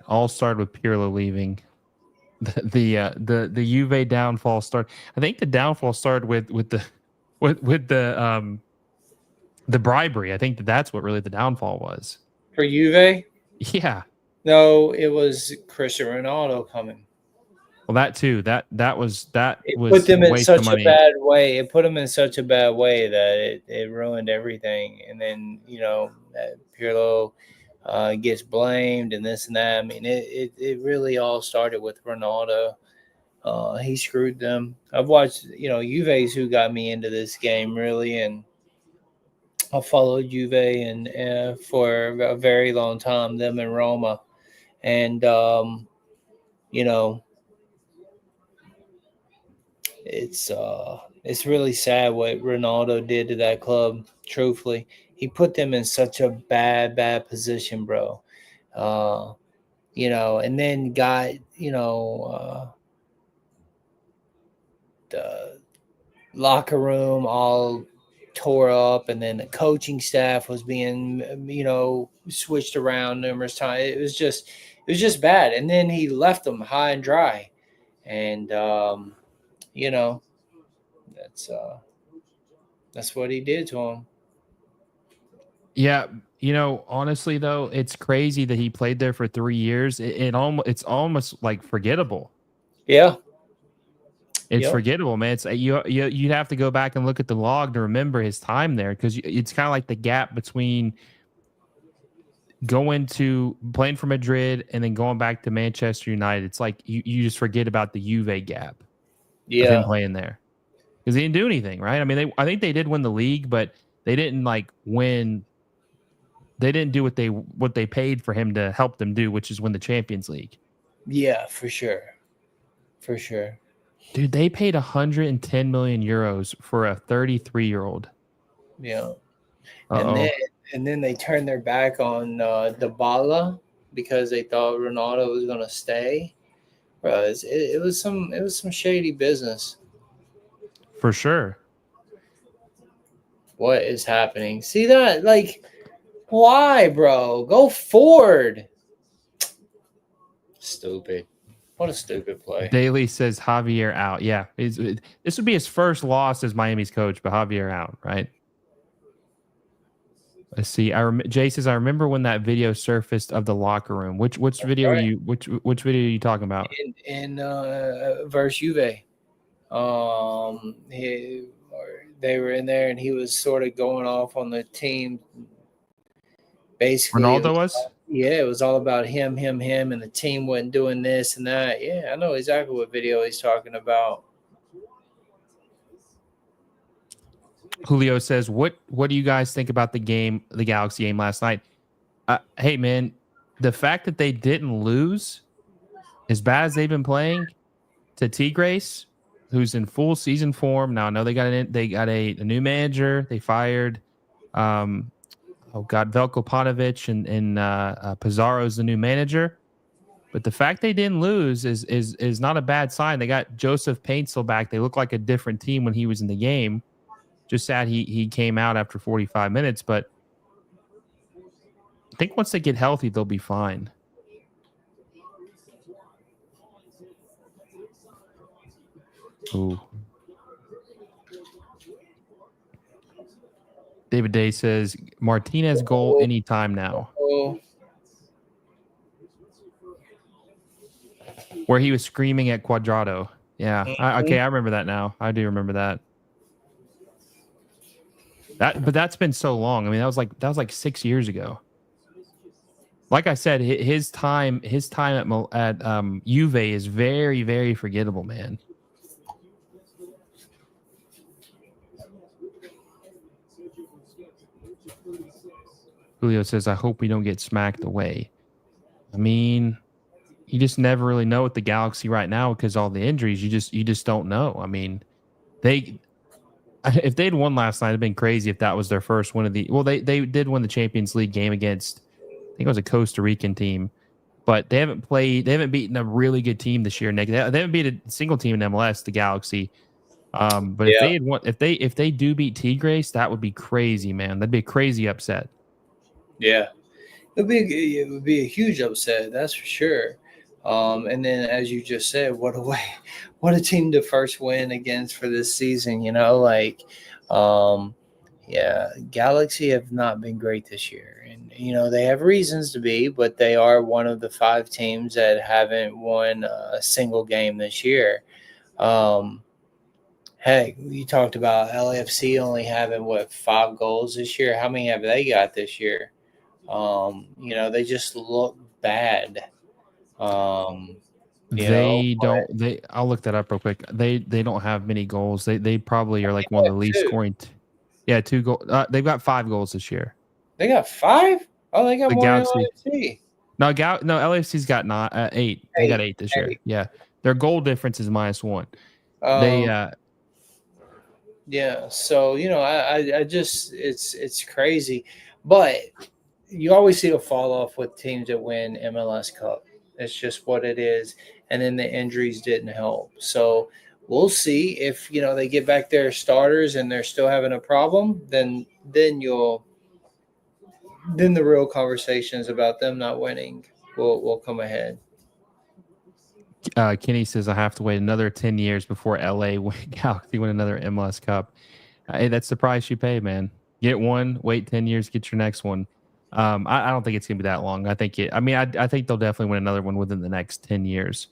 All started with Pirlo leaving. The Juve downfall started. I think the downfall started with the bribery. I think that's what really the downfall was. For Juve? Yeah. No, it was Cristiano Ronaldo coming. Well, that too. That was put them in such a bad way. It put them in such a bad way that it ruined everything. And then Pirlo gets blamed and this and that. I mean, it really all started with Ronaldo. He screwed them. I've watched Juve's who got me into this game really, and I followed Juve and for a very long time. Them in Roma, and it's really sad what Ronaldo did to that club. Truthfully, he put them in such a bad position, bro. And then got the locker room all tore up, and then the coaching staff was being switched around numerous times. It was just bad. And then he left them high and dry, and that's what he did to him. Yeah, honestly though, it's crazy that he played there for 3 years. It's almost like forgettable. Yeah. It's forgettable, man. It's you'd have to go back and look at the log to remember his time there, because it's kind of like the gap between going to playing for Madrid and then going back to Manchester United. It's like you just forget about the Juve gap of him playing there, because he didn't do anything, right? I mean, I think they did win the league, but they didn't like win. They didn't do what they paid for him to help them do, which is win the Champions League. Yeah, for sure. Dude, they paid 110 million euros for a 33-year-old. Yeah. And then they turned their back on Dybala because they thought Ronaldo was going to stay. Bro, it was some shady business. For sure. What is happening? See that? Like, why, bro? Go forward. Stupid. What a stupid play. Daly says Javier out. Yeah, this would be his first loss as Miami's coach, but Javier out, right? Let's see. Jay says, I remember when that video surfaced of the locker room. Which video right. are you? Which video are you talking about? In versus Juve, they were in there, and he was sort of going off on the team. Basically, Ronaldo was. Yeah, it was all about him, and the team wasn't doing this and that. Yeah, I know exactly what video he's talking about. Julio says, "What do you guys think about the game, the Galaxy game last night?" Hey, man, the fact that they didn't lose, as bad as they've been playing, to Tigres, who's in full season form now. I know they got a new manager. They fired, um, oh god, Velko Panovic and Pizarro's the new manager. But the fact they didn't lose is not a bad sign. They got Joseph Paintsel back. They look like a different team when he was in the game. Just sad he came out after 45 minutes, but I think once they get healthy, they'll be fine. Ooh. David Day says Martinez goal anytime now. Oh, Where he was screaming at Cuadrado. Yeah. Okay, mhm. I remember that now. I do remember that. But that's been so long. I mean, that was like 6 years ago. Like I said, his time at Juve is very, very forgettable, man. Julio says, "I hope we don't get smacked away." I mean, you just never really know with the Galaxy right now because all the injuries. You just don't know. I mean, they if they'd won last night, it'd been crazy if that was their first win of the. Well, they did win the Champions League game against, I think it was a Costa Rican team, but they haven't played. They haven't beaten a really good team this year, Nick. They haven't beat a single team in MLS, the Galaxy. But if Yeah, they had won, if they do beat Tigres, that would be crazy, man. That'd be a crazy upset. yeah. It would be a huge upset, that's for sure. And then, as you just said, what a way, what a team to first win against for this season. Um, yeah, Galaxy have not been great this year, and they have reasons to be, but they are one of the 5 teams that haven't won a single game this year. Um, Heck, you talked about LAFC only having 5 goals this year. How many have they got this year? They just look bad. Um, They don't. but They. I'll look that up real quick. They don't have many goals. They probably are like one of the what, least two? scoring. Yeah, 2 goal. They've got 5 goals this year. They got 5? Oh, they got The more than Galaxy. LAFC. No, LAFC's got 8. They got 8, 8 this year. 8. Yeah, their goal difference is -1. They Um, yeah. So I just it's crazy, but you always see a fall off with teams that win MLS Cup. It's just what it is. And then the injuries didn't help. So we'll see if they get back their starters and they're still having a problem. Then the real conversations about them not winning will come ahead. Kenny says I have to wait another 10 years before Galaxy win another MLS Cup. Hey, that's the price you pay, man. Get one, wait 10 years, get your next one. I don't think it's gonna be that long. I think it. I mean, I think they'll definitely win another one within the next 10 years.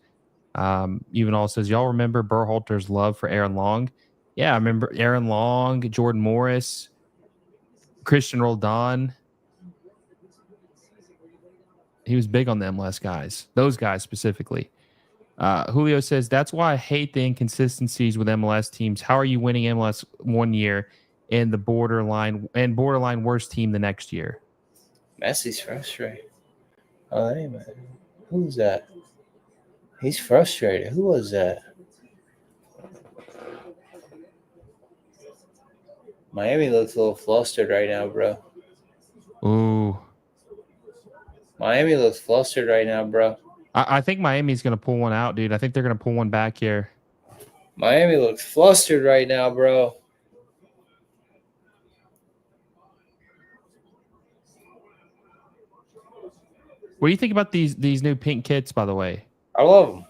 Even all says, y'all remember Berhalter's love for Aaron Long? Yeah, I remember Aaron Long, Jordan Morris, Christian Roldan. He was big on the MLS guys, those guys specifically. Julio says, that's why I hate the inconsistencies with MLS teams. How are you winning MLS one year and the borderline worst team the next year? Messi's frustrated. Oh, hey man, who's that? He's frustrated. Who was that? Miami looks a little flustered right now, bro. Ooh. Miami looks flustered right now, bro. I think Miami's going to pull one out, dude. I think they're going to pull one back here. Miami looks flustered right now, bro. What do you think about these new pink kits, by the way? I love them.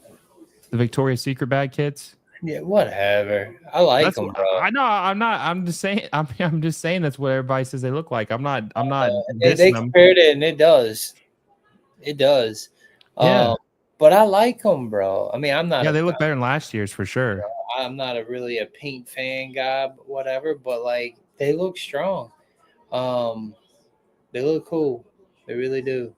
The Victoria's Secret bag kits? Yeah, whatever. I like That's them, what bro. I know. I'm not. I'm just saying. I'm just saying that's what everybody says they look like. I'm not. I'm not They dissing them. compared it, and it does. It does. Yeah. But I like them, bro. I mean, Yeah, they look better than last year's for sure. I'm not a really a pink fan guy, whatever. But like, they look strong. Um, they look cool. They really do.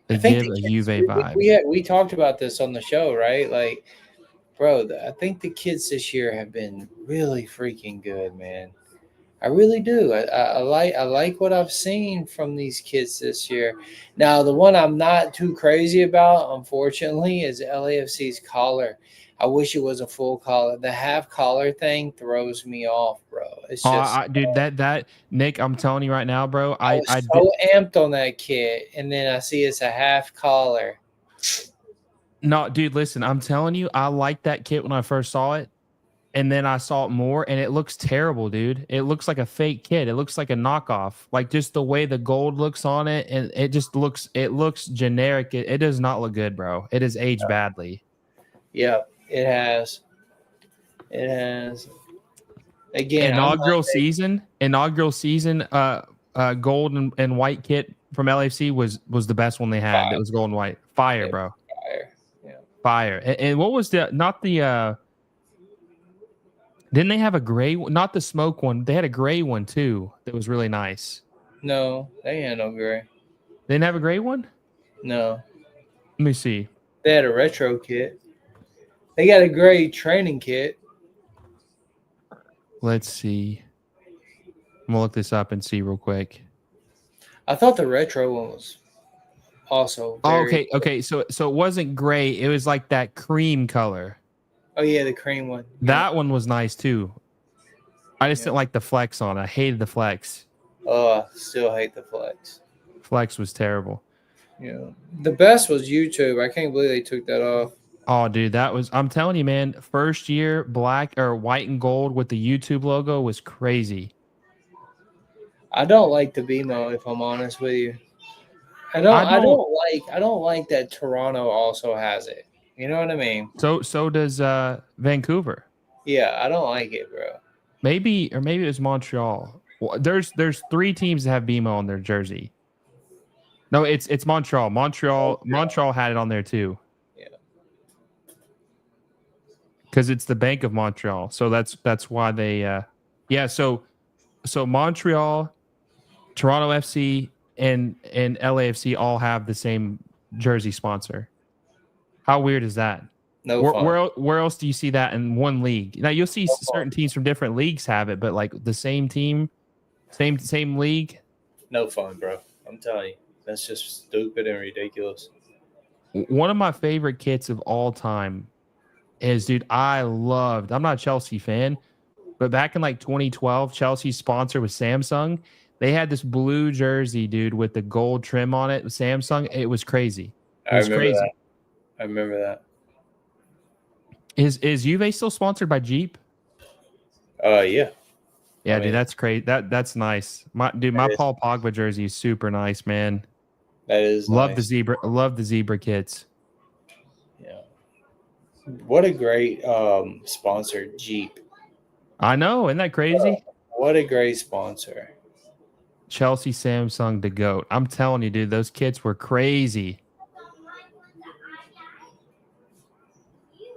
They give a Juve vibe. We talked about this on the show, right? Like, bro, I think the kids this year have been really freaking good, man. I really do. I like what I've seen from these kids this year. Now, the one I'm not too crazy about, unfortunately, is LAFC's collar. I wish it was a full collar. The half collar thing throws me off, bro. It's just, Dude, that Nick, I'm telling you right now, bro. I was so amped on that kit, and then I see it's a half collar. No, dude, listen, I'm telling you, I liked that kit when I first saw it. And then I saw it more, and it looks terrible, dude. It looks like a fake kit. It looks like a knockoff. Like just the way the gold looks on it, and it looks generic. It does not look good, bro. It has aged badly. Yep, it has. It has. Again, inaugural season, gold and white kit from LAFC was the best one they had. Fire. It was gold and white. Fire, bro. Fire. Yeah. Fire. And what was didn't they have a gray one? Not the smoke one. They had a gray one too that was really nice. No, they had no gray. They didn't have a gray one? No. Let me see. They had a retro kit. They got a gray training kit. Let's see. I'm gonna look this up and see real quick. I thought the retro one was also okay. So it wasn't gray. It was like that cream color. Oh yeah, the cream one. That one was nice too. I just didn't like the flex on it. I hated the flex. Oh, still hate the flex. Flex was terrible. Yeah. The best was YouTube. I can't believe they took that off. Oh, dude, I'm telling you, man, first year black or white and gold with the YouTube logo was crazy. I don't like the BMO, if I'm honest with you. I don't like that Toronto also has it. You know what I mean? So does Vancouver. Yeah, I don't like it, bro. Maybe it was Montreal. Well, there's 3 teams that have BMO on their jersey. No, it's Montreal. Montreal had it on there too. Yeah. Because it's the Bank of Montreal. So that's why they so Montreal, Toronto FC, and LAFC all have the same jersey sponsor. How weird is that? No fun. Where else do you see that in one league? Now you'll see certain teams from different leagues have it, but like the same team, same league. No fun, bro. I'm telling you, that's just stupid and ridiculous. One of my favorite kits of all time is, dude, I'm not a Chelsea fan, but back in like 2012, Chelsea's sponsor was Samsung. They had this blue jersey, dude, with the gold trim on it. Samsung, it was crazy. I remember that. Is Juve still sponsored by Jeep? Yeah. Yeah, dude, that's great. That's nice. My Paul Pogba jersey is super nice, man. That is love nice. the zebra. Love the zebra kits. Yeah. What a great sponsor, Jeep. I know, isn't that crazy? What a great sponsor. Chelsea, Samsung, the GOAT. I'm telling you, dude, those kits were crazy.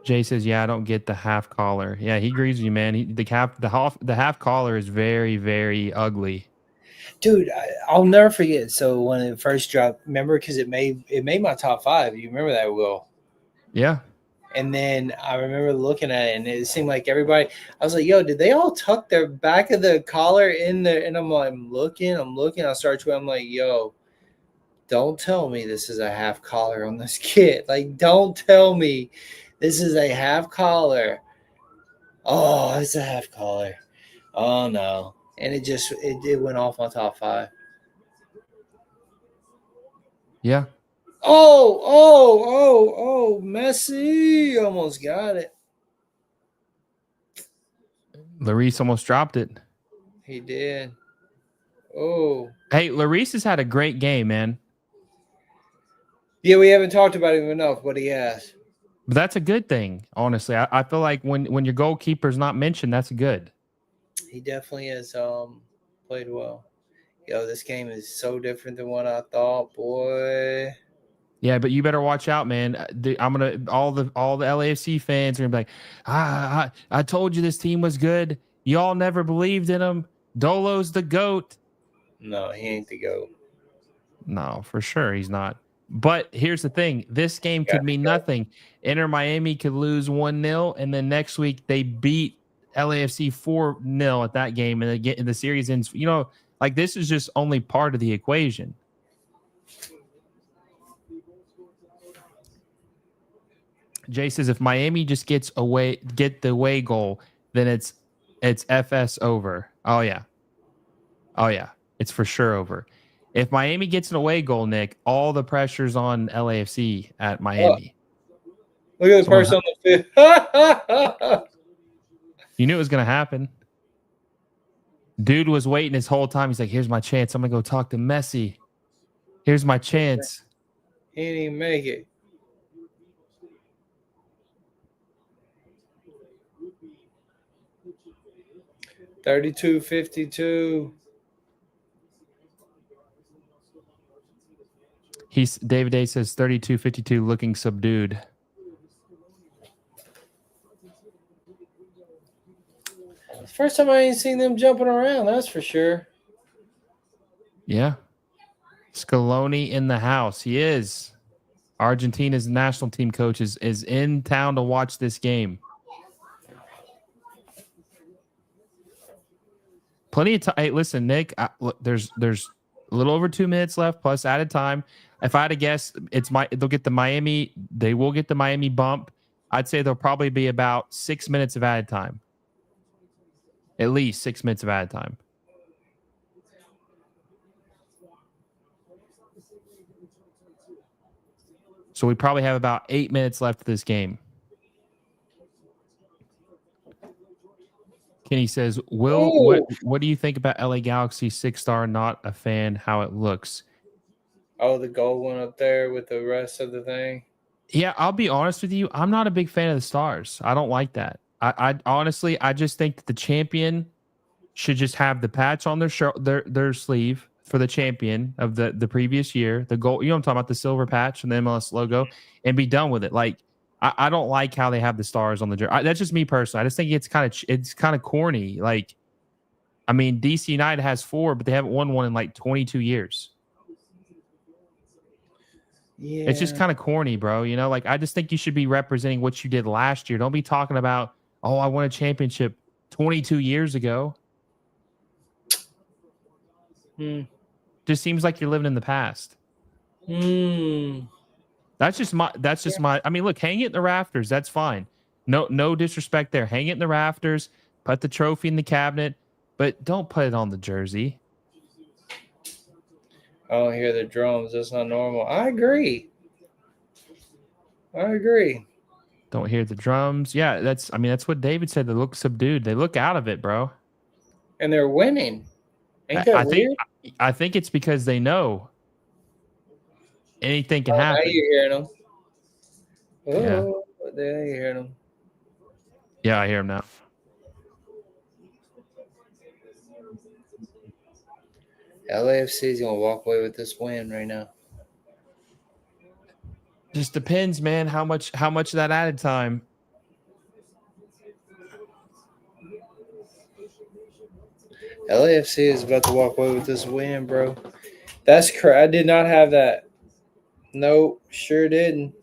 Jay says, "Yeah, I don't get the half collar." Yeah, he agrees with you, man. The half collar is very, very ugly. Dude, I'll never forget. So when it first dropped, remember, because it made my top 5. You remember that, Will? Yeah. And then I remember looking at it, and it seemed like everybody. I was like, "Yo, did they all tuck their back of the collar in there?" And I'm like, I'm looking. I start to. I'm like, "Yo, don't tell me this is a half collar on this kit. Like, don't tell me this is a half collar. Oh, it's a half collar. Oh no!" And it went off my top 5. Yeah. Oh, Messi almost got it. Lloris almost dropped it. He did. Oh. Hey, Lloris has had a great game, man. Yeah, we haven't talked about him enough, but he has. But that's a good thing, honestly. I feel like when your goalkeeper's not mentioned, that's good. He definitely has played well. Yo, this game is so different than what I thought, boy. Yeah, but you better watch out, man. I'm gonna all the LAFC fans are gonna be like, I told you this team was good. Y'all never believed in him. Dolo's the GOAT. No, he ain't the GOAT. No, for sure he's not. But here's the thing: this game could mean nothing. Inter Miami could lose 1-0, and then next week they beat LAFC 4-0 at that game, and the series ends. You know, like this is just only part of the equation. Jay says if Miami just get the away goal, then it's FS over. Oh yeah, it's for sure over. If Miami gets an away goal, Nick, all the pressure's on LAFC at Miami. Look at the person on the field. You knew it was going to happen. Dude was waiting his whole time. He's like, here's my chance. I'm going to go talk to Messi. Here's my chance. He didn't even make it. $32.52. David Day says 32.52 looking subdued. First time I ain't seen them jumping around, that's for sure. Yeah. Scaloni in the house. He is. Argentina's national team coach is in town to watch this game. Plenty of time. Hey, listen, Nick, look, there's a little over 2 minutes left plus added time. If I had to guess, they will get the Miami bump. I'd say there'll probably be about 6 minutes of added time. At least 6 minutes of added time. So we probably have about 8 minutes left of this game. Kenny says, Will, what do you think about LA Galaxy 6-star? Not a fan how it looks. Oh, the gold one up there with the rest of the thing. Yeah, I'll be honest with you. I'm not a big fan of the stars. I don't like that. I honestly, I just think that the champion should just have the patch on their sleeve for the champion of the previous year, the gold. You know what I'm talking about, the silver patch and the MLS logo, and be done with it. Like I don't like how they have the stars on the jersey. That's just me personally. I just think it's kind of corny. Like, I mean, DC United has 4, but they haven't won one in like 22 years. Yeah. It's just kind of corny, bro. You know, like I just think you should be representing what you did last year. Don't be talking about, oh, I won a championship 22 years ago. Just seems like you're living in the past. That's just my. I mean, look, hang it in the rafters. That's fine. No disrespect there. Hang it in the rafters. Put the trophy in the cabinet, but don't put it on the jersey. I don't hear the drums. That's not normal. I agree. Don't hear the drums. Yeah, that's what David said. They look subdued. They look out of it, bro. And they're winning. Ain't that weird? I think it's because they know anything can happen. Now you're hearing them. Oh, yeah. There you hear them. Yeah, I hear them now. LAFC is going to walk away with this win right now. Just depends, man, how much of that added time. LAFC is about to walk away with this win, bro. That's correct. I did not have that. Nope, sure didn't.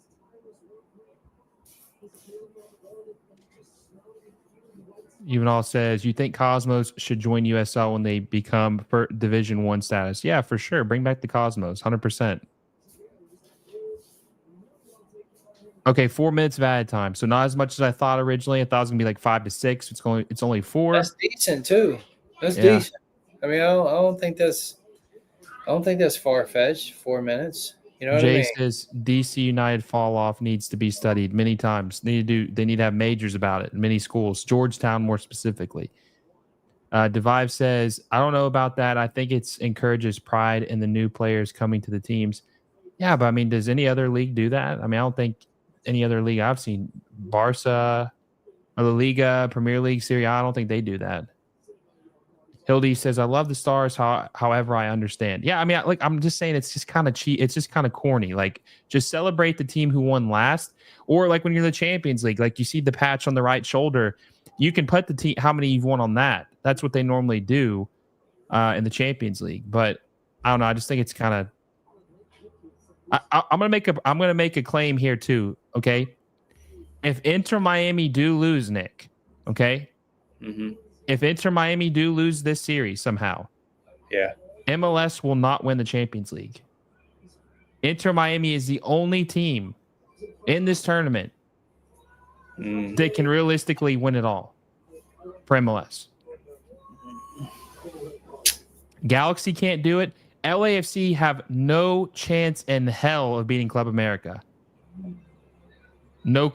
Evenall says, you think Cosmos should join USL when they become for Division 1 status? Yeah, for sure. Bring back the Cosmos, 100%. Okay, 4 minutes of added time. So not as much as I thought originally. I thought it was gonna be like 5 to 6. It's only 4. That's decent too. That's decent. I mean, I don't think that's far fetched. 4 minutes. You know what I mean? Jay says DC United fall off needs to be studied many times. They need to have majors about it in many schools. Georgetown more specifically. Devive says, I don't know about that. I think it encourages pride in the new players coming to the teams. Yeah, but I mean, does any other league do that? I mean, I don't think any other league I've seen, Barca, or La Liga, Premier League, Serie A, I don't think they do that. Hildy says, I love the stars. However, I understand. Yeah, I mean, I'm just saying it's just kind of cheap. It's just kind of corny. Like, just celebrate the team who won last. Or like when you're in the Champions League, like you see the patch on the right shoulder, you can put the team, how many you've won on that. That's what they normally do in the Champions League. But I don't know. I just think it's kind of I'm gonna make a claim here too. Okay, if Inter Miami do lose, Nick. Okay, Mm-hmm. if Inter Miami do lose this series somehow, Yeah. MLS will not win the Champions League. Inter Miami is the only team in this tournament Mm. that can realistically win it all for MLS. Galaxy can't do it. LAFC have no chance in hell of beating Club America. No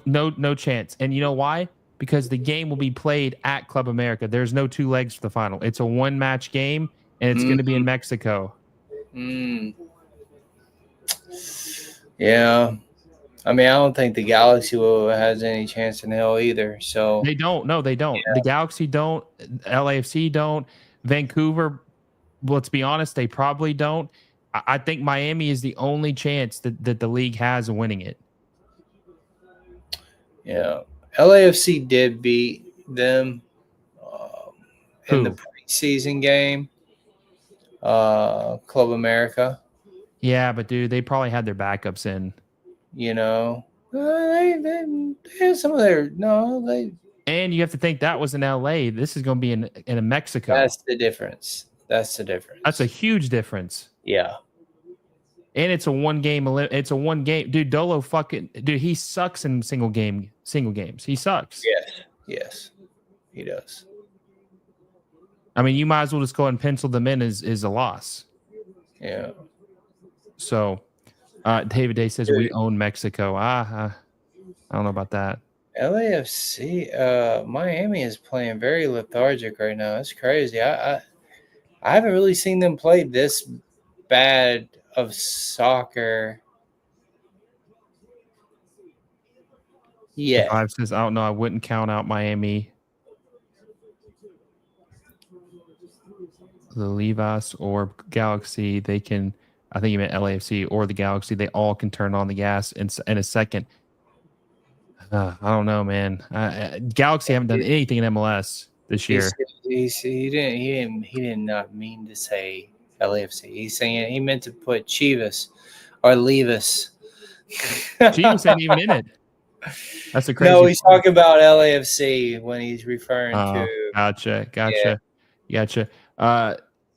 chance. And you know why? Because the game will be played at Club America. There's no two legs for the final. It's a one match game, and it's going to be in Mexico. Mm. Yeah. I mean, I don't think the Galaxy has any chance in hell either. So They don't. No, they don't. yeah. The Galaxy don't. LAFC don't. Vancouver, let's be honest, they probably don't. I think Miami is the only chance that the league has of winning it. Yeah. LAFC did beat them in the Who? preseason game. Club America. Yeah, but dude, they probably had their backups in. You know, they have some of their they. And you have to think that was in LA. This is going to be in Mexico. That's the difference. That's the difference. That's a huge difference. Yeah. And it's a one game. It's a one game. Dude, Dolo dude, he sucks in single games. He sucks. Yes, he does. I mean, you might as well just go and pencil them in as a loss. Yeah. So, David Day says we own Mexico. I don't know about that. LAFC, Miami is playing very lethargic right now. It's crazy. I haven't really seen them play this bad of soccer yet. Five says, I don't know. I wouldn't count out Miami. The Levi's or Galaxy, they can. I think you meant LAFC or the Galaxy. They all can turn on the gas in a second. I don't know, man. Galaxy haven't done anything in MLS this year. He did not mean to say LAFC. He's saying he meant to put Chivas or Levis. Chivas ain't even in it. That's a crazy. No, he's talking about LAFC when he's referring to. Gotcha.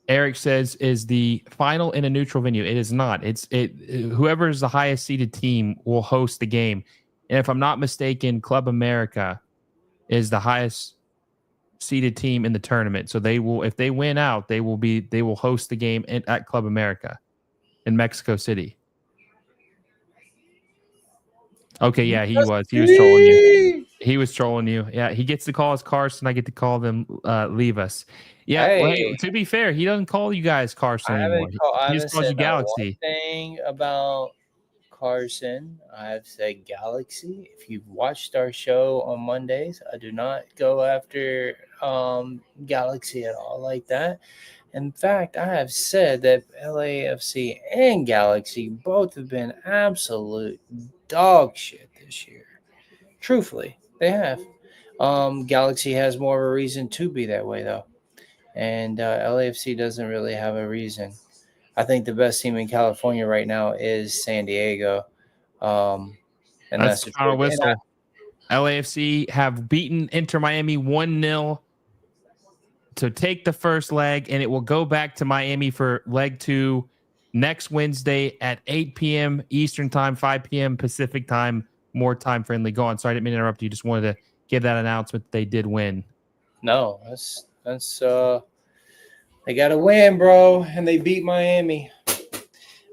Eric says, is the final in a neutral venue? It is not. Whoever is the highest seeded team will host the game. And if I'm not mistaken, Club America is the highest seeded team in the tournament. So they will, if they win out, they will host the game at Club America in Mexico City. Okay, yeah, he was trolling you. He was trolling you. Yeah, he gets to call us Carson. I get to call them Leave Us. Yeah, hey, to be fair, he doesn't call you guys Carson anymore. He just calls you Galaxy. One thing about Carson, I've said Galaxy. If you've watched our show on Mondays, I do not go after Galaxy at all like that. In fact, I have said that LAFC and Galaxy both have been absolute dog shit this year. Truthfully, they have. Galaxy has more of a reason to be that way, though. And LAFC doesn't really have a reason. I think the best team in California right now is San Diego. And that's the final whistle. LAFC have beaten Inter Miami 1-0 to take the first leg, and it will go back to Miami for leg 2 next Wednesday at 8 p.m. Eastern time, 5 p.m. Pacific time, more time friendly. Go on. Sorry, I didn't mean to interrupt you. Just wanted to give that announcement that they did win. No, that's they got to win, bro, and they beat Miami.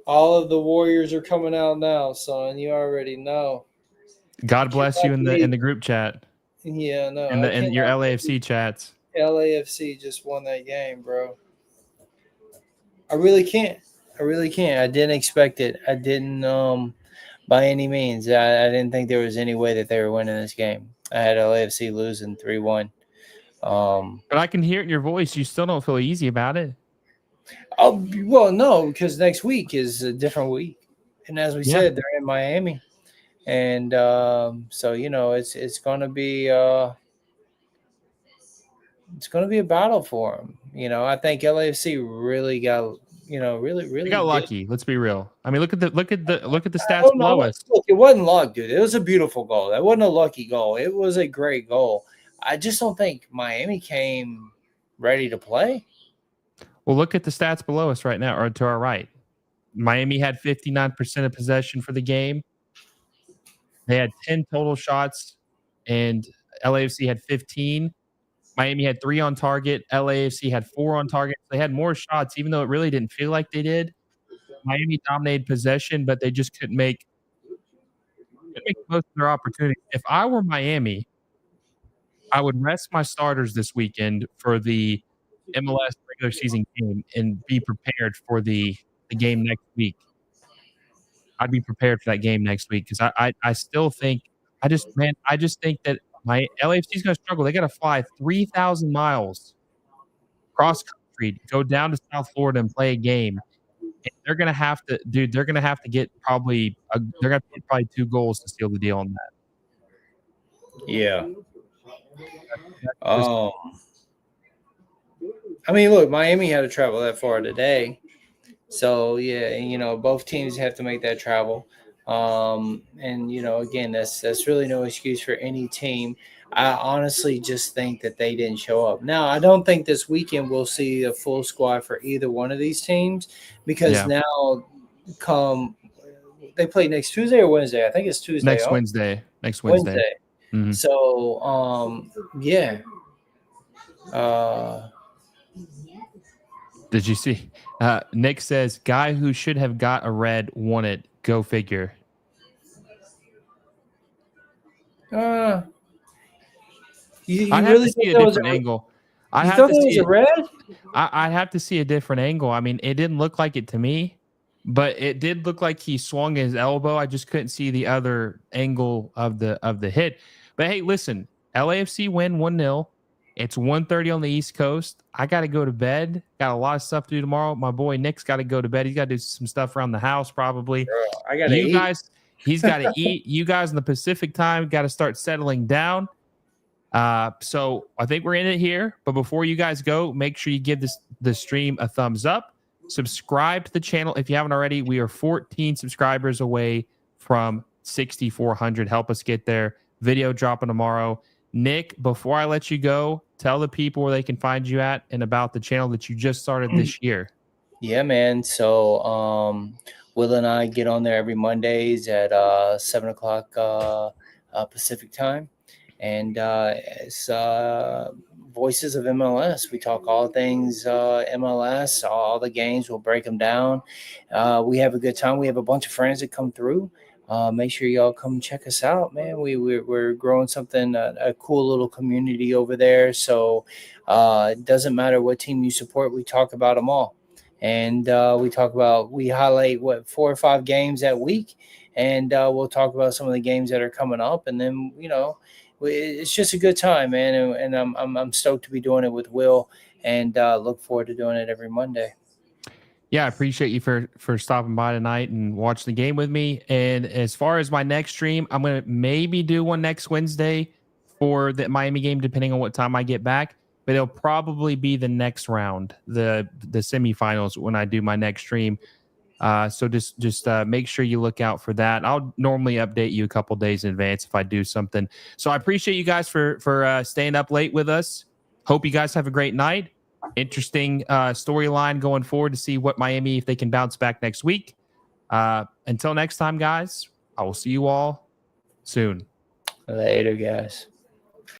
All of the Warriors are coming out now, son. You already know. God bless you in the group chat. Yeah, no. And your LAFC chats. LAFC just won that game, bro. I really can't. I didn't expect it. I didn't by any means. I didn't think there was any way that they were winning this game. I had LAFC losing 3-1. But I can hear it in your voice. You still don't feel easy about it. Oh, well, no, because next week is a different week. And as we said, they're in Miami. And so, it's going to be a battle for them. I think LAFC really got really, They really got did. lucky. Let's be real. I mean, look at the I stats don't below know. us. Look, it wasn't luck, dude. It was a beautiful goal. That wasn't a lucky goal. It was a great goal. I just don't think Miami came ready to play. Well, look at the stats below us right now, or to our right. Miami had 59% of possession for the game. They had 10 total shots, and LAFC had 15. Miami had 3 on target. LAFC had 4 on target. They had more shots, even though it really didn't feel like they did. Miami dominated possession, but they just couldn't make the most of their opportunities. If I were Miami, I would rest my starters this weekend for the MLS regular season game and be prepared for the game next week. I'd be prepared for that game next week because I still think I just think that my LAFC is gonna struggle. They gotta fly 3,000 miles cross country to go down to South Florida and play a game. And they're gonna have to dude, they're gonna have to get they're gonna have to get probably 2 goals to seal the deal on that. Yeah. That's just Um. I mean, look, Miami had to travel that far today. So yeah, both teams have to make that travel. And again, that's really no excuse for any team. I honestly just think that they didn't show up. Now, I don't think this weekend we'll see a full squad for either one of these teams because yeah. now come they play next Tuesday or Wednesday. I think it's Tuesday. Next Oh, Wednesday. Next Wednesday. Wednesday. Mhm. So yeah. Uh, Did you see? Nick says, "Guy who should have got a red won it. Go figure." uh, I'd you have really to see think a that was different angle. I'd you have thought to that was see a it. red? I'd have to see a different angle. I mean, it didn't look like it to me, but it did look like he swung his elbow. I just couldn't see the other angle of the hit. But hey, listen, LAFC win 1-0. It's 1:30 on the East Coast. I got to go to bed. Got a lot of stuff to do tomorrow. My boy Nick's got to go to bed. He's got to do some stuff around the house probably. I gotta You eat. guys, he's got to eat. You guys in the Pacific time got to start settling down. So I think we're in it here. But before you guys go, make sure you give the stream a thumbs up. Subscribe to the channel if you haven't already. We are 14 subscribers away from 6,400. Help us get there. Video dropping tomorrow. Nick, before I let you go, tell the people where they can find you at and about the channel that you just started this year. Yeah, man. So Will and I get on there every Mondays at 7 o'clock Pacific time. And it's Voices of MLS. We talk all things MLS, all the games. We'll break them down. We have a good time. We have a bunch of friends that come through. Make sure y'all come check us out, man. We're growing something, a cool little community over there. So it doesn't matter what team you support. We talk about them all. And we highlight 4 or 5 games that week. And we'll talk about some of the games that are coming up. And then, it's just a good time, man. And I'm stoked to be doing it with Will and look forward to doing it every Monday. Yeah, I appreciate you for stopping by tonight and watching the game with me. And as far as my next stream, I'm gonna maybe do one next Wednesday for the Miami game, depending on what time I get back. But it'll probably be the next round, the semifinals, when I do my next stream. So just make sure you look out for that. I'll normally update you a couple days in advance if I do something. So I appreciate you guys for staying up late with us. Hope you guys have a great night. Interesting storyline going forward to see what Miami, if they can bounce back next week. Until next time, guys, I will see you all soon. Later, guys.